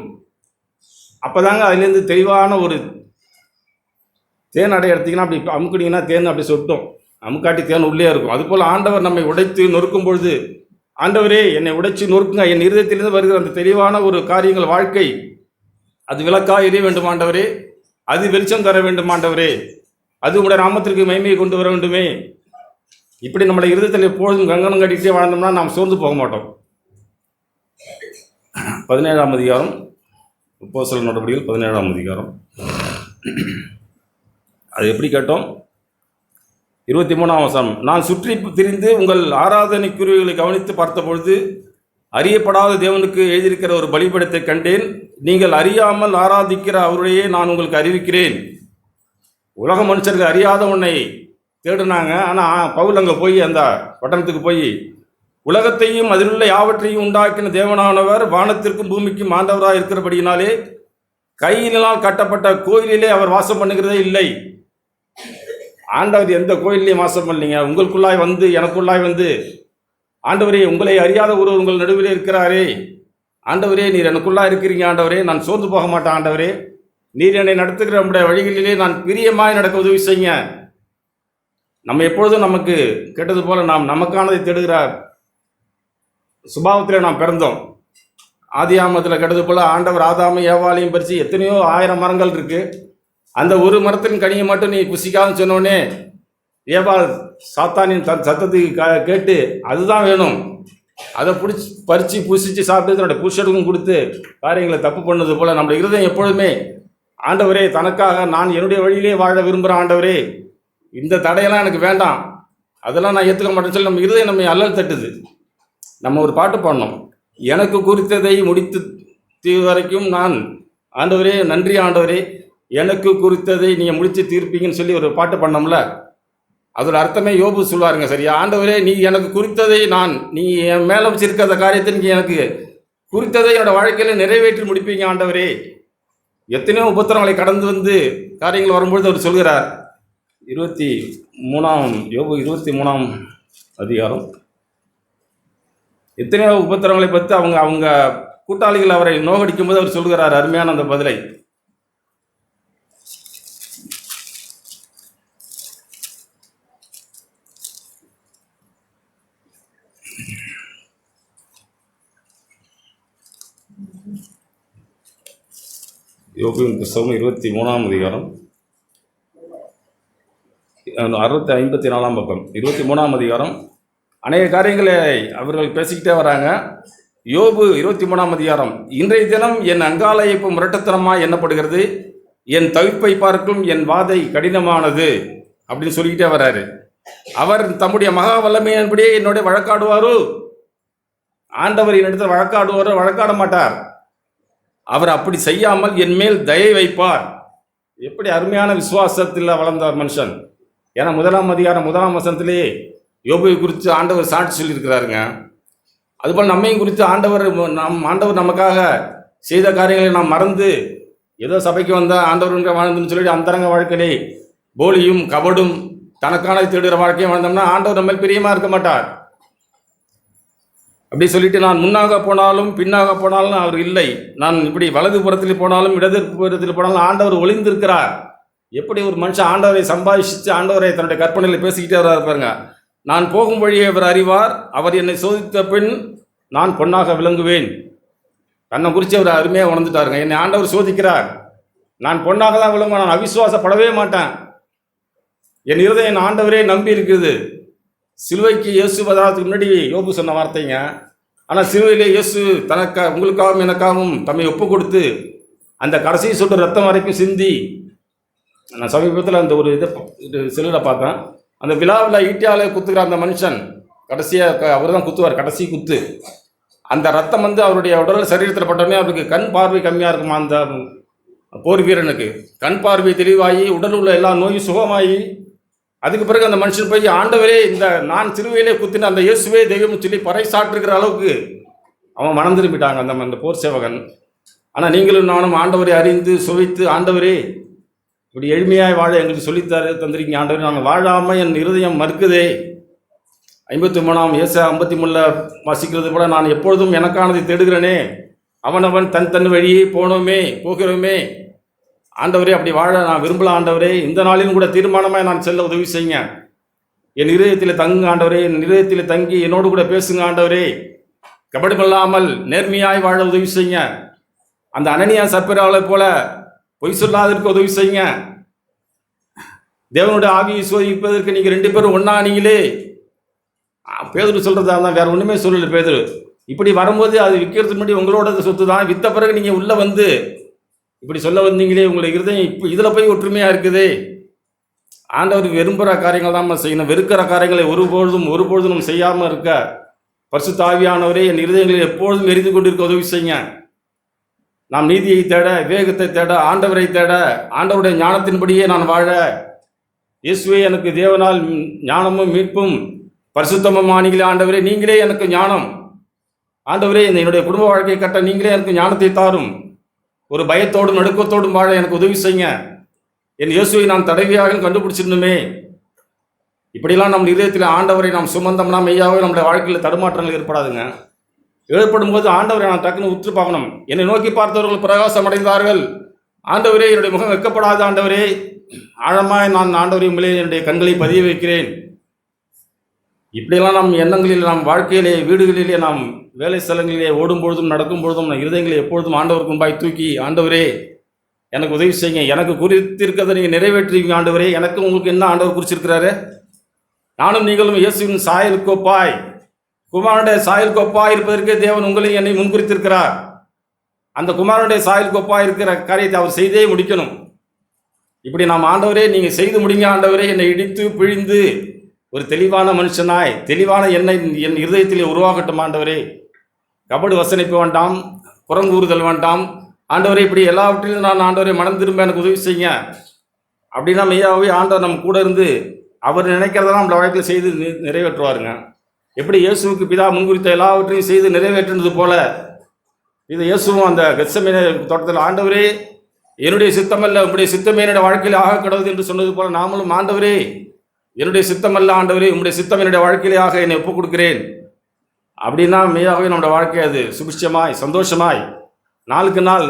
அப்போதாங்க அதுலேருந்து தெளிவான ஒரு தேன் அடை எடுத்திங்கன்னா அப்படி அமுக்குனீங்கன்னா தேன் அப்படி சொட்டும், அமுக்காட்டி தேன் உள்ளே இருக்கும். அதுபோல் ஆண்டவர் நம்மை உடைத்து நொறுக்கும் பொழுது, ஆண்டவரே என்னை உடைச்சு நொறுக்குங்க, என் இருதயத்திலிருந்து வருகிற அந்த தெளிவான ஒரு காரியங்கள் வாழ்க்கை அது விளக்காக எரிய வேண்டும் ஆண்டவரே, அது வெளிச்சம் தர வேண்டும் ஆண்டவரே, அது உங்களுடைய நாமத்திற்கு மகிமையை கொண்டு வர வேண்டுமே. இப்படி நம்மளுடைய இருதயத்தில் எப்பொழுதும் கங்கணம் கட்டிகிட்டே வாழ்ந்தோம்னா நாம் சோர்ந்து போக மாட்டோம். 17ஆம் அதிகாரம், அப்போஸ்தலர் நடபடிகள் 17ஆம் அதிகாரம். அது எப்படி கேட்டோம்? 23ஆம் வசனம். நான் சுற்றி திரிந்து உங்கள் ஆராதனைக்குரியவர்களை கவனித்து பார்த்த பொழுது அறியப்படாத தேவனுக்கு எழுதியிருக்கிற ஒரு பலிபீடத்தை கண்டேன். நீங்கள் அறியாமல் ஆராதிக்கிற அவரையே நான் உங்களுக்கு அறிவிக்கிறேன். உலக மனுஷருக்கு அறியாத உன்னை தேடினாங்க. ஆனால் பவுல் அங்கே போய் அந்த பட்டணத்துக்கு போய் உலகத்தையும் அதிலுள்ள யாவற்றையும் உண்டாக்கின தேவனானவர் வானத்திற்கும் பூமிக்கும் ஆண்டவராக இருக்கிறபடியினாலே கையினால் கட்டப்பட்ட கோயிலிலே அவர் வாசம் பண்ணுகிறதே இல்லை. ஆண்டவர் எந்த கோயிலையும் வாசம் பண்ணீங்க, உங்களுக்குள்ளாய் வந்து எனக்குள்ளாய் வந்து ஆண்டவரே, உங்களை அறியாத ஒருவர் உங்கள் நடுவில் இருக்கிறாரே. ஆண்டவரே, நீர் எனக்குள்ளா இருக்கிறீங்க. ஆண்டவரே, நான் சோர்ந்து போக மாட்டேன். ஆண்டவரே, நீர் என்னை நடத்துகிற நம்முடைய வழிகளிலே நான் பிரியமாய் நடக்க உதவி செய்யுங்க. நம்ம எப்பொழுதும் நமக்கு கெட்டது போல நாம் நமக்கானதை தேடுகிறார் சுபாவத்தில் நாம் பிறந்தோம். ஆதியாமத்தில் கெட்டது போல ஆண்டவர் ஆதாமை ஏவாளையும் பறித்து எத்தனையோ 1000 மரங்கள் இருக்கு. அந்த ஒரு மரத்தின் கனியை மட்டும் நீ புசிக்காதுன்னு சொன்னோடனே ஏவாள் சாத்தானின் சத்தத்துக்கு கேட்டு அதுதான் வேணும், அதை பறித்து புசித்து சாப்பிட்டு தன்னுடைய புருஷனுக்கும் கொடுத்து காரியங்களை தப்பு பண்ணது போல நம்முடைய இருதயம் எப்பொழுதுமே ஆண்டவரே, தனக்காக நான் என்னுடைய வழியிலே வாழ விரும்புகிறேன். ஆண்டவரே, இந்த தடையெல்லாம் எனக்கு வேண்டாம், அதெல்லாம் நான் ஏற்றுக்க மாட்டேன்னு சொல்லி நம்ம இருதயம் நம்ம அல்லல் தட்டுது. நம்ம ஒரு பாட்டு பாடணும், எனக்கு குறித்ததை முடித்து வரைக்கும் நான் ஆண்டவரே நன்றி ஆண்டவரே, எனக்கு குறித்ததை நீங்கள் முடித்து தீர்ப்பீங்கன்னு சொல்லி ஒரு பாட்டு பண்ணோம்ல. அதோட அர்த்தமே யோபு சொல்லுவாருங்க. சரியா? ஆண்டவரே, நீ எனக்கு குறித்ததை நீ என் மேலே வச்சிருக்க அந்த காரியத்தை நீங்கள் எனக்கு குறித்ததை என்னோட வாழ்க்கையில் நிறைவேற்றி முடிப்பீங்க. ஆண்டவரே, எத்தனையோ உபத்திரங்களை கடந்து வந்து காரியங்கள் வரும்பொழுது அவர் சொல்கிறார். 23 யோபு 23 அதிகாரம். எத்தனையோ உபத்திரங்களை பற்றி அவங்க கூட்டாளிகள் அவரை நோகடிக்கும் போது அவர் சொல்கிறார் அருமையான அந்த பதிலை. யோபுவின் புஸ்தகம் 23 அதிகாரம் 654 பக்கம். 23 அதிகாரம். அநேக காரியங்களை அவர்கள் பேசிக்கிட்டே வராங்க. யோபு 23 அதிகாரம். இன்றைய தினம் என் அங்காளையப்பு முரட்டத்தனமாக எண்ணப்படுகிறது, என் தவிப்பை பார்க்கும் என் வாதை கடினமானது அப்படின்னு சொல்லிக்கிட்டே வர்றாரு. அவர் தம்முடைய மகா வல்லமையின்படியே என்னோட வழக்காடுவாரோ? ஆண்டவர் என்னிடத்தில் வழக்காடுவாரோ? வழக்காட மாட்டார். அவர் அப்படி செய்யாமல் என் மேல் தயை வைப்பார். எப்படி அருமையான விசுவாசத்தில் வளர்ந்தார் மனுஷன். ஏன்னா 1 அதிகாரம் 1 வசனத்திலேயே யோபுவை குறித்து ஆண்டவர் சாட்சி சொல்லியிருக்கிறாருங்க. அதுபோல் நம்மையும் குறித்து ஆண்டவர் நமக்காக செய்த காரியங்களை நாம் மறந்து ஏதோ சபைக்கு வந்தால் ஆண்டவர் வாழ்ந்துன்னு சொல்லிட்டு அந்தரங்க வாழ்க்கையிலே போலியும் கபடும் தனக்கான தேடுகிற வாழ்க்கையை வாழ்ந்தோம்னா ஆண்டவர் நம்ம பிரியமாக இருக்க மாட்டார். அப்படி சொல்லிட்டு நான் முன்னாக போனாலும் பின்னாக போனாலும் அவர் இல்லை, நான் இப்படி வலது புறத்தில் போனாலும் இடது புறத்தில் போனாலும் ஆண்டவர் ஒளிந்திருக்கிறார். எப்படி ஒரு மனுஷன் ஆண்டவரை சம்பாதிச்சு ஆண்டவரை தன்னுடைய கற்பனையில் பேசிக்கிட்டே இருப்பாருங்க. நான் போகும் வழியை அவர் அறிவார், அவர் என்னை சோதித்த பின் நான் பொன்னாக விளங்குவேன். தன்னை குறித்து அவர் அருமையாக உணர்ந்துட்டாருங்க. என்னை ஆண்டவர் சோதிக்கிறார், நான் பொன்னாக தான் விளங்குவேன், நான் அவிசுவாசப்படவே மாட்டேன். என் இருதயம் ஆண்டவரே நம்பி இருக்குது. சிலுவைக்கு இயேசு வதாரத்துக்கு முன்னாடி யோபு சொன்ன வார்த்தைங்க. ஆனால் சிலுவையிலே இயேசு உங்களுக்காகவும் எனக்காகவும் தம்மை ஒப்பு கொடுத்து அந்த கடைசி சொட்டு ரத்தம் வரைக்கும் சிந்தி, நான் சமீபத்தில் அந்த ஒரு செல்லில் பார்த்தேன். அந்த விழாவில் ஈட்டியால் குத்துக்கிற அந்த மனுஷன் கடைசியாக அவர் தான் குத்துவார், கடைசி குத்து. அந்த ரத்தம் அவருடைய உடல் சரீரத்தில் பட்டோடனே அவருக்கு கண் பார்வை கம்மியாக இருக்குமா. அந்த போர் வீரனுக்கு கண் பார்வை தெளிவாகி உடல் உள்ள எல்லா நோயும் சுகமாகி அதுக்கு பிறகு அந்த மனுஷன் போய் ஆண்டவரே இந்த நான் சிலுவையிலே குத்தின அந்த இயேசுவே தெய்வம்னு சொல்லி பறைசாற்றுகிற அளவுக்கு அவன் மனம் திரும்பிட்டாங்க அந்த போர் சேவகன். ஆனால் நீங்களும் நானும் ஆண்டவரை அறிந்து சுவைத்து ஆண்டவரே இப்படி எளிமையாய் வாழ எங்களுக்கு தந்திருக்கீங்க ஆண்டவரே, நாங்கள் வாழாமல் என் இருதயம் மறுக்குதே. 53 ஏசாயா 53 வாசிக்கிறது கூட நான் எப்பொழுதும் எனக்கானதை தேடுகிறேனே, அவனவன் தன் வழியே போகிறோமே. ஆண்டவரே அப்படி வாழ நான் விரும்பல ஆண்டவரே, இந்த நாளிலும் கூட தீர்மானமாக நான் செல்ல உதவி செய்யுங்க. என் இருதயத்தில் தங்குங்க ஆண்டவரே, என் இருதயத்தில் தங்கி என்னோடு கூட பேசுங்க ஆண்டவரே. கபடமில்லாமல் நேர்மையாய் வாழ உதவி செய்யுங்க. அந்த அனனியா சப்பிராவை போல பொய் சொல்லாதற்கு உதவி செய்யுங்க. தேவனுடைய ஆவியை சோதிப்பதற்கு நீங்கள் 2 பேரும் ஒன்றா நீங்களே. பேதுரு சொல்கிறதா தான், வேற ஒன்றுமே சொல்லலை. பேதுரு இப்படி வரும்போது அது விற்கிறதுக்கு முன்னாடி உங்களோட சொத்து தான், விற்ற பிறகு நீங்கள் உள்ளே வந்து இப்படி சொல்ல வந்தீங்களே, உங்களுடைய இருதயம் இப்போ இதில் போய் ஒற்றுமையாக இருக்குது. ஆண்டவர் விரும்புகிற காரியங்கள் தான் நம்ம செய்யணும். வெறுக்கிற காரியங்களை ஒருபொழுதும் நம்ம செய்யாமல் இருக்க பரிசுத்த ஆவியானவரே என் இருதயங்களில் எப்பொழுதும் எரிந்து கொண்டிருக்க உதவி செய்யுங்க. நாம் நீதியை தேட, விவேகத்தை தேட, ஆண்டவரை தேட, ஆண்டவருடைய ஞானத்தின்படியே நான் வாழ, இயேசுவே எனக்கு தேவனால் ஞானமும் மீட்பும் பரிசுத்தமும் ஆனீங்களே ஆண்டவரே, நீங்களே எனக்கு ஞானம். ஆண்டவரே என்னுடைய குடும்ப வாழ்க்கையை கட்ட நீங்களே எனக்கு ஞானத்தை தாரும். ஒரு பயத்தோடும் நடுக்கத்தோடும் வாழ எனக்கு உதவி செய்யுங்க. என் இயேசுவை நான் தடவியாக கண்டுபிடிச்சிருந்தோமே. இப்படிலாம் நம்ம இதயத்தில் ஆண்டவரை நாம் சுமந்தோம்னா மெய்யாவே நம்மளுடைய வாழ்க்கையில் தடுமாற்றங்கள் ஏற்படாதுங்க. ஏற்படும் போது ஆண்டவரை நான் டக்குன்னு உற்று பார்க்கணும். என்னை நோக்கி பார்த்தவர்கள் பிரகாசம் அடைந்தார்கள். ஆண்டவரே, என்னுடைய முகம் வெட்கப்படாத ஆண்டவரே, ஆழமாய் நான் ஆண்டவரை உங்களே என்னுடைய கண்களை பதிய வைக்கிறேன். இப்படியெல்லாம் நம் எண்ணங்களில், நாம் வாழ்க்கையிலே, வீடுகளிலே, நாம் வேலை ஸ்தலங்களிலே ஓடும் பொழுதும் நடக்கும் பொழுதும் நம் இருதயங்களை எப்பொழுதும் ஆண்டவருக்கு முன்பாய் தூக்கி, ஆண்டவரே எனக்கு உதவி செய்யுங்க, எனக்கு குறித்திருக்கிறத நீங்கள் நிறைவேற்றுவீங்க ஆண்டவரே, எனக்கு உங்களுக்கு என்ன ஆண்டவர் குறிச்சிருக்கிறாரு? நானும் நீங்களும் இயேசுவின் சாயல் கோப்பாய், குமாரனுடைய சாயல் கோப்பாய் இருப்பதற்கே தேவன் உங்களையும் என்னை முன்குறித்திருக்கிறார். அந்த குமாரனுடைய சாயல் கோப்பாய் இருக்கிற காரியத்தை அவர் செய்தே முடிக்கணும். இப்படி நாம் ஆண்டவரே நீங்கள் செய்து முடிங்க ஆண்டவரே, என்னை இடித்து பிழிந்து ஒரு தெளிவான மனுஷனாய், தெளிவான எண்ணெய் என் இருதயத்திலே உருவாகட்டும் ஆண்டவரே. கபடு வசனிப்பு வேண்டாம், புறங்கூறுதல் வேண்டாம் ஆண்டவரே. இப்படி எல்லாவற்றிலும் நான் ஆண்டவரை மனம் திரும்ப எனக்கு உதவி செய்யுங்க. அப்படின்னா மெய்யாவே ஆண்டவர் நம்ம கூட இருந்து அவர் நினைக்கிறதெல்லாம் நம்மள வாழ்க்கையில் செய்து நிறைவேற்றுவாருங்க. எப்படி இயேசுவுக்கு பிதா முன்குறித்த எல்லாவற்றையும் செய்து நிறைவேற்றினது போல, இது இயேசுவும் அந்த கெத்செமனே தோட்டத்தில் ஆண்டவரே என்னுடைய சித்தமல்ல உம்முடைய சித்தமே என்னுடைய வாழ்க்கையில் ஆக கடவுது என்று சொன்னது போல, நாமளும் ஆண்டவரே என்னுடைய சித்தமல்ல ஆண்டவரே உம்முடைய சித்தம் என்னுடைய வாழ்க்கையிலே ஆக என்னை ஒப்புக் கொடுக்கிறேன். அப்படின்னா மெய்யாகவே நம்முடைய வாழ்க்கை அது சுபிட்சமாய் சந்தோஷமாய் நாளுக்கு நாள்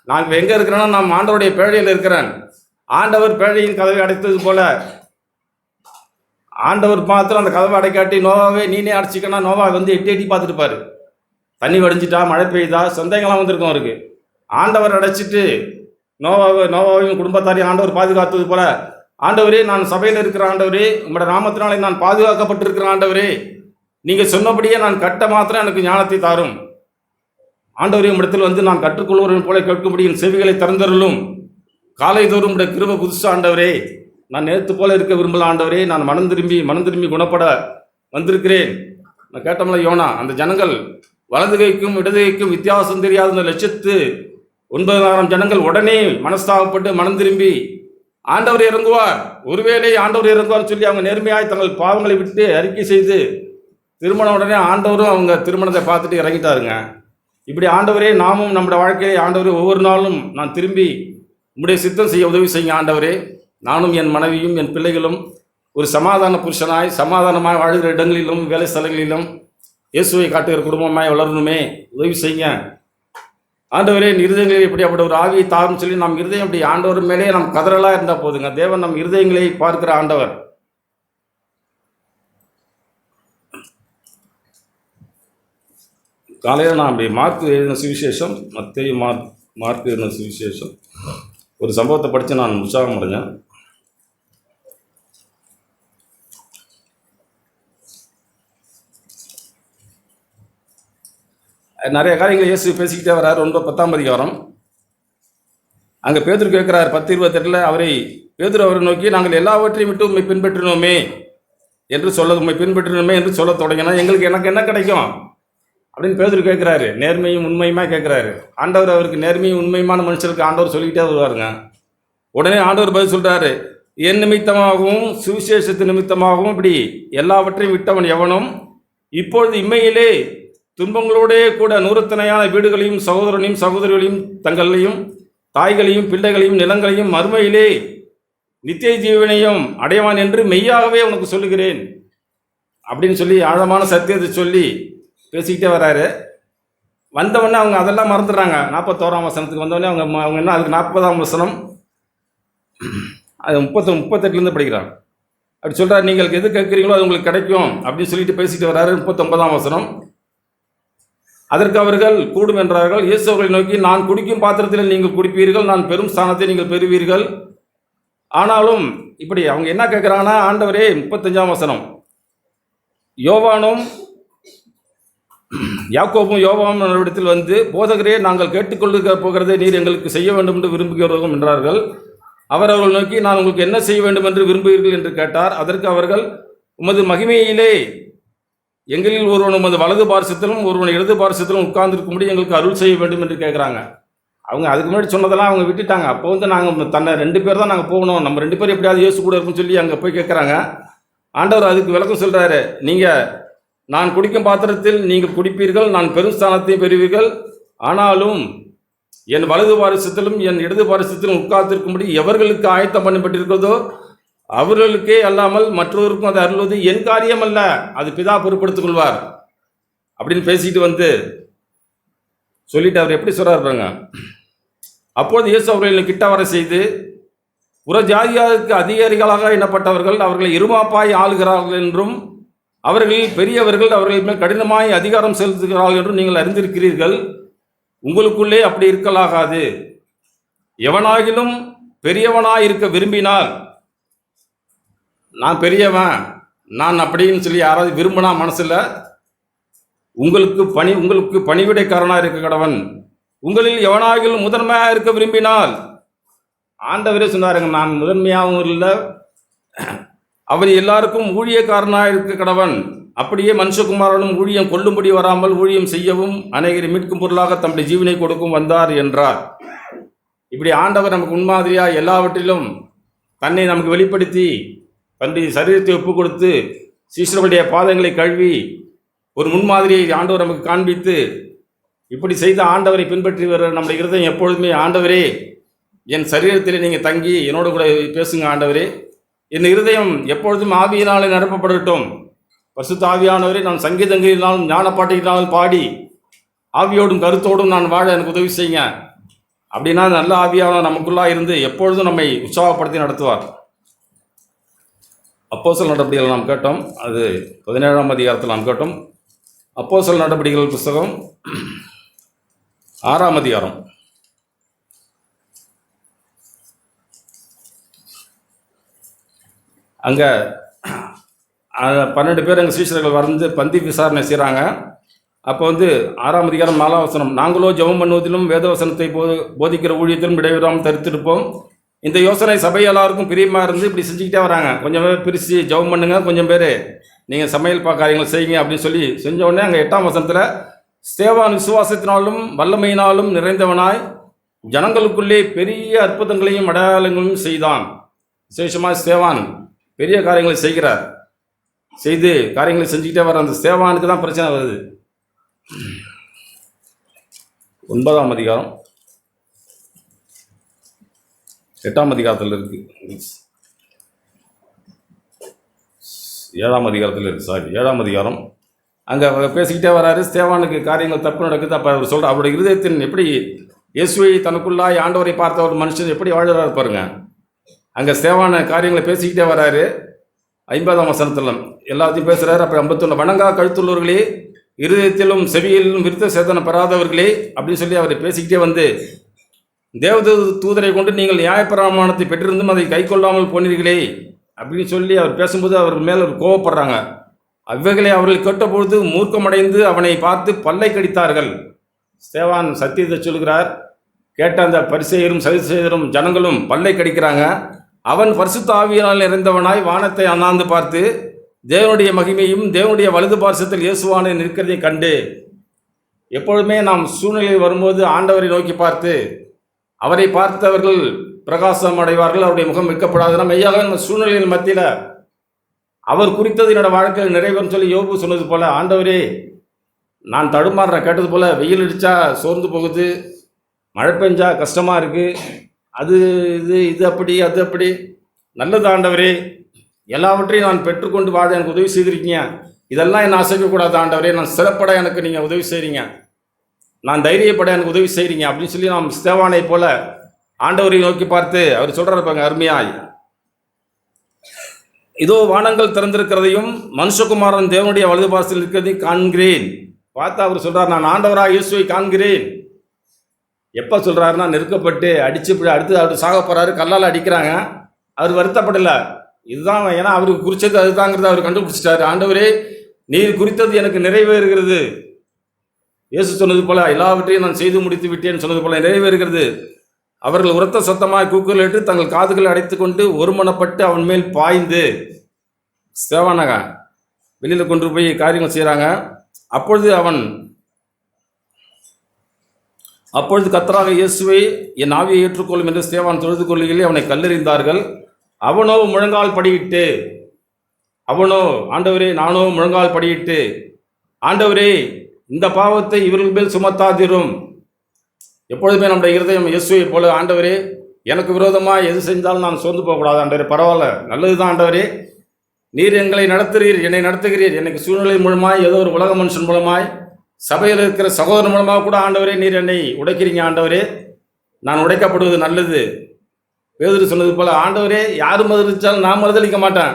நான் இப்போ எங்கே இருக்கிறேன்னா நான் ஆண்டவருடைய பேழையில் இருக்கிறேன். ஆண்டவர் பேழையின் கதவை அடைத்தது போல ஆண்டவர் மாத்திரம் அந்த கதவை அடைக்காட்டி நோவாவே நீனே அடைச்சிக்கன்னா நோவா வந்து எட்டி எட்டி பார்த்துட்டு பாரு. தண்ணி வடிஞ்சிட்டா, மழை பெய்யுதா, சந்தேகம்லாம் வந்திருக்கும் அவருக்கு. ஆண்டவர் அடைச்சிட்டு நோவாவையும் குடும்பத்தாரையும் ஆண்டவர் பாதுகாத்தது போல, ஆண்டவரே நான் சபையில் இருக்கிற ஆண்டவரே, உங்களோட நாமத்தினாலே நான் பாதுகாக்கப்பட்டிருக்கிற ஆண்டவரே, நீங்கள் சொன்னபடியே நான் கட்ட மாத்திரம் எனக்கு ஞானத்தை தாரும் ஆண்டவரே. உம்மிடத்தில் வந்து நான் கற்றுக்கொள்வதன் போல கேட்கும்படி என் செவிகளை திறந்தருளும். காலைதோறும் உடைய கிருபை புதுசு ஆண்டவரே. நான் நேற்று போல இருக்க விரும்பல ஆண்டவரே. நான் மனம் திரும்பி குணப்பட வந்திருக்கிறேன். நான் கேட்டோம்ல யோனா, அந்த ஜனங்கள் வலது கைக்கும் இடது கைக்கும் வித்தியாசம் தெரியாத அந்த 1,09,000 ஜனங்கள் உடனே மனஸ்தாபப்பட்டு மனம் திரும்பி ஆண்டவர் இறங்குவார், ஒருவேளை ஆண்டவர் இறங்குவார் சொல்லி அவங்க நேர்மையாய் தங்கள் பாவங்களை விட்டு அறிக்கை செய்து திருமணம் உடனே ஆண்டவரும் அவங்க திருமணத்தை பார்த்துட்டு இறங்கிட்டாருங்க. இப்படி ஆண்டவரே நாமும் நம்முடைய வாழ்க்கையை ஆண்டவரே ஒவ்வொரு நாளும் நான் திரும்பி உம்முடைய சித்தம் செய்ய உதவி செய்யுங்க ஆண்டவரே. நானும் என் மனைவியும் என் பிள்ளைகளும் ஒரு சமாதான புருஷனாய் சமாதானமாய் வாழ்கிற இடங்களிலும் வேலை ஸ்தலங்களிலும் இயேசுவை காட்டுகிற குடும்பமாய் வளரணுமே, உதவி செய்யுங்க ஆண்டவரே. என் இருதயங்களில் இப்படி அப்படி ஒரு ஆவியை தாரும் சொல்லி நம் இருதயம் இப்படி ஆண்டவர் மேலே நம் கதறலாக இருந்தால் போதுங்க. தேவன் நம் இருதயங்களை பார்க்கிற ஆண்டவர். காலையில் நான் அப்படி மார்க் எழுதின சுவிசேஷம், மத்தேயு மார்க் எழுதின சுவிசேஷம் ஒரு சம்பவத்தை படித்து நான் உற்சாகம் அடைஞ்சேன். நிறைய காரியங்கள் இயேசு பேசிக்கிட்டே வர்றார். 10ஆம் அதிகாரம் அங்கே பேதுரு கேட்குறார் 10:28 அவரை நோக்கி நாங்கள் எல்லாவற்றையும் விட்டு உண்மை பின்பற்றினோமே என்று சொல்ல தொடங்கினா எனக்கு என்ன கிடைக்கும் அப்படின்னு பேதுரு கேட்குறாரு. நேர்மையும் உண்மையுமா கேட்குறாரு. ஆண்டவர் அவருக்கு நேர்மையும் உண்மையுமான மனுஷருக்கு ஆண்டவர் சொல்லிக்கிட்டே வருவாருங்க. உடனே ஆண்டவர் பதில் சொல்கிறாரு, என் நிமித்தமாகவும் சுவிசேஷத்து நிமித்தமாகவும் இப்படி எல்லாவற்றையும் விட்டவன் எவனும் இப்பொழுது இம்மையிலே துன்பங்களோடே கூட நூறுத்தனையான வீடுகளையும் சகோதரனையும் சகோதரிகளையும் தங்களையும் தாய்களையும் பிள்ளைகளையும் நிலங்களையும் மறுமையிலே நித்திய ஜீவனையும் அடைவான் என்று மெய்யாகவே உனக்கு சொல்லுகிறேன் அப்படின்னு சொல்லி ஆழமான சத்தியத்தை சொல்லி பேசிக்கிட்டே வர்றாரு. வந்தவொடனே அவங்க அதெல்லாம் மறந்துடுறாங்க. 41ஆம் வசனத்துக்கு வந்தவொடனே அவங்க என்ன அதுக்கு 40ஆம் வசனம் அது 38 படிக்கிறாங்க. அப்படி சொல்கிறார், நீங்கள் எது கேட்குறீங்களோ அது உங்களுக்கு கிடைக்கும் அப்படின்னு சொல்லிட்டு பேசிட்டு வர்றாரு. 39ஆம் வசனம், அதற்கு அவர்கள் கூடும் என்றார்கள். இயேசு அவர்களை நோக்கி, நான் குடிக்கும் பாத்திரத்தில் நீங்கள் குடிப்பீர்கள், நான் பெரும் ஸ்தானத்தை நீங்கள் பெறுவீர்கள். ஆனாலும் இப்படி அவங்க என்ன கேட்குறாங்கன்னா, ஆண்டவரே 35ஆம் வசனம், யாக்கோபும் யோவானும் இடத்தில் வந்து, போதகரே நாங்கள் கேட்டுக்கொள்ள போகிறதை நீர் எங்களுக்கு செய்ய வேண்டும் என்று விரும்புகிறோம் என்றார்கள். அவர்கள் நோக்கி, நான் உங்களுக்கு என்ன செய்ய வேண்டும் என்று விரும்புகிறீர்கள் என்று கேட்டார். அதற்கு அவர்கள், உமது மகிமையிலே எங்களில் ஒருவன் உமது வலது பார்சத்திலும் ஒருவன் இடது பார்சத்திலும் உட்கார்ந்துருக்கும்படி எங்களுக்கு அருள் செய்ய வேண்டும் என்று கேட்குறாங்க. அவங்க அதுக்கு முன்னாடி சொன்னதெல்லாம் அவங்க விட்டுட்டாங்க. அப்போ வந்து நாங்கள் 2 பேர் தான் நாங்கள் போகணும், நம்ம 2 பேர் எப்படியாவது இயேசு கூட இருக்குன்னு சொல்லி அங்கே போய் கேட்குறாங்க. ஆண்டவர் அதுக்கு விளக்கம் சொல்கிறாரு, நீங்கள் நான் குடிக்கும் பாத்திரத்தில் நீங்கள் குடிப்பீர்கள், நான் பெரும் ஸ்தானத்தையும் பெறுவீர்கள். ஆனாலும் என் வலது பாரிசத்திலும் என் இடது பாரிசத்திலும் உட்கார்ந்திருக்கும்படி எவர்களுக்கு ஆயத்தம் பண்ணப்பட்டிருக்கிறதோ அவர்களுக்கே அல்லாமல் மற்றவருக்கும் அதை அருள்வது என் காரியம் அல்ல, அது பிதா பொறுப்படுத்திக் கொள்வார் அப்படின்னு பேசிட்டு வந்து சொல்லிட்டு அவர் எப்படி சொல்றாரு பாருங்க. அப்போது இயேசு அவர்களை கிட்ட வர செய்து, புறஜாதியாருக்கு அதிகாரிகளாக எண்ணப்பட்டவர்கள் அவர்களை இருமாப்பாய் ஆளுகிறார்கள் என்றும் அவர்கள் பெரியவர்கள் அவர்கள் மேல் கடினமாய் அதிகாரம் செலுத்துகிறார்கள் என்றும் நீங்கள் அறிந்திருக்கிறீர்கள். உங்களுக்குள்ளே அப்படி இருக்கலாகாது. எவனாகிலும் பெரியவனாய் இருக்க விரும்பினால், நான் பெரியவன் நான் அப்படின்னு சொல்லி யாராவது விரும்பினா மனசுல, உங்களுக்கு பணிவிடைக்காரனாக இருக்க கடவன். உங்களில் எவனாகிலும் முதன்மையாக இருக்க விரும்பினால், ஆண்டவரே சொன்னாருங்க, நான் முதன்மையாகவும் இல்லை, அவன் எல்லாருக்கும் ஊழியக்காரனாக இருக்க கடவன். அப்படியே மனுஷகுமாரனும் ஊழியம் கொள்ளும்படி வராமல் ஊழியம் செய்யவும் அநேகரை மீட்கும் பொருளாக தம்முடைய ஜீவனை கொடுக்கும் வந்தார் என்றார். இப்படி ஆண்டவர் நமக்கு முன்மாதிரியாக எல்லாவற்றிலும் தன்னை நமக்கு வெளிப்படுத்தி தன்னுடைய சரீரத்தை ஒப்பு கொடுத்து சீஷர்களுடைய பாதங்களை கழுவி ஒரு முன்மாதிரியை ஆண்டவர் நமக்கு காண்பித்து, இப்படி செய்த ஆண்டவரை பின்பற்றி வர நம்முடைய இருதயம் எப்பொழுதுமே, ஆண்டவரே என் சரீரத்தில் நீங்கள் தங்கி என்னோட கூட பேசுங்க ஆண்டவரே, என் இருதயம் எப்பொழுதும் ஆவியினாலே நிரப்பப்படட்டும். பரிசுத்த ஆவியானவரே, நான் சங்கீதங்களினாலும் ஞானப்பாட்டினாலும் பாடி ஆவியோடும் கருத்தோடும் நான் வாழ எனக்கு உதவி செய்யுங்க அப்படின்னா நல்ல ஆவியானவர் நமக்குள்ளாக இருந்து எப்பொழுதும் நம்மை உற்சாகப்படுத்தி நடத்துவார். அப்போஸ்தலர் நடபடிகள் நாம் கேட்டோம், அது 17ஆம் அதிகாரத்தில் நாம் கேட்டோம். அப்போஸ்தலர் நடபடிகள் புஸ்தகம் 6ஆம் அதிகாரம். அங்கே 12 பேர் எங்கள் சீஷர்கள் வந்து பந்தி விசாரணை செய்கிறாங்க. அப்போ 6ஆம் அதிகாரம் 4ஆம் வசனம், நாங்களோ ஜெபம் பண்ணுவதிலும் வேதவசனத்தை போதிக்கிற ஊழியத்திலும் இடைவிடாமல் தரித்திருப்போம். இந்த யோசனை சபை எல்லாருக்கும் பிரியமாக இருந்து இப்படி செஞ்சுக்கிட்டே வராங்க. கொஞ்சம் பேர் பிரித்து ஜெபம் பண்ணுங்க, கொஞ்சம் பேர் நீங்கள் சமையல் காரியங்களை செய்யுங்க அப்படின்னு சொல்லி செஞ்ச உடனே அங்கே 8ஆம் வசனத்தில், ஸ்தேவான் விசுவாசத்தினாலும் வல்லமையினாலும் நிறைந்தவனாய் ஜனங்களுக்குள்ளே பெரிய அற்புதங்களையும் அடையாளங்களையும் செய்தான். விசேஷமாக ஸ்தேவான் பெரிய காரியங்களை செய்து காரியங்களை செஞ்சுக்கிட்டே வர அந்த ஸ்தேவானுக்கு தான் பிரச்சனை வருது. 9ஆம் அதிகாரம் 8ஆம் அதிகாரத்தில் இருக்கு, 7ஆம் அதிகாரத்தில் இருக்கு, 7ஆம் அதிகாரம். அங்கே பேசிக்கிட்டே வராரு. ஸ்தேவானுக்கு காரியங்கள் தப்பு நடக்குது. அப்போ அவர் சொல்கிற அவருடைய இருதயத்தின் எப்படி இயேசுவை தனக்குள்ளாய் ஆண்டவரை பார்த்த ஒரு மனுஷன் எப்படி வாழ்கிறாரு பாருங்க. அங்கே ஸ்தேவான காரியங்களை பேசிக்கிட்டே வராரு. 50ஆம் வசனத்தில் எல்லாத்தையும் பேசுகிறாரு. அப்போ 51, வணங்கா கழுத்துள்ளவர்களே, இருதயத்திலும் செவியிலும் விருத்த சேதனம் பெறாதவர்களே அப்படின்னு சொல்லி அவர் பேசிக்கிட்டே வந்து, தூதரை கொண்டு நீங்கள் நியாயப்பிரமாணத்தை பெற்றிருந்தும் அதை கை கொள்ளாமல் போனீர்களே அப்படின்னு சொல்லி அவர் பேசும்போது அவர் மேலே கோவப்படுறாங்க. அவைகளை அவர்கள் கேட்டபொழுது மூர்க்கமடைந்து அவனை பார்த்து பல்லை கடித்தார்கள். ஸ்தேவான் சத்தியத்தை சொல்கிறார். கேட்ட அந்த பரிசேயரும் சதுசேயரும் ஜனங்களும் பல்லை கடிக்கிறாங்க. அவன் பரிசுத்த ஆவியினால் நிறைந்தவனாய் வானத்தை அண்ணாந்து பார்த்து தேவனுடைய மகிமையும் தேவனுடைய வலது பார்சத்தில் இயேசுவானை நிற்கிறதை கண்டு, எப்பொழுதுமே நாம் சூழ்நிலை வரும்போது ஆண்டவரை நோக்கி பார்த்து அவரை பார்த்தவர்கள் பிரகாசம் அடைவார்கள், அவருடைய முகம் வைக்கப்படாதுன்னா மெய்யாக நம்ம சூழ்நிலையின் மத்தியில் அவர் குறித்தது என்னோட வாழ்க்கையில் நிறைவேறும் சொல்லி யோபு சொன்னது போல, ஆண்டவரே நான் தடுமாறுறேன், கேட்டது போல் வெயில் அடித்தா சோர்ந்து போகுது, மழை பெஞ்சா கஷ்டமாக இருக்குது, அது இது அப்படி அது அப்படி, நல்லது ஆண்டவரே எல்லாவற்றையும் நான் பெற்றுக்கொண்டு வாழ எனக்கு உதவி செய்திருக்கீங்க, இதெல்லாம் என்னை அசைக்கக்கூடாது ஆண்டவரே, நான் சிறப்பட எனக்கு நீங்கள் உதவி செய்கிறீங்க, நான் தைரியப்பட எனக்கு உதவி செய்கிறீங்க அப்படின்னு சொல்லி நாம் ஸ்தேவானை போல ஆண்டவரை நோக்கி பார்த்து அவர் சொல்கிறார் பாருங்க அருமையாய், இதோ வானங்கள் திறந்திருக்கிறதையும் மனுஷகுமாரன் தேவனுடைய வலது பார்சத்தில் இருக்கிறதையும் காண்கிறேன். பார்த்தா அவர் சொல்கிறார், நான் ஆண்டவராக இயேசுவை காண்கிறேன். எப்போ சொல்கிறாருன்னா நெருக்கப்பட்டு அடித்து அடுத்து அவர் சாக போகிறாரு, கல்லால் அடிக்கிறாங்க. அவர் வருத்தப்படலை, இதுதான் ஏன்னா அவருக்கு குறித்தது அதுதாங்கிறத அவர் கண்டுபிடிச்சிட்டாரு. ஆண்டவரே நீர் குறித்தது எனக்கு நிறைவேறுகிறது, இயேசு சொன்னது போல எல்லாவற்றையும் நான் செய்து முடித்து விட்டேன்னு சொன்னது போல நிறைவேறுகிறது. அவர்கள் உரத்த சத்தமாய் கூக்குரலிட்டு தங்கள் காதுகளை அடைத்து கொண்டு ஒருமனப்பட்டு அவன் மேல் பாய்ந்து ஸ்தேவானாக வெளியில் கொண்டு போய் காரியங்கள் செய்கிறாங்க. அப்பொழுது கர்த்தராக இயேசுவை என் ஆவியை ஏற்றுக்கொள்ளும் என்று ஸ்தேவான் தொழுது கொள்ளுகையில் அவனை கல்லெறிந்தார்கள். அவனோ முழங்கால் படியிட்டு, ஆண்டவரே நானோ முழங்கால் படியிட்டு, ஆண்டவரே இந்த பாவத்தை இவர்கள் மேல் சுமத்தாதிரும். எப்பொழுதுமே நம்முடைய இருதயம் இயேசுவை போல, ஆண்டவரே எனக்கு விரோதமாக எது செஞ்சாலும் நான் சோர்ந்து போகக்கூடாது ஆண்டவரே. பரவாயில்ல, நல்லது தான் ஆண்டவரே. நீர் எங்களை நடத்துகிறீர், என்னை நடத்துகிறீர். எனக்கு சூழ்நிலை மூலமாய், ஏதோ ஒரு உலக மனுஷன் மூலமாய், சபையில் இருக்கிற சகோதரன் மூலமாக கூட ஆண்டவரே நீர் என்னை உடைக்கிறீங்க ஆண்டவரே. நான் உடைக்கப்படுவது நல்லது. பேதுரு சொன்னது போல, ஆண்டவரே யார் மறுதளிச்சாலும் நான் மறுதளிக்க மாட்டேன்.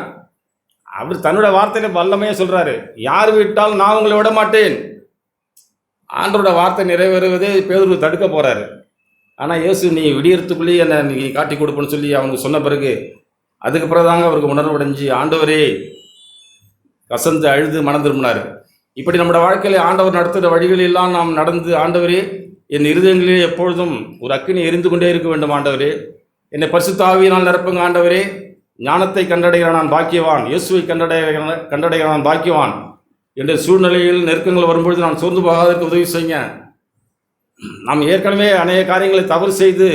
அவர் தன்னோட வார்த்தையில வல்லமையே சொல்றாரு, யார் விட்டாலும் நான் உங்களை விட மாட்டேன். ஆண்டவரோட வார்த்தை நிறைவேறுவதே பேதுரு தடுக்க போறாரு. ஆனால் இயேசு நீ விடியறதுக்குள்ளேயே என்னை நீ காட்டி கொடுப்பேன்னு சொல்லி அவனுக்கு சொன்ன பிறகு, அதுக்கு பிறகுதாங்க அவருக்கு உணர்வடைஞ்சு ஆண்டவரே கசந்து அழுது மனம் திரும்பினார். இப்படி நம்மளோட வாழ்க்கையில் ஆண்டவர் நடத்துகிற வழிகளெல்லாம் நாம் நடந்து, ஆண்டவரே என் இருதயங்களிலே எப்பொழுதும் ஒரு அக்கினி எரிந்து கொண்டே இருக்க வேண்டும் ஆண்டவரே. என்னை பரிசுத்த ஆவியினால் நிரப்புங்க ஆண்டவரே. ஞானத்தை கண்டடைகிற நான் பாக்கியவான், இயேசுவை கண்டடைகிற நான் பாக்கியவான். என்ற சூழ்நிலையில் நெருக்கங்கள் வரும்பொழுது நான் சோர்ந்து போகாதற்கு உதவி செய்யுங்க. நாம் ஏற்கனவே அநேக காரியங்களை தவறு செய்து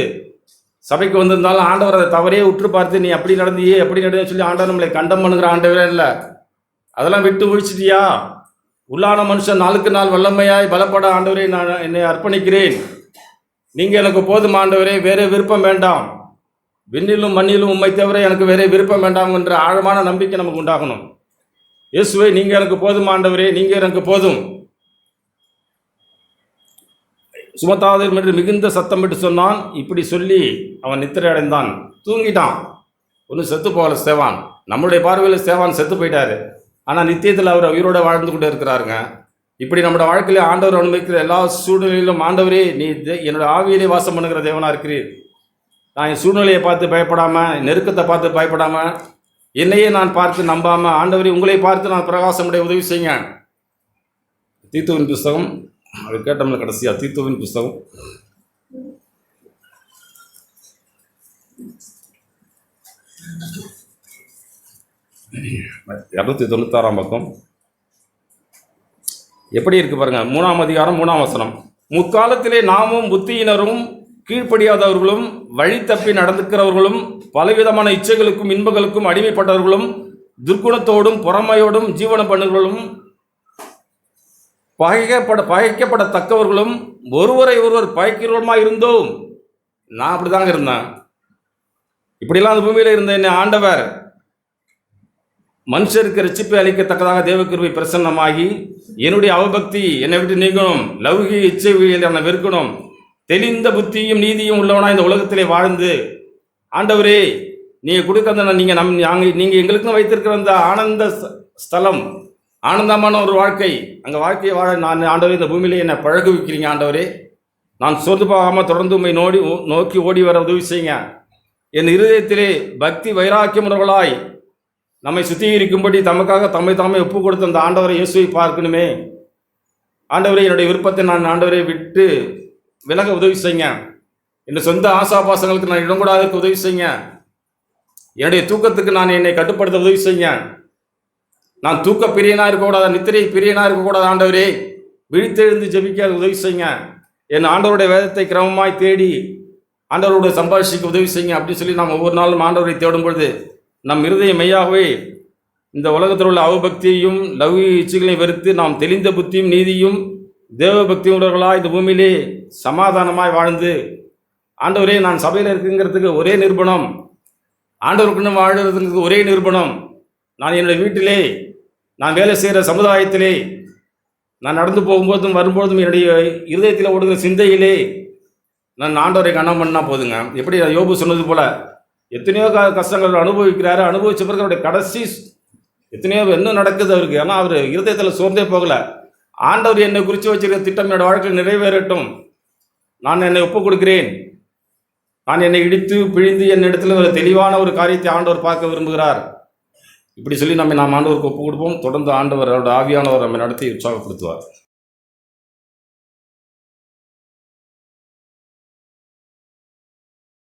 சபைக்கு வந்திருந்தாலும் ஆண்டவர் அதை தவறே உற்று பார்த்து நீ அப்படி நடந்தியே எப்படி நடந்து சொல்லி ஆண்டவர் நம்மளை கண்டம் பண்ணுகிற ஆண்டவரே இல்லை. அதெல்லாம் விட்டு ஒழிச்சிட்டியா? உள்ளான மனுஷன் நாளுக்கு நாள் வல்லமையாய் பலப்பட ஆண்டவரே நான் என்னை அர்ப்பணிக்கிறேன். நீங்கள் எனக்கு போதும் ஆண்டவரே, வேறே விருப்பம் வேண்டாம். விண்ணிலும் மண்ணிலும் உம்மை தவிர எனக்கு வேறே விருப்பம் வேண்டாம் என்ற ஆழமான நம்பிக்கை நமக்கு உண்டாகணும். இயேசுவே நீங்கள் எனக்கு போதும் ஆண்டவரே, நீங்கள் எனக்கு போதும். சுமத்தாதீர் என்று மிகுந்த சத்தம் விட்டு சொன்னான். இப்படி சொல்லி அவன் நித்திரை அடைந்தான், தூங்கிட்டான். ஒன்றும் செத்து போகல ஸ்தேவான். நம்மளுடைய பார்வையில் ஸ்தேவான் செத்து போயிட்டாரு. ஆனால் நித்தியத்தில் அவர் உயிரோடு வாழ்ந்து கொண்டே இருக்கிறாருங்க. இப்படி நம்மளோட வாழ்க்கையில் ஆண்டவர் அனுபவிக்கிற எல்லா சூழ்நிலையிலும் ஆண்டவரே நீ என்னோட ஆவியிலே வாசம் பண்ணுகிற தேவனாக இருக்கிறீர். நான் என் சூழ்நிலையை பார்த்து பயப்படாமல், நெருக்கத்தை பார்த்து பயப்படாமல், என்னையே நான் பார்த்து நம்பாமல், ஆண்டவரே உங்களை பார்த்து நான் பிரகாசமுடைய உதவி செய்யுங்க. தீத்துவின் புஸ்தகம் அது கேட்டோம்ல கடைசியா, தீத்துவின் புஸ்தகம் 296 பக்கம் எப்படி இருக்கு பாருங்க. 3ஆம் அதிகாரம் 3ஆம் வசனம். முக்காலத்திலே நாமும் புத்தியினரும் கீழ்ப்படியாதவர்களும் வழி தப்பி நடந்துக்கிறவர்களும் பலவிதமான இச்சைகளுக்கும் இன்பங்களுக்கும் அடிமைப்பட்டவர்களும் துர்க்குணத்தோடும் பொறாமையோடும் ஜீவனம் பண்ணுகளும் பகைக்கப்படத்தக்கவர்களும் ஒருவரை ஒருவர் பகைக்கிறவருமாய் இருந்தோம். நான் அப்படிதாங்க இருந்தேன். இப்படிலாம் அந்த பூமியில் இருந்த என்னை ஆண்டவர் மனுஷருக்கு ரட்சிப்பை அளிக்கத்தக்கதாக தேவகிருபை பிரசன்னமாகி என்னுடைய அவபக்தி என்னை விட்டு நீங்கணும், லௌகிக இச்சை என்னை வெறுக்கணும், தெளிந்த புத்தியும் நீதியும் உள்ளவனா இந்த உலகத்திலே வாழ்ந்து ஆண்டவரே நீங்கள் கொடுக்க நீங்கள் எங்களுக்குன்னு வைத்திருக்கிற அந்த ஆனந்த ஸ்தலம், ஆனந்தமான ஒரு வாழ்க்கை, அங்கே வாழ்க்கையை வாழ நான் ஆண்டவரே இந்த பூமியிலே என்னை பழகு வைக்கிறீங்க ஆண்டவரே. நான் சோர்ந்து போகாமல் தொடர்ந்து உண்மை நோக்கி ஓடி வர உதவி செய்யுங்க. என் இருதயத்திலே பக்தி வைராக்கியமுறவர்களாய் நம்மை சுத்திகரிக்கும்படி தமக்காக தாமே ஒப்பு கொடுத்த அந்த ஆண்டவரை இயேசுவை பார்க்கணுமே. ஆண்டவரே என்னுடைய விருப்பத்தை நான் ஆண்டவரை விட்டு விலக உதவி செய்யுங்க. என் சொந்த ஆசாபாசங்களுக்கு நான் இடம் கூடாதற்கு உதவி செய்யுங்க. என்னுடைய தூக்கத்துக்கு நான் என்னை கட்டுப்படுத்த உதவி செய்யுங்க. நான் தூக்க பிரியனாக இருக்கக்கூடாது, நித்திரை பிரியனாக இருக்கக்கூடாது. ஆண்டவரே விழித்தெழுந்து ஜெபிக்க உதவி செய்யுங்க. என் ஆண்டவருடைய வேதத்தை கிரமமாய் தேடி ஆண்டவருடைய சம்பாஷிக்க உதவி செய்யுங்க. அப்படின்னு சொல்லி நாம் ஒவ்வொரு நாளும் ஆண்டவரை தேடும் பொழுது நம் இருதயம் மெய்யாகவே இந்த உலகத்தில் உள்ள அவபக்தியையும் லௌகிக இச்சைகளையும் வெறுத்து நாம் தெளிந்த புத்தியும் நீதியும் தேவ பக்தி உணர்வுகளாக இந்த பூமியிலே சமாதானமாய் வாழ்ந்து ஆண்டவரே நான் சபையில் இருக்குங்கிறதுக்கு ஒரே நிரூபணம், ஆண்டவருக்குன்னு வாழ்கிறதுக்கு ஒரே நிரூபணம், நான் என்னுடைய வீட்டிலே, நான் வேலை செய்கிற சமுதாயத்திலே, நான் நடந்து போகும்போதும் வரும்போதும் என்னுடைய இருதயத்தில் ஓடுகிற சிந்தையிலே நான் ஆண்டவரை கனம் பண்ணால் போதுங்க. எப்படி யோபு சொன்னது போல எத்தனையோ கஷ்டங்கள் அனுபவிக்கிறாரு, அனுபவிச்ச பிறகு அவருடைய கடைசி எத்தனையோ என்ன நடக்குது அவருக்கு. ஆனால் அவர் இருதயத்தில் சோர்ந்தே போகலை. ஆண்டவர் என்னை குறித்து வச்சிருக்கிற திட்டம் என்னோட வாழ்க்கையில் நிறைவேறட்டும், நான் என்னை ஒப்புக் கொடுக்கிறேன், நான் என்னை இடித்து பிழிந்து என் இடத்துல ஒரு தெளிவான ஒரு காரியத்தை ஆண்டவர் பார்க்க விரும்புகிறார். இப்படி சொல்லி நாம் ஆண்டவருக்கு ஒப்புக் கொடுப்போம். தொடர்ந்து ஆண்டவர் அவருடைய ஆவியானவர் நம்மை நடத்தி உற்சாகப்படுத்துவார்.